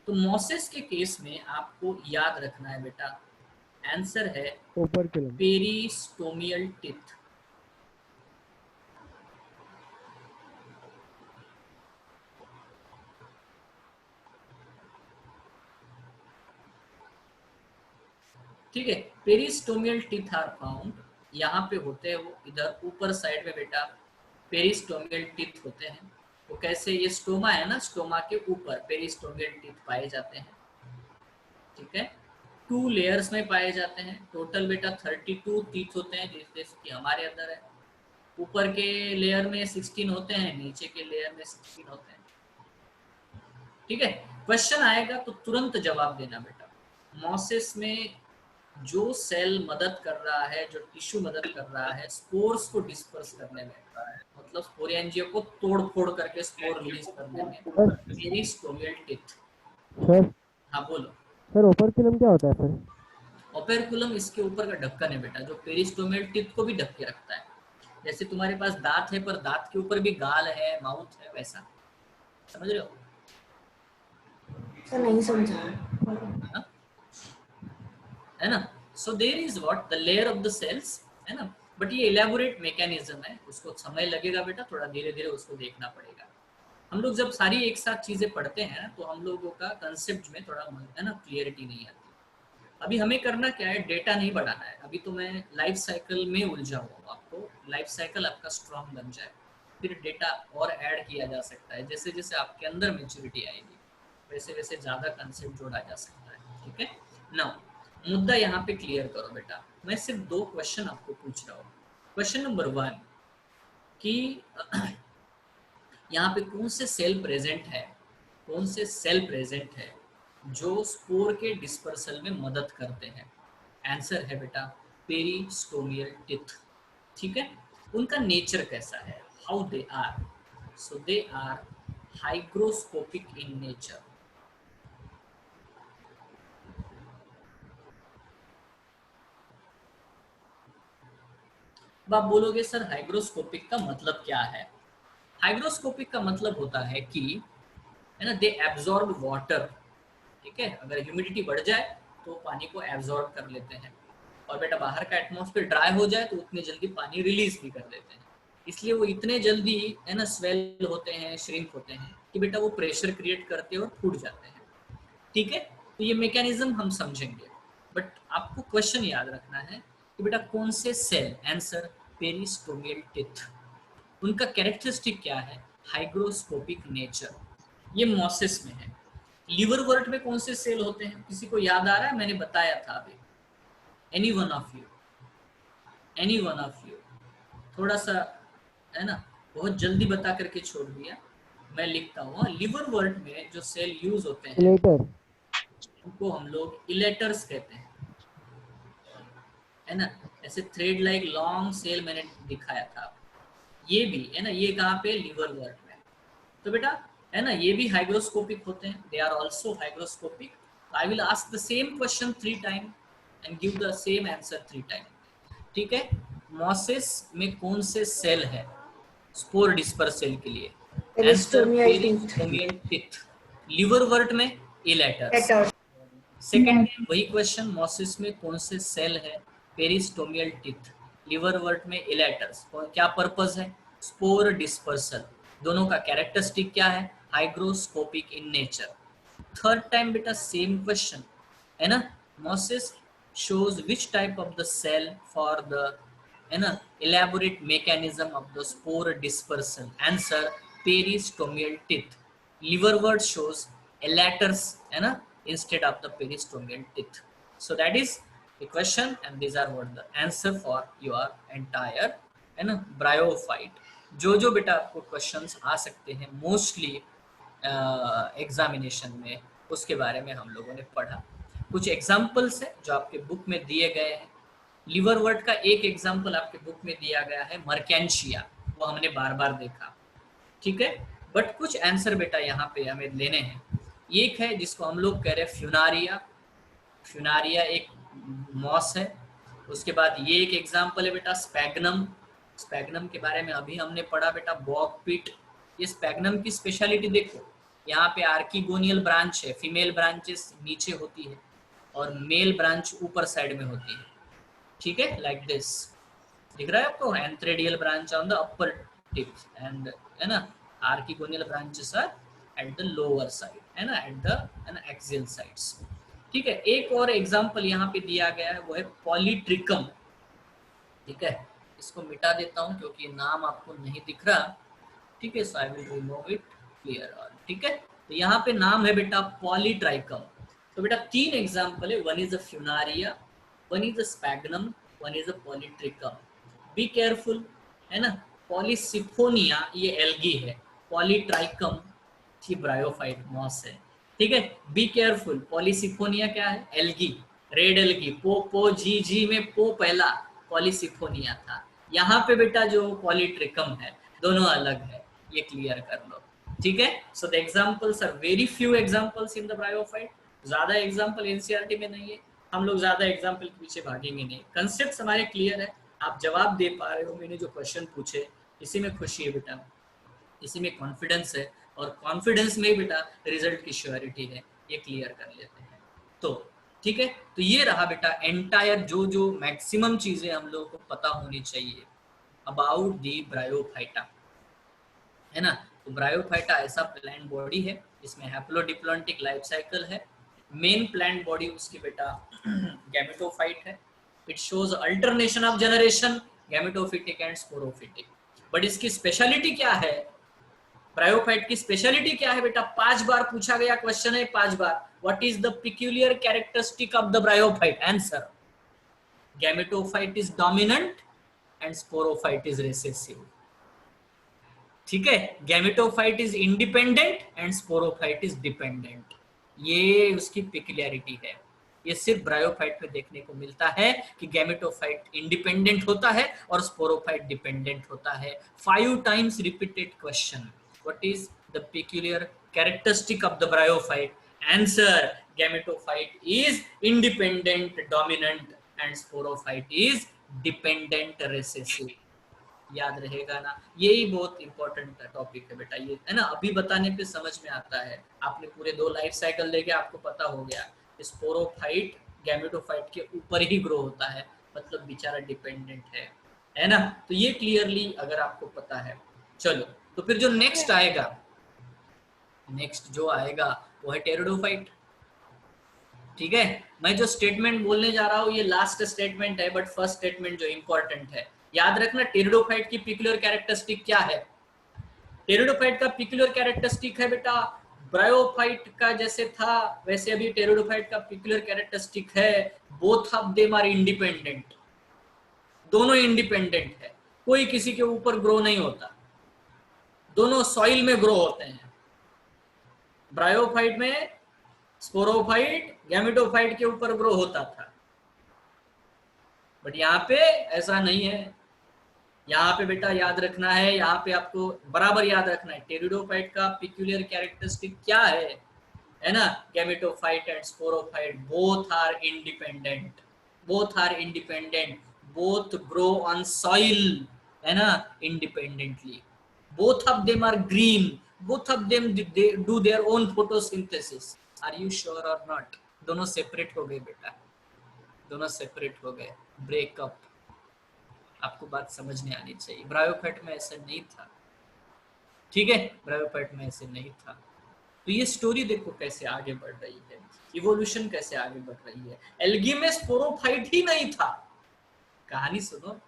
तो मॉसेस के केस में आपको याद रखना है बेटा, आंसर है पेरिस्टोमियल टिथ। ठीक है, पेरिस्टोमियल टिथ आर फाउंड, यहाँ पे होते हैं वो, इधर ऊपर साइड में बेटा पेरिस्टोमियल टिथ होते हैं। तो कैसे, ये स्टोमा है ना, स्टोमा के ऊपर पेरिस्टोमियल टिथ पाए जाते हैं। ठीक है, 2 लेयर्स में पाए जाते हैं। टोटल बेटा 32 टीथ होते हैं, जैसे कि हमारे अंदर है। ऊपर के लेयर में 16 होते हैं, नीचे के लेयर में 16 होते हैं। ठीक है, क्वेश्चन आएगा तो तुरंत जवाब देना बेटा। मॉसेस में जो सेल मदद कर रहा है, जो टिश्यू मदद कर रहा है स्पोर्स को डिस्पर्स करने में, मतलब स्पोरेंजिया को तोड़ फोड़ करके स्पोर रिलीज करने में, पेरिस्टोमियल टिथ। सर, हाँ बोलो सर ओपर्कुलम क्या होता है सर? ओपेरकुलम इसके ऊपर का ढक्कन है बेटा, जो पेरिस्टोमियल टिथ को भी ढक के रखता है। जैसे तुम्हारे पास दांत है, पर दांत के ऊपर भी गाल है, माउथ है, वैसा, समझ रहे हो? सर नहीं समझा है ना। So there is what the layer of the cells, है ना, बट ये इलेबोरेट मैकेनिज्म है, उसको समय लगेगा बेटा, थोड़ा धीरे धीरे उसको देखना पड़ेगा। हम लोग जब सारी एक साथ चीजें पढ़ते हैं ना, तो हम लोगों का कंसेप्ट में थोड़ा है ना क्लियरिटी नहीं आती। अभी हमें करना क्या है, डेटा नहीं बढ़ाना है। अभी तो मैं लाइफ साइकिल में उलझा हुआ हूँ, आपको लाइफ साइकिल आपका स्ट्रॉन्ग बन जाए, फिर डेटा और ऐड किया जा सकता है। जैसे जैसे आपके अंदर मेच्योरिटी आएगी, वैसे वैसे ज़्यादा कंसेप्ट जोड़ा जा सकता है। ठीक है ना, मुद्दा यहाँ पे क्लियर करो बेटा। मैं सिर्फ 2 क्वेश्चन आपको पूछ रहा हूँ। क्वेश्चन नंबर 1 कि यहाँ पे कौन से सेल प्रेजेंट है, कौन से सेल प्रेजेंट है जो स्पोर के डिस्पर्सल में मदद करते हैं? आंसर है बेटा पेरिस्टोमियल टिथ। ठीक है, उनका नेचर कैसा है, how they are? So they are hygroscopic in nature. अब आप बोलोगे सर हाइग्रोस्कोपिक का मतलब क्या है? हाइग्रोस्कोपिक का मतलब होता है कि है ना, दे एब्जॉर्ब वाटर। ठीक है, अगर ह्यूमिडिटी बढ़ जाए तो पानी को एब्जॉर्ब कर लेते हैं, और बेटा बाहर का एटमॉस्फेयर ड्राई हो जाए तो उतनी जल्दी पानी रिलीज भी कर देते हैं। इसलिए वो इतने जल्दी है ना स्वेल होते हैं, श्रिंक होते हैं कि बेटा वो प्रेशर क्रिएट करते हैं और फूट जाते हैं। ठीक है, तो ये मैकेनिज्म हम समझेंगे, बट आपको क्वेश्चन याद रखना है कि बेटा कौन से सेल? Answer peristomial teeth. उनका कैरेक्टरिस्टिक क्या है? Hygroscopic nature. ये मॉसेस में है। लिवरवर्ट में कौन से सेल होते हैं, किसी को याद आ रहा है? मैंने बताया था अभी। Any one of you, any one of you? थोड़ा सा है ना, बहुत जल्दी बता करके छोड़ दिया। मैं लिखता हूँ, लिवरवर्ट में जो सेल यूज होते हैं लेटर उनको हम लोग इलेटर्स कहते हैं, है ना। ऐसे थ्रेड लाइक लॉन्ग सेल मैंने दिखाया था, ये भी है ना, ये कहाँ पे, लिवरवर्ट में। तो बेटा है ना, ये भी हाइग्रोस्कोपिक होते हैं, they are also hygroscopic. I will ask the same question 3 time and give the same answer 3 time, ठीक है। मॉसेस में कौन से सेल है स्पोर डिस्पर्सल के लिए? Answer peristomial peristomial teeth. Liverwort में इलेटर्स। लेटर सेकंड वही क्वेश्चन, मॉसिस में कौन से सेल है? पेरिस्टोमियल टिथ। लिवरवर्ट में इलेटर्स। क्या पर्पस है? Spore dispersal. दोनों का कैरेक्टरिस्टिक क्या है? Hygroscopic in nature. Third time बेटा सेम क्वेश्चन, है ना। Mosses shows which type of the cell for the, है ना, elaborate mechanism of the spore dispersal. Answer peristomial teeth. Liverwort shows elaters, है ना, instead of the peristomial teeth. So that is the question and these are what the answer for your entire, है ना, bryophyte. जो बेटा आपको questions आ सकते हैं mostly examination में, उसके बारे में हम लोगों ने पढ़ा। कुछ एग्जाम्पल्स है जो आपके बुक में दिए गए हैं। लिवरवर्ट का एक एग्जाम्पल आपके बुक में दिया गया है, मर्केंशिया, वो हमने बार बार देखा, ठीक है। बट कुछ आंसर बेटा यहाँ पे हमें लेने हैं। एक है जिसको हम लोग कह रहे हैं फ्यूनारिया। फ्यूनारिया एक मॉस है। उसके बाद ये एक एग्जाम्पल है बेटा स्पैग्नम। स्पैग्नम के बारे में अभी हमने पढ़ा बेटा, बॉकपीट। ये स्पैग्नम की स्पेशलिटी देखो, यहाँ पे आर्किगोनियल ब्रांच है, फीमेल ब्रांचेस नीचे होती है और मेल ब्रांच ऊपर साइड में होती है, ठीक है, लाइक दिस दिख रहा है आपको। Antheridial branch on the upper tip end, है ना, archegonial branches are at the lower side, है ना, एट द एक्सियल साइड्स, ठीक है। एक और एग्जांपल यहाँ पे दिया गया है, वो है पॉलीट्रिकम, ठीक है। इसको मिटा देता हूँ क्योंकि नाम आपको नहीं दिख रहा, ठीक है। So I will remove it, clear all, ठीक है। तो यहाँ पे नाम है बेटा पॉलीट्राइकम। तो बेटा 3 एग्जाम्पल है, one is a Funaria, one is a Sphagnum, one is a Polytrichum. Be careful, है ना। पॉलीसिफोनिया ये एल्गी है, पॉलीट्राइकम ये ब्रायोफाइट मॉस है, ठीक है। बी केयरफुल, पॉलीसिफोनिया क्या है? Algae, red algae. पो जी जी में पो पहला, पॉलीसिफोनिया था। यहाँ पे बेटा जो पॉलीट्रिकम है, दोनों अलग है, ये क्लियर कर लो, ठीक है। So the examples are very few examples in the bryophyte. ज्यादा एग्जांपल एनसीईआरटी में नहीं है, हम लोग ज्यादा एग्जांपल के पीछे भागेंगे नहीं। कंसेप्ट हमारे क्लियर है, आप जवाब दे पा रहे हो, मैंने जो क्वेश्चन पूछे इसी में खुशी है बेटा, इसी में कॉन्फिडेंस है, और कॉन्फिडेंस में बेटा रिजल्ट की श्योरिटी है, ये क्लियर कर लेते हैं। तो ठीक है, तो ये रहा बेटा एंटायर जो मैक्सिमम चीजें हम लोगों को पता होनी चाहिए अबाउट दी ब्रायोफाइटा, है ना। तो ब्रायोफाइटा ऐसा प्लांट बॉडी है, इसमें हैप्लोडिप्लॉन्टिक लाइफ साइकिल है। मेन प्लांट बॉडी उसकी बेटा गैमेटोफाइट है। It shows alternation of generation, gametophytic and sporophytic. But इसकी स्पेशलिटी क्या है? ब्रायोफाइट की स्पेशलिटी क्या है बेटा? 5 बार पूछा गया क्वेश्चन है, 5 बार। What is the peculiar characteristic of the bryophyte? Answer, gametophyte is dominant and sporophyte is recessive, ठीक है। Gametophyte is independent and sporophyte is dependent, ये उसकी पिक्यूलियरिटी है। ये सिर्फ ब्रायोफाइट में देखने को मिलता है कि गैमेटोफाइट इंडिपेंडेंट होता है और स्पोरोफाइट डिपेंडेंट होता है। 5 times repeated question, what is the peculiar characteristic of the bryophyte? Answer, gametophyte is independent dominant and sporophyte is dependent recessive. याद रहेगा ना, यही बहुत इंपॉर्टेंट टॉपिक है बेटा, ये है ना। अभी बताने पे समझ में आता है, आपने पूरे 2 लाइफ साइकिल देखे, आपको पता हो गया स्पोरोफाइट गैमेटोफाइट के ऊपर ही ग्रो होता है, मतलब बेचारा डिपेंडेंट है ना। तो ये क्लियरली अगर आपको पता है। चलो, तो फिर जो नेक्स्ट जो आएगा वो है टेरिडोफाइट, ठीक है। मैं जो स्टेटमेंट बोलने जा रहा हूँ ये लास्ट स्टेटमेंट है, बट फर्स्ट स्टेटमेंट जो इंपॉर्टेंट है, याद रखना। टेरिडोफाइट की पिक्यूलियर कैरेक्टरिस्टिक क्या है? टेरिडोफाइट का पिक्यूलियर कैरेक्टरिस्टिक है बेटा, ब्रायोफाइट का जैसे था वैसे अभी टेरिडोफाइट का पिक्यूलियर कैरेक्टरिस्टिक है, both of them are independent, दोनों इंडिपेंडेंट है। कोई किसी के ऊपर ग्रो नहीं होता, दोनों सॉइल में ग्रो होते हैं। ब्रायोफाइट में स्पोरोफाइट गैमेटोफाइट के ऊपर ग्रो होता था, बट यहाँ पे ऐसा नहीं है। यहाँ पे बेटा याद रखना है, यहाँ पे आपको बराबर याद रखना है टेरिडोफाइट का पिक्यूलियर कैरेक्टरिस्टिक क्या है ना। Gametophyte and sporophyte both are independent, both grow on soil, है ना, independently. Both of them are green, both of them do their own photosynthesis. Are you sure or not? दोनों separate हो गए बेटा, दोनों सेपरेट हो गए, ब्रेकअप। आपको बात समझने आनी चाहिए। ब्रायोफाइट में ऐसा नहीं था, ठीक है, ब्रायोफाइट में ऐसे नहीं था। तो ये स्टोरी देखो कैसे आगे बढ़ रही है, इवोल्यूशन कैसे आगे बढ़ रही है। एल्गी में स्पोरोफाइट ही नहीं था, कहानी सुनो,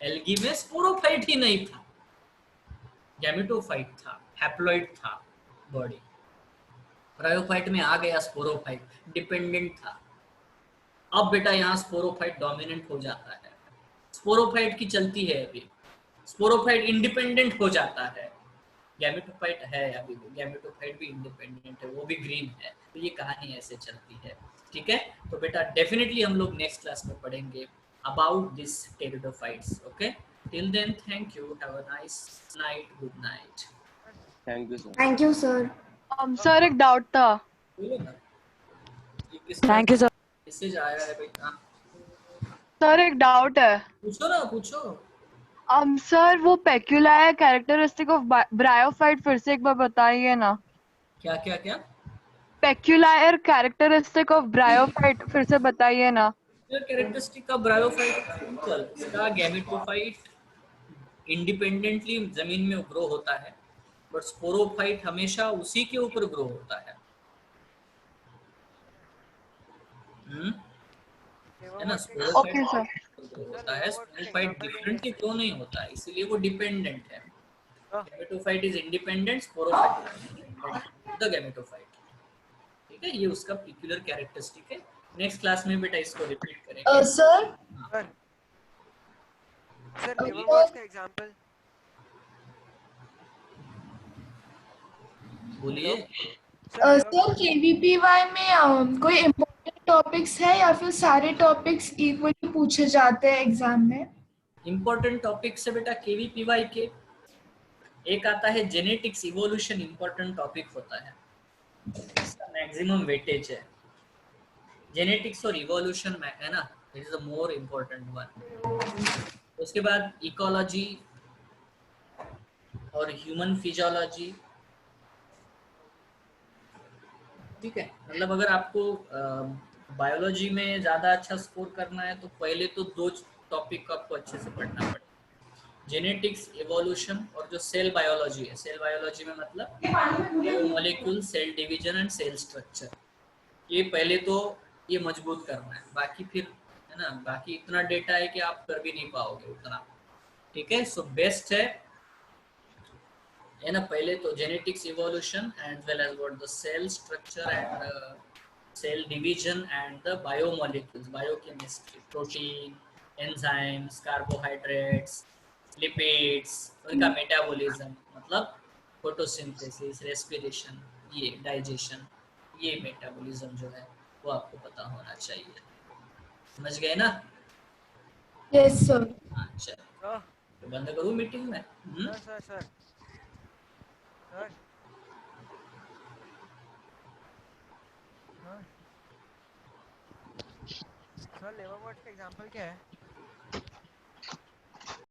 एल्गी में स्पोरोफाइट ही नहीं था, गैमेटोफाइट था, हैप्लॉइड था बॉडी। ब्रायोफाइट में आ गया स्पोरोफाइट, डिपेंडेंट था। अब बेटा यहाँ स्पोरोफाइट डोमिनेंट हो जाता है, स्पोरोफाइट की चलती है अभी, स्पोरोफाइट इंडिपेंडेंट हो जाता है। गैमेटोफाइट है अभी भी, गैमेटोफाइट भी इंडिपेंडेंट है, वो भी ग्रीन है। तो ये कहानी ऐसे चलती है, ठीक है। तो बेटा डेफिनेटली हम लोग नेक्स्ट क्लास में पढ़ेंगे about this pteridophytes. Okay, till then thank you, have a nice night, good night. Thank you sir. Thank you sir. Sir एक डाउट था। बोलो ना, ये किस थैंक यू सर। मैसेज आया है बेटा? सर एक डाउट है। पूछो ना, पूछो। सर वो पेक्यूलायर कैरेक्टरिस्टिक ऑफ ब्रायोफाइट फिर से एक बार बताइए ना। क्या क्या क्या? पेक्यूलायर कैरेक्टरिस्टिक ऑफ ब्रायोफाइट फिर से बताइए ना। कैरेक्टरिस्टिक का ब्रायोफाइट सिंपल, इसका गैमेटोफाइट इंडिपेंडेंटली जमीन में ग्रो होता है, बट स्पोरोफाइट हमेशा उसी के ऊपर ग्रो होता है। है ना, ओके सर। स्पोरोफाइट होता है, स्पोरोफाइट डिफरेंटली ग्रो नहीं होता है, इसीलिए वो डिपेंडेंट है। Gametophyte is independent, sporophyte the gametophyte, ठीक है। ये उसका पिक्यूलर कैरेक्टरिस्टिक है। नेक्स्ट क्लास में बेटा इसको रिपीट करेंगे। सर सर लिवरवॉर्ट्स का एग्जांपल बोलिए। सर केवीपीवाई में कोई इम्पोर्टेंट टॉपिक्स है या फिर सारे टॉपिक्स इक्वली पूछे जाते हैं एग्जाम में? इंपॉर्टेंट टॉपिक से बेटा केवीपीवाई के एक आता है जेनेटिक्स इवोल्यूशन, इंपॉर्टेंट टॉपिक होता है, इसका मैक्सिमम वेटेज है। जेनेटिक्स और इवोल्यूशन में, है ना, it is the more important one. उसके बाद इकोलॉजी और ह्यूमन फिजियोलॉजी, ठीक है। मतलब अगर आपको बायोलॉजी में ज़्यादा अच्छा स्कोर करना है तो पहले तो दो टॉपिक आपको अच्छे से पढ़ना पड़ेगा, जेनेटिक्स, इवोल्यूशन और जो सेल बायोलॉजी है। सेल बायोलॉजी में मतलब molecule, cell division and cell structure, ये पहले तो ये मजबूत करना है, बाकी फिर, है ना, बाकी इतना डेटा है कि आप कर भी नहीं पाओगे उतना, ठीक है। सो बेस्ट है ना, पहले तो genetics, evolution as well as what the cell structure and cell division and the biomolecules, biochemistry, protein, enzymes, carbohydrates, lipids, उनका मेटाबॉलिज्म, मतलब फोटोसिंथेसिस, रेस्पिरेशन, ये डाइजेशन, ये मेटाबॉलिज्म जो है वो आपको पता होना चाहिए। समझ गए ना? Yes sir. अच्छा, तो बंद करूँ मीटिंग में? सर सर लिवरवॉर्ट्स का एग्जांपल क्या है?